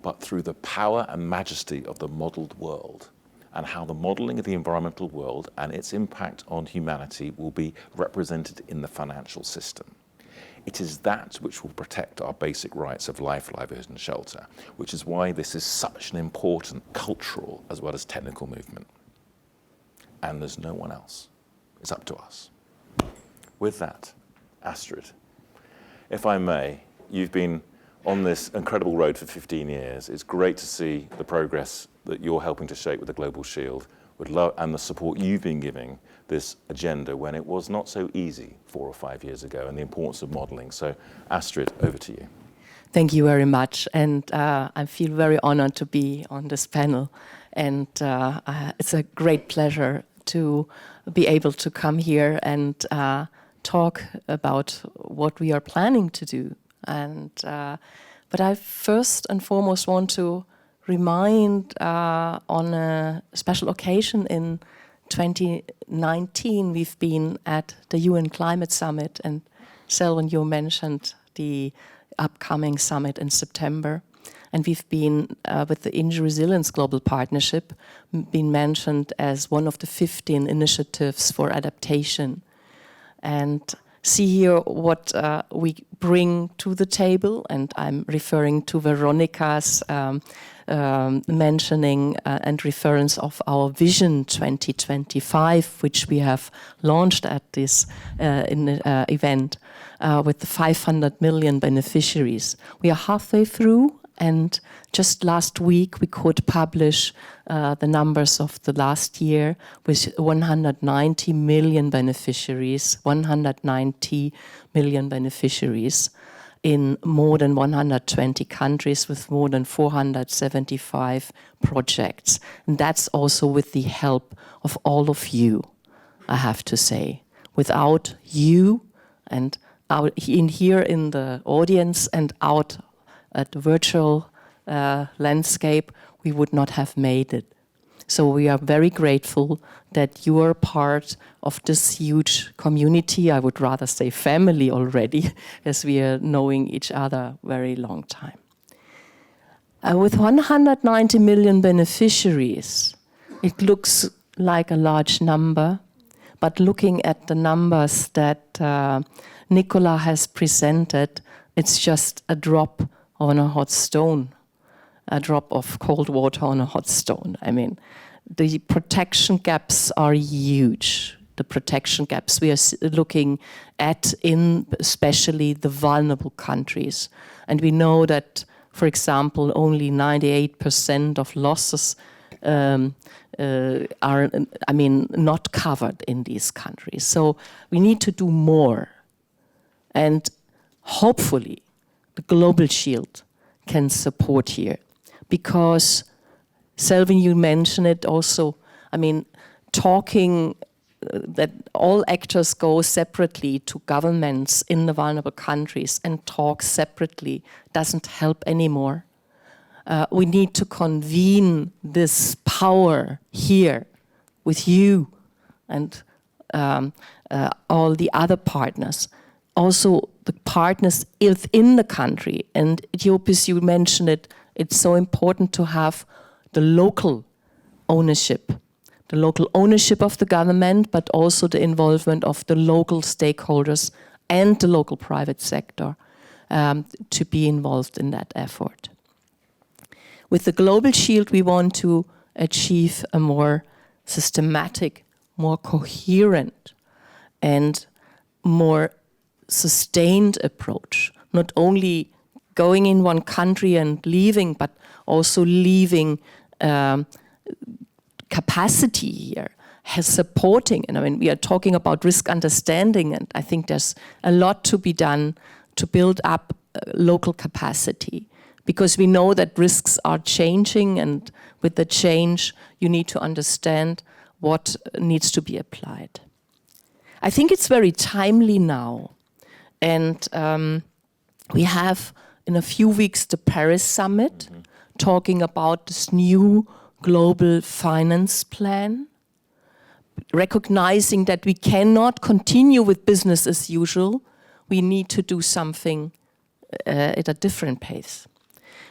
but through the power and majesty of the modeled world, and how the modeling of the environmental world and its impact on humanity will be represented in the financial system. It is that which will protect our basic rights of life, livelihood, and shelter, which is why this is such an important cultural as well as technical movement. And there's no one else. It's up to us. With that, Astrid, if I may, you've been on this incredible road for 15 years. It's great to see the progress that you're helping to shape with the Global Shield, and the support you've been giving this agenda when it was not so easy 4 or 5 years ago, and the importance of modeling. So, Astrid, over to you. Thank you very much, and I feel very honored to be on this panel, and it's a great pleasure to be able to come here and talk about what we are planning to do. And but I first and foremost want to remind on a special occasion in 2019 we've been at the UN Climate Summit, and Selwyn, you mentioned the upcoming summit in September, and we've been with the Injury Resilience Global Partnership been mentioned as one of the 15 initiatives for adaptation. And see here what we bring to the table, and I'm referring to Veronica's mentioning and reference of our Vision 2025, which we have launched at this event with the 500 million beneficiaries. We are halfway through, and just last week we could publish the numbers of the last year with 190 million beneficiaries, 190 million beneficiaries in more than 120 countries with more than 475 projects. And that's also with the help of all of you, I have to say. Without you and here in the audience and out at the virtual landscape, we would not have made it. So we are very grateful that you are part of this huge community. I would rather say family already, as we are knowing each other very long time. With 190 million beneficiaries, it looks like a large number, but looking at the numbers that Nicola has presented, it's just a drop on a hot stone, a drop of cold water on a hot stone. I mean, the protection gaps are huge. The protection gaps we are looking at in especially the vulnerable countries. And we know that, for example, only 98% of losses are, not covered in these countries. So we need to do more. And hopefully, the Global Shield can support here, because Selwyn, you mentioned it also, talking that all actors go separately to governments in the vulnerable countries and talk separately doesn't help anymore. We need to convene this power here with you and all the other partners. Also, the partners within the country. And Ethiopis, you mentioned it, it's so important to have the local ownership of the government, but also the involvement of the local stakeholders and the local private sector to be involved in that effort. With the Global Shield, we want to achieve a more systematic more coherent and more sustained approach, not only going in one country and leaving, but also leaving capacity here, has supporting. And I mean, we are talking about risk understanding, and I think there's a lot to be done to build up local capacity, because we know that risks are changing, and with the change, you need to understand what needs to be applied. I think it's very timely now, and we have in a few weeks the Paris Summit, talking about this new global finance plan, recognizing that we cannot continue with business as usual. We need to do something at a different pace.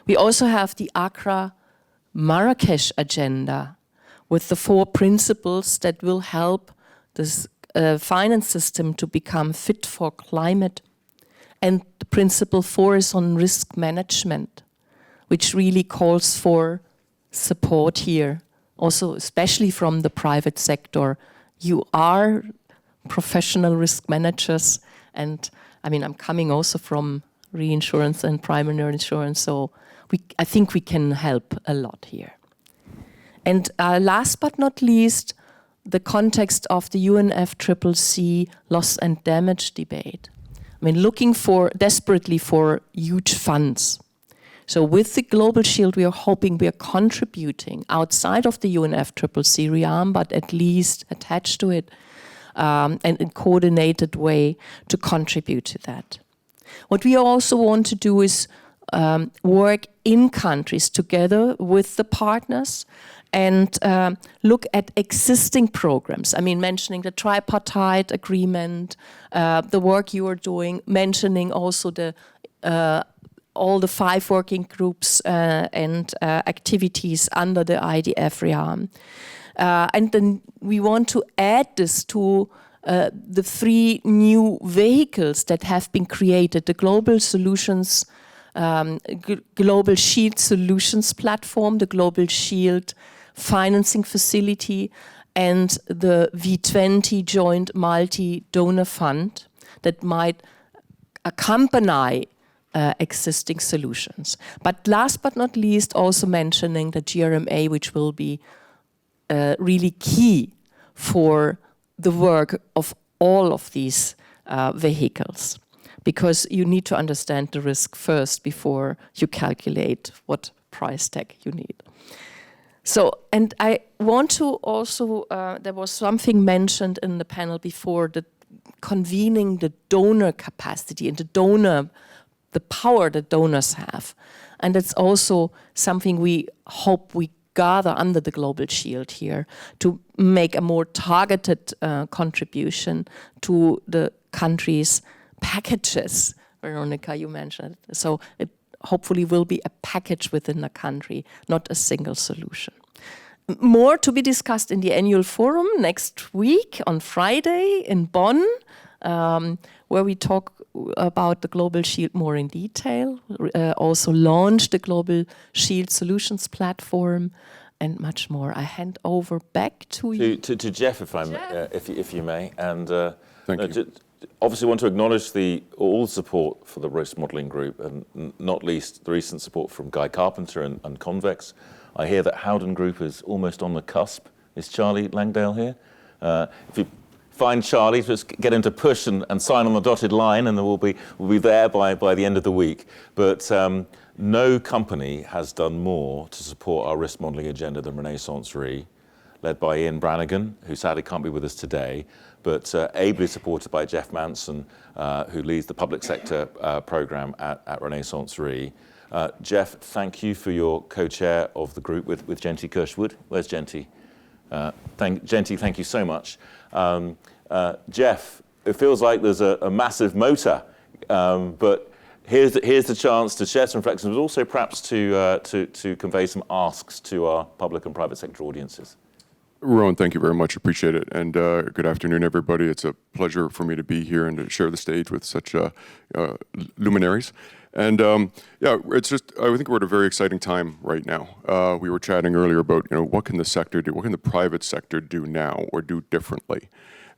We also have the Accra Marrakesh agenda with the 4 principles that will help this finance system to become fit for climate. And the principle 4 is on risk management, which really calls for support here, also especially from the private sector. You are professional risk managers, and I mean, I'm coming also from reinsurance and primary insurance, so I think we can help a lot here. And last but not least, the context of the UNFCCC loss and damage debate. I mean, looking desperately for huge funds. So with the Global Shield, we are hoping we are contributing outside of the UNFCCC realm, but at least attached to it and in a coordinated way to contribute to that. What we also want to do is work in countries together with the partners and look at existing programs. I mean, mentioning the tripartite agreement, the work you are doing, mentioning also all the 5 working groups and activities under the IDF realm. And then we want to add this to the 3 new vehicles that have been created, the Global Solutions, Global Shield Solutions Platform, the Global Shield Financing Facility, and the V20 Joint Multi-Donor Fund that might accompany existing solutions. But last but not least, also mentioning the GRMA, which will be really key for the work of all of these vehicles, because you need to understand the risk first before you calculate what price tag you need. So, and I want to also, there was something mentioned in the panel before, that convening the donor capacity and the power that donors have. And it's also something we hope we gather under the Global Shield here to make a more targeted contribution to the countries' packages. Veronica, you mentioned it. So it hopefully will be a package within a country, not a single solution. More to be discussed in the annual forum next week on Friday in Bonn, where we talk about the Global Shield more in detail, also launch the Global Shield Solutions Platform, and much more. I hand over back to you. To Jeff, if you may. And thank you. Obviously want to acknowledge all the support for the risk modelling group, and not least the recent support from Guy Carpenter and Convex. I hear that Howden Group is almost on the cusp. Is Charlie Langdale here? If you find Charlie, just get him to push and sign on the dotted line, and we'll be there by the end of the week. But no company has done more to support our risk modelling agenda than SwissRe, led by Ian Brannigan, who sadly can't be with us today, but ably supported by Jeff Manson, who leads the public sector programme at SwissRe. Jeff, thank you for your co-chair of the group with Jenty Kirschwood. Where's Jenty? Jenty, thank you so much. Jeff, it feels like there's a massive motor, but here's the chance to share some reflections, but also perhaps to convey some asks to our public and private sector audiences. Rowan, thank you very much. Appreciate it. And good afternoon, everybody. It's a pleasure for me to be here and to share the stage with such luminaries. And yeah, it's just, I think we're at a very exciting time right now. We were chatting earlier about, what can the sector do? What can the private sector do now or do differently?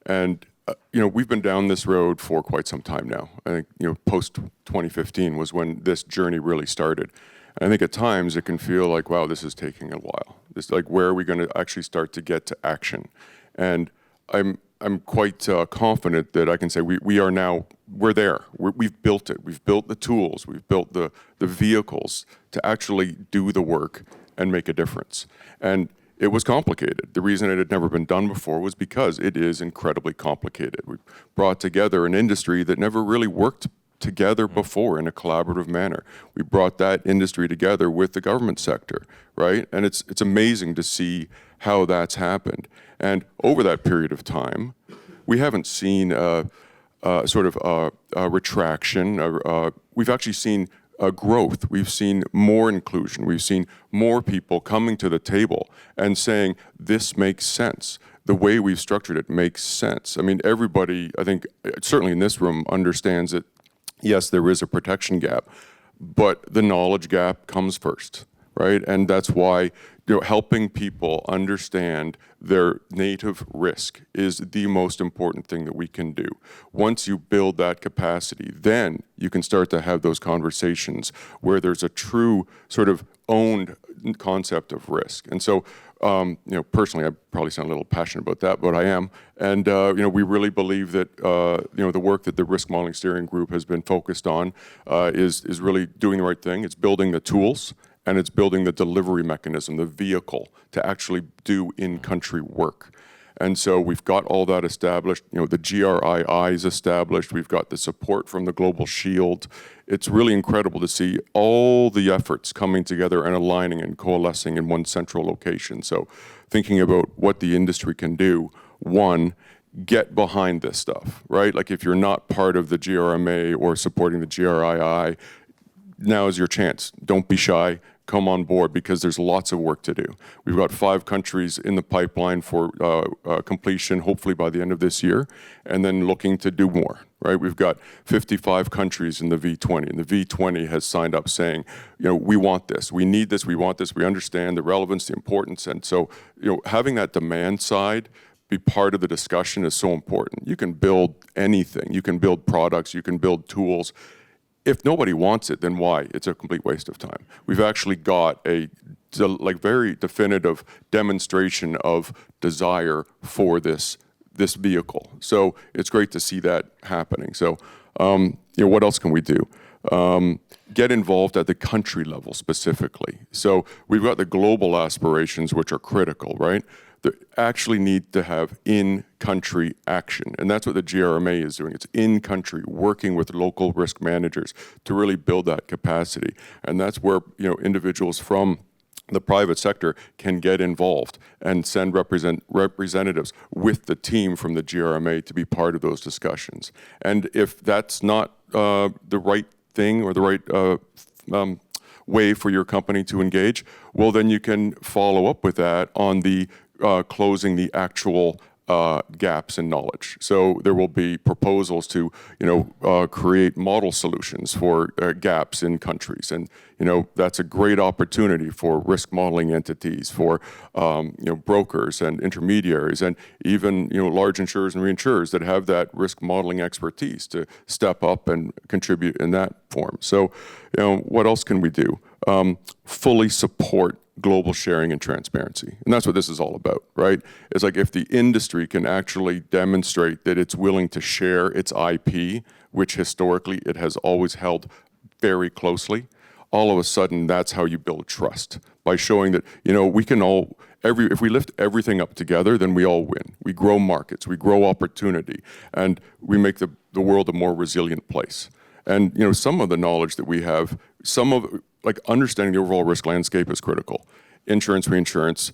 And we've been down this road for quite some time now. I think, post 2015 was when this journey really started. I think at times it can feel like, wow, this is taking a while. This, like, where are we going to actually start to get to action? And I'm quite confident that I can say we're there. We've built it. We've built the tools. We've built the vehicles to actually do the work and make a difference. And it was complicated. The reason it had never been done before was because it is incredibly complicated. We brought together an industry that never really worked together before in a collaborative manner. We brought that industry together with the government sector, right? And it's amazing to see how that's happened. And over that period of time, we haven't seen sort of a retraction. We've actually seen growth. We've seen more inclusion. We've seen more people coming to the table and saying, this makes sense. The way we've structured it makes sense. I mean, everybody, I think, certainly in this room, understands that yes, there is a protection gap, but the knowledge gap comes first, right? And that's why helping people understand their native risk is the most important thing that we can do. Once you build that capacity, then you can start to have those conversations where there's a true sort of owned concept of risk. And so, personally, I probably sound a little passionate about that, but I am. And, we really believe that, the work that the Risk Modeling Steering Group has been focused on is really doing the right thing. It's building the tools, and it's building the delivery mechanism, the vehicle to actually do in-country work. And so we've got all that established. The GRII is established. We've got the support from the Global Shield. It's really incredible to see all the efforts coming together and aligning and coalescing in one central location. So thinking about what the industry can do, one, get behind this stuff, right? Like if you're not part of the GRMA or supporting the GRII, now is your chance. Don't be shy. Come on board because there's lots of work to do. We've got 5 countries in the pipeline for completion, hopefully by the end of this year, and then looking to do more, right? We've got 55 countries in the V20, and the V20 has signed up saying, we want this, we need this, we want this, we understand the relevance, the importance, and so, having that demand side be part of the discussion is so important. You can build anything, you can build products, you can build tools. If nobody wants it, then why? It's a complete waste of time. We've actually got a very definitive demonstration of desire for this vehicle. So it's great to see that happening. So what else can we do? Get involved at the country level specifically. So we've got the global aspirations, which are critical, right? They actually need to have in-country action. And that's what the GRMA is doing. It's in-country, working with local risk managers to really build that capacity. And that's where individuals from the private sector can get involved and send representatives with the team from the GRMA to be part of those discussions. And if that's not the right thing or the right way for your company to engage, well, then you can follow up with that on the closing the actual gaps in knowledge. So there will be proposals to, create model solutions for gaps in countries, and that's a great opportunity for risk modeling entities, for brokers and intermediaries, and even large insurers and reinsurers that have that risk modeling expertise to step up and contribute in that form. So, what else can we do? Fully support global sharing and transparency. And that's what this is all about, right? It's like if the industry can actually demonstrate that it's willing to share its IP, which historically it has always held very closely, all of a sudden that's how you build trust. By showing that, we can all, if we lift everything up together, then we all win. We grow markets, we grow opportunity, and we make the world a more resilient place. And some of the knowledge that we have, understanding the overall risk landscape is critical. Insurance, reinsurance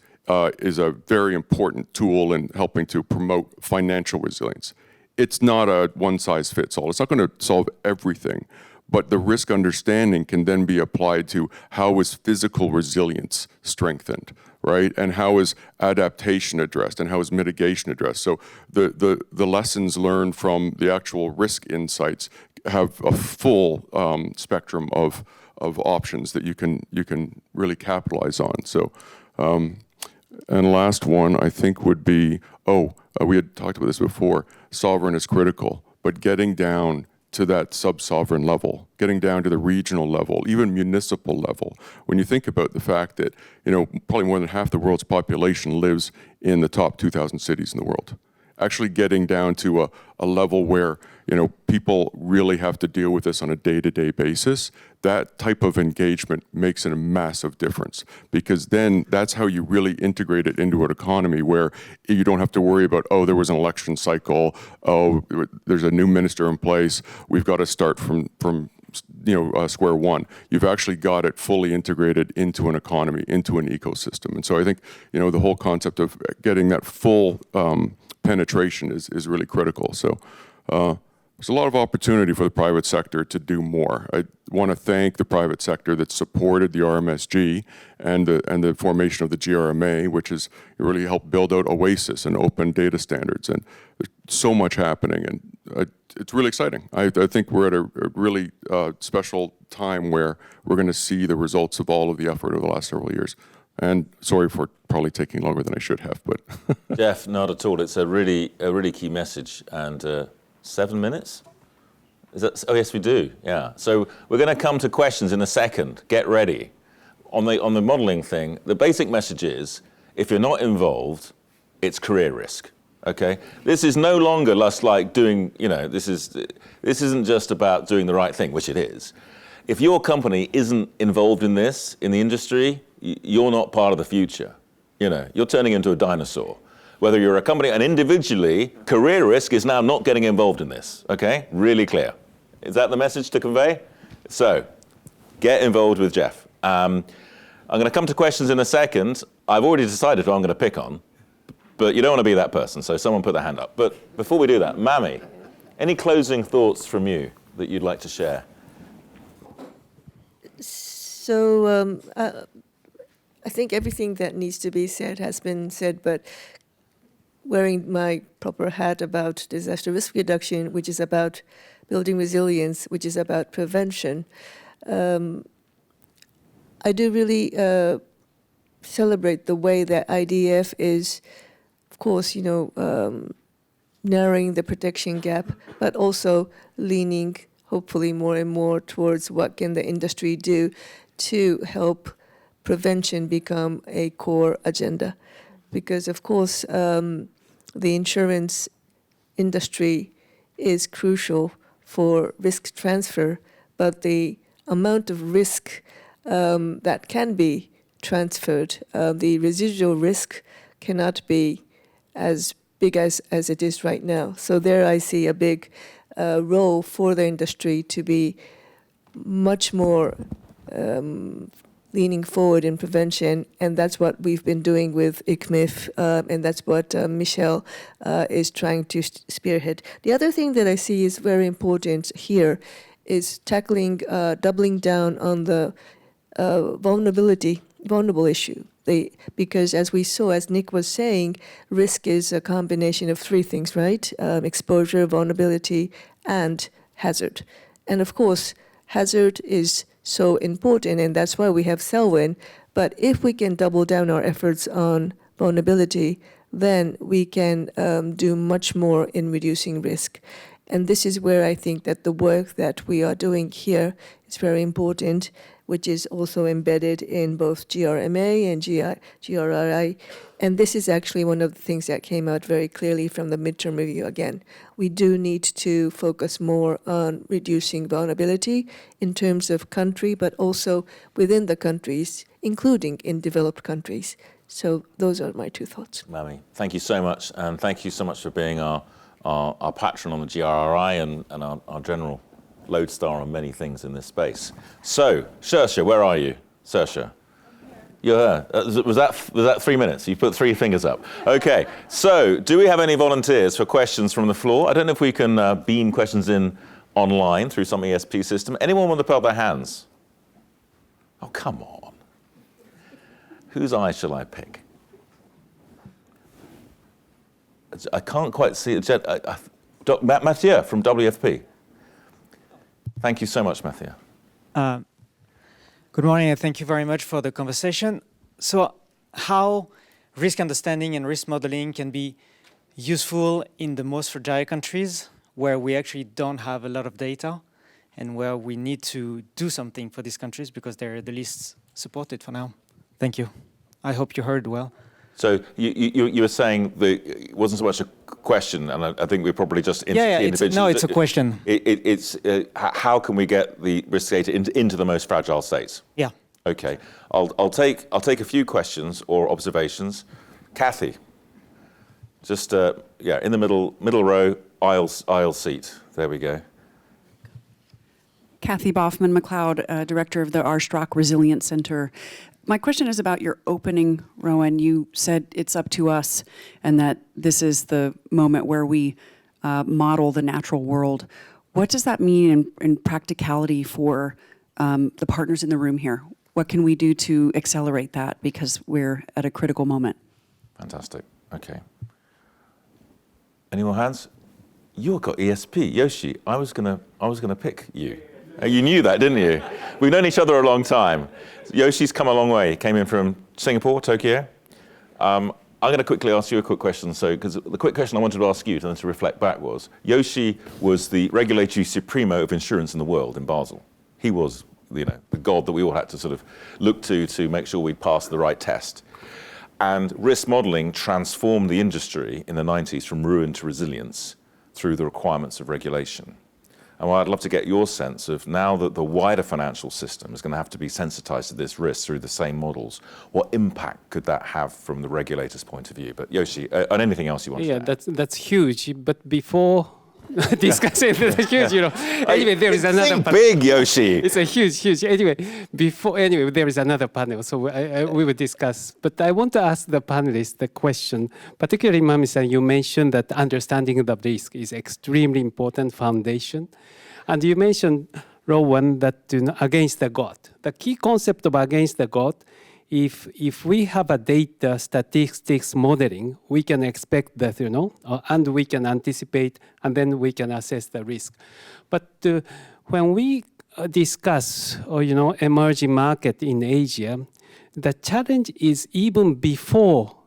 is a very important tool in helping to promote financial resilience. It's not a one-size-fits-all. It's not going to solve everything, but the risk understanding can then be applied to how is physical resilience strengthened, right? And how is adaptation addressed, and how is mitigation addressed? So the lessons learned from the actual risk insights have a full spectrum of options that you can really capitalize on. So, and last one I think would be, we had talked about this before, sovereign is critical, but getting down to that sub-sovereign level, getting down to the regional level, even municipal level. When you think about the fact that, probably more than half the world's population lives in the top 2,000 cities in the world, actually getting down to a level where, people really have to deal with this on a day-to-day basis, that type of engagement makes a massive difference, because then that's how you really integrate it into an economy where you don't have to worry about, there was an election cycle, there's a new minister in place, we've got to start from square one. You've actually got it fully integrated into an economy, into an ecosystem. And so I think, the whole concept of getting that full penetration is really critical. So there's a lot of opportunity for the private sector to do more. I want to thank the private sector that supported the RMSG and the formation of the GRMA, which has really helped build out OASIS and open data standards. And there's so much happening, and it's really exciting. I think we're at a really special time where we're going to see the results of all of the effort over the last several years. And sorry for probably taking longer than I should have, but Jeff, not at all. It's a really key message. And 7 minutes? Is that? Oh yes, we do. Yeah. So we're going to come to questions in a second. Get ready. On the modelling thing, the basic message is, if you're not involved, it's career risk. Okay. This is no longer just like doing. This isn't just about doing the right thing, which it is. If your company isn't involved in this in the industry, you're not part of the future. You're turning into a dinosaur. Whether you're a company and individually, career risk is now not getting involved in this, okay? Really clear. Is that the message to convey? So, get involved with Jeff. I'm going to come to questions in a second. I've already decided who I'm going to pick on, but you don't want to be that person, so someone put their hand up. But before we do that, Mami, any closing thoughts from you that you'd like to share? So, I think everything that needs to be said has been said, but wearing my proper hat about disaster risk reduction, which is about building resilience, which is about prevention, I do really celebrate the way that IDF is, of course, narrowing the protection gap, but also leaning, hopefully, more and more towards what can the industry do to help prevention become a core agenda. Because, of course, the insurance industry is crucial for risk transfer, but the amount of risk that can be transferred, the residual risk cannot be as big as it is right now. So there I see a big role for the industry to be much more leaning forward in prevention, and that's what we've been doing with ICMIF, and that's what Michelle is trying to spearhead. The other thing that I see is very important here is tackling, doubling down on the vulnerable issue. Because as we saw, as Nick was saying, risk is a combination of three things, right? Exposure, vulnerability, and hazard. And of course, hazard is so important, and that's why we have Selwyn. But if we can double down our efforts on vulnerability, then we can do much more in reducing risk. And this is where I think that the work that we are doing here is very important, which is also embedded in both GRMA and GRRI. And this is actually one of the things that came out very clearly from the midterm review again. We do need to focus more on reducing vulnerability in terms of country, but also within the countries, including in developed countries. So those are my two thoughts. Mami, thank you so much. And thank you so much for being our patron on the GRRI and our general lodestar on many things in this space. So, Saoirse, where are you? Saoirse. You're here. Was that 3 minutes? You put 3 fingers up. Okay. So, do we have any volunteers for questions from the floor? I don't know if we can beam questions in online through some ESP system. Anyone want to put up their hands? Oh, come on. Whose eye shall I pick? I can't quite see it. Mathieu from WFP. Thank you so much, Mathieu. Good morning, and thank you very much for the conversation. So how risk understanding and risk modeling can be useful in the most fragile countries where we actually don't have a lot of data and where we need to do something for these countries because they're the least supported for now. Thank you. I hope you heard well. So you were saying that it wasn't so much a question, and I think we're probably just it's a question. It's how can we get the risk data into the most fragile states? Yeah. Okay. I'll take a few questions or observations. Kathy, just in the middle row, aisle seat. There we go. Kathy Boffman-McLeod, Director of the R. Strock Resilience Center. My question is about your opening, Rowan. You said it's up to us and that this is the moment where we model the natural world. What does that mean in practicality for the partners in the room here? What can we do to accelerate that because we're at a critical moment? Fantastic. Okay. Any more hands? You got ESP. Yoshi, I was gonna pick you. You knew that, didn't you? We've known each other a long time. Yoshi's come a long way. He came in from Singapore, Tokyo. I'm going to quickly ask you a quick question. Because the quick question I wanted to ask you then to reflect back was, Yoshi was the regulatory supremo of insurance in the world in Basel. He was, the god that we all had to sort of look to make sure we passed the right test. And risk modeling transformed the industry in the 90s from ruin to resilience through the requirements of regulation. And I'd love to get your sense of now that the wider financial system is going to have to be sensitized to this risk through the same models, what impact could that have from the regulator's point of view? But Yoshi, on anything else you want to add? Yeah, that's huge. But before discussing that's huge, Anyway, there is another panel. Big, Yoshi. It's a huge. Anyway, there is another panel, so we will discuss. But I want to ask the panelists the question, particularly Mami-san, you mentioned that understanding the risk is extremely important foundation. And you mentioned, Rowan, that against the God. The key concept of against the God, if we have a data statistics modeling, we can expect that, and we can anticipate, and then we can assess the risk. But when we discuss, emerging market in Asia, the challenge is even before,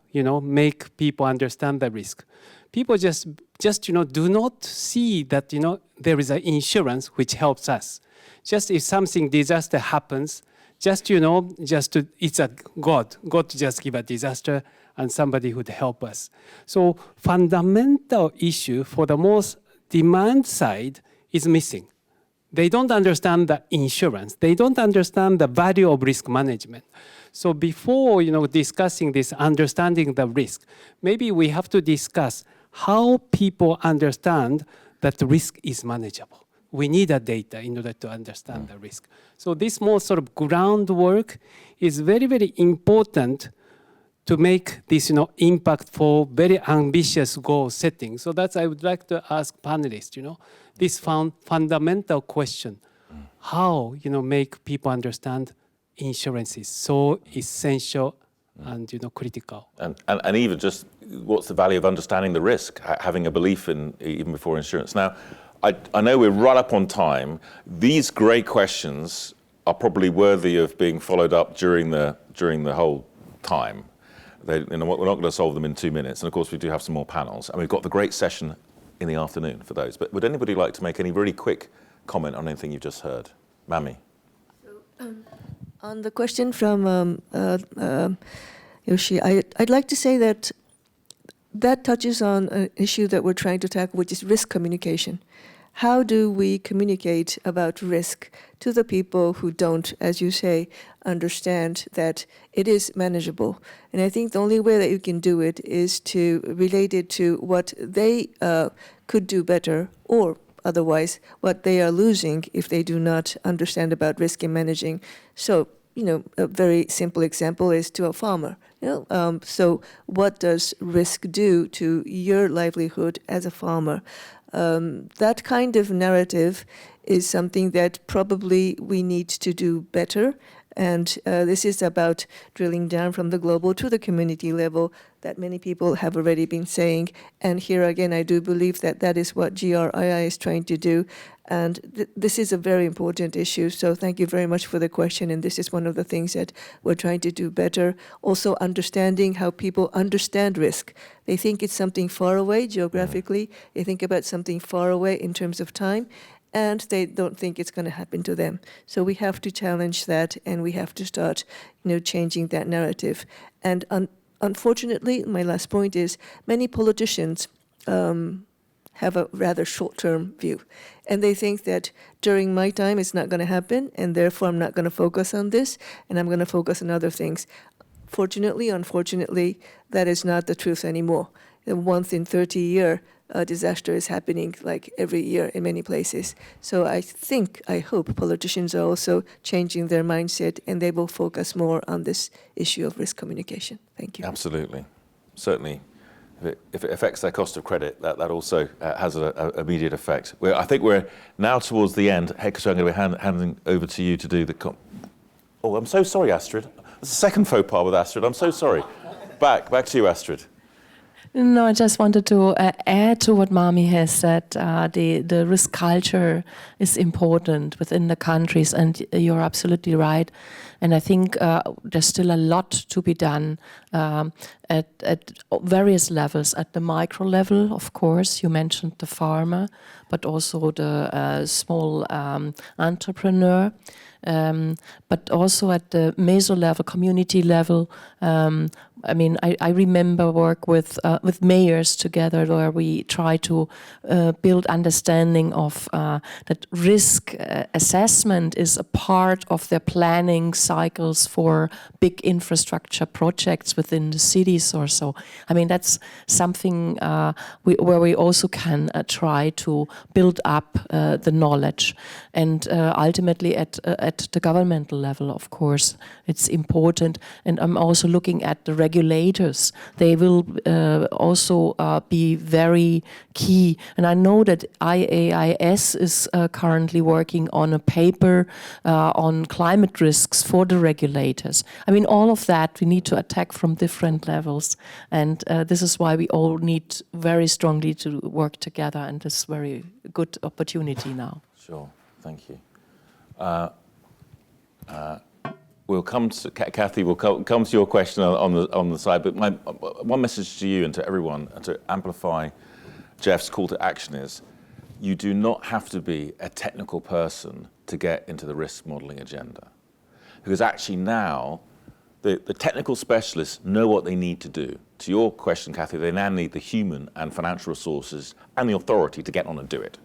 make people understand the risk. People just do not see that, there is an insurance which helps us. Just if something disaster happens, it's a God to just give a disaster and somebody would help us. So fundamental issue for the most demand side is missing. They don't understand the insurance. They don't understand the value of risk management. So before, discussing this, understanding the risk, maybe we have to discuss how people understand that risk is manageable. We need a data in order to understand the risk. So this more sort of groundwork is very, very important to make this, impactful, very ambitious goal setting. So that's I would like to ask panelists, this fundamental question, how, make people understand insurance is so essential and, critical. And even just what's the value of understanding the risk, having a belief in even before insurance. Now, I know we're right up on time. These great questions are probably worthy of being followed up during the whole time. We're not going to solve them in 2 minutes. And of course, we do have some more panels. And we've got the great session in the afternoon for those. But would anybody like to make any really quick comment on anything you've just heard? Mami. So, on the question from Yoshi, I'd like to say that touches on an issue that we're trying to tackle, which is risk communication. How do we communicate about risk to the people who don't, as you say, understand that it is manageable? And I think the only way that you can do it is to relate it to what they could do better, or otherwise what they are losing if they do not understand about risk in managing. So, a very simple example is to a farmer. So what does risk do to your livelihood as a farmer? That kind of narrative is something that probably we need to do better. And this is about drilling down from the global to the community level that many people have already been saying. And here again, I do believe that that is what GRII is trying to do. And this is a very important issue. So thank you very much for the question. And this is one of the things that we're trying to do better. Also understanding how people understand risk. They think it's something far away geographically. They think about something far away in terms of time. And they don't think it's going to happen to them. So we have to challenge that, and we have to start, changing that narrative. And unfortunately, my last point is many politicians have a rather short-term view, and they think that during my time it's not going to happen, and therefore I'm not going to focus on this, and I'm going to focus on other things. Fortunately, unfortunately, that is not the truth anymore. The once in 30-year disaster is happening like every year in many places. So I hope politicians are also changing their mindset and they will focus more on this issue of risk communication. Thank you. Absolutely. Certainly, if it affects their cost of credit, that also has an immediate effect. I think we're now towards the end. Ekhosuehi, I'm going to be handing over to you to do the... Oh, I'm so sorry, Astrid. That's the second faux pas with Astrid. I'm so sorry. Back to you, Astrid. No, I just wanted to add to what Mami has said. The risk culture is important within the countries, and you're absolutely right. And I think there's still a lot to be done at various levels. At the micro level, of course, you mentioned the farmer, but also the small entrepreneur. But also at the meso level, community level. I remember work with mayors together where we try to build understanding of that risk assessment is a part of their planning cycles for big infrastructure projects within the cities or so. That's something where we also can try to build up the knowledge. And ultimately at the governmental level, of course, it's important. And I'm also looking at the regulators. They will also be very key. And I know that IAIS is currently working on a paper on climate risks for the regulators. All of that we need to attack from different levels. And this is why we all need very strongly to work together, and this very good opportunity now. Sure, thank you. We'll come to Kathy. We'll come to your question on the side. But one message to you and to everyone, and to amplify Jeff's call to action, is you do not have to be a technical person to get into the risk modelling agenda, because actually now the technical specialists know what they need to do. To your question, Kathy, they now need the human and financial resources and the authority to get on and do it.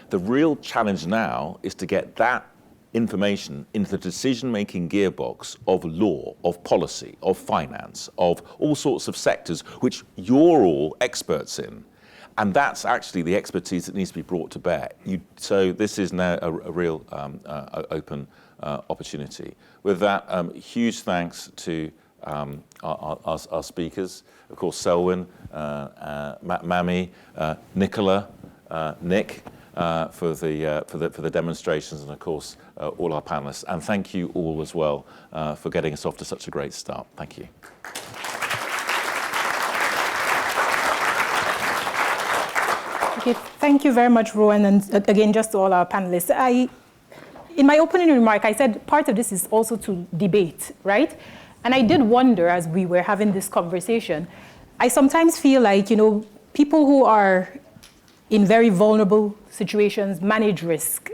The real challenge now is to get that information into the decision-making gearbox of law, of policy, of finance, of all sorts of sectors which you're all experts in. And that's actually the expertise that needs to be brought to bear. So this is now a real open opportunity. With that, huge thanks to our speakers, of course, Selwyn, Mami, Nicola, Nick, for the demonstrations, and of course all our panelists. And thank you all as well for getting us off to such a great start. Thank you. Okay, thank you very much, Rowan, and again, just to all our panelists. In my opening remark, I said part of this is also to debate, right? And I did wonder, as we were having this conversation, I sometimes feel like, people who are in very vulnerable situations manage risk.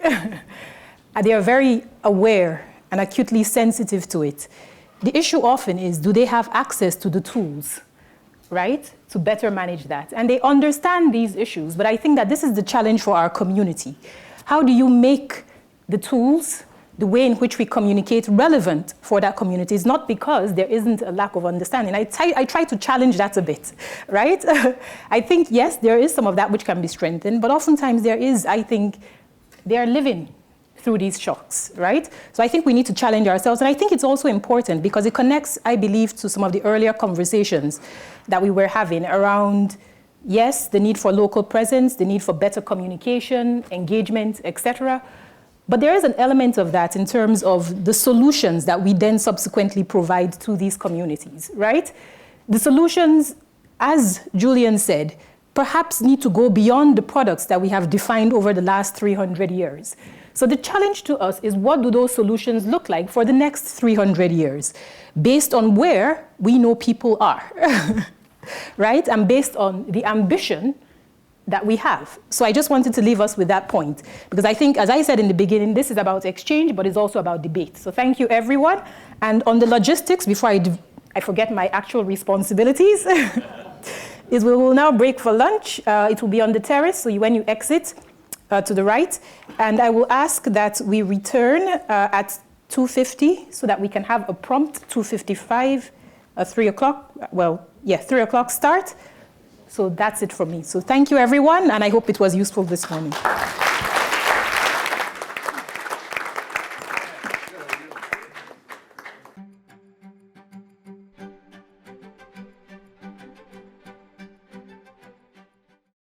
They are very aware and acutely sensitive to it. The issue often is, do they have access to the tools, right, to better manage that? And they understand these issues, but I think that this is the challenge for our community. How do you make the tools, the way in which we communicate, relevant for that community? It's not because there isn't a lack of understanding. I try to challenge that a bit, right? I think, yes, there is some of that which can be strengthened, but oftentimes there is, I think, they are living through these shocks, right? So I think we need to challenge ourselves. And I think it's also important because it connects, I believe, to some of the earlier conversations that we were having around Yes, the need for local presence, the need for better communication, engagement, etc. But there is an element of that in terms of the solutions that we then subsequently provide to these communities, right? The solutions, as Julian said, perhaps need to go beyond the products that we have defined over the last 300 years. So the challenge to us is, what do those solutions look like for the next 300 years, based on where we know people are, right? And based on the ambition that we have. So I just wanted to leave us with that point, because I think, as I said in the beginning, this is about exchange, but it's also about debate. So thank you, everyone. And on the logistics, before I forget my actual responsibilities, is we will now break for lunch. It will be on the terrace, so when you exit to the right. And I will ask that we return at 2:50 so that we can have a prompt 2:55, 3 o'clock, 3 o'clock start. So that's it from me. So thank you, everyone, and I hope it was useful this morning.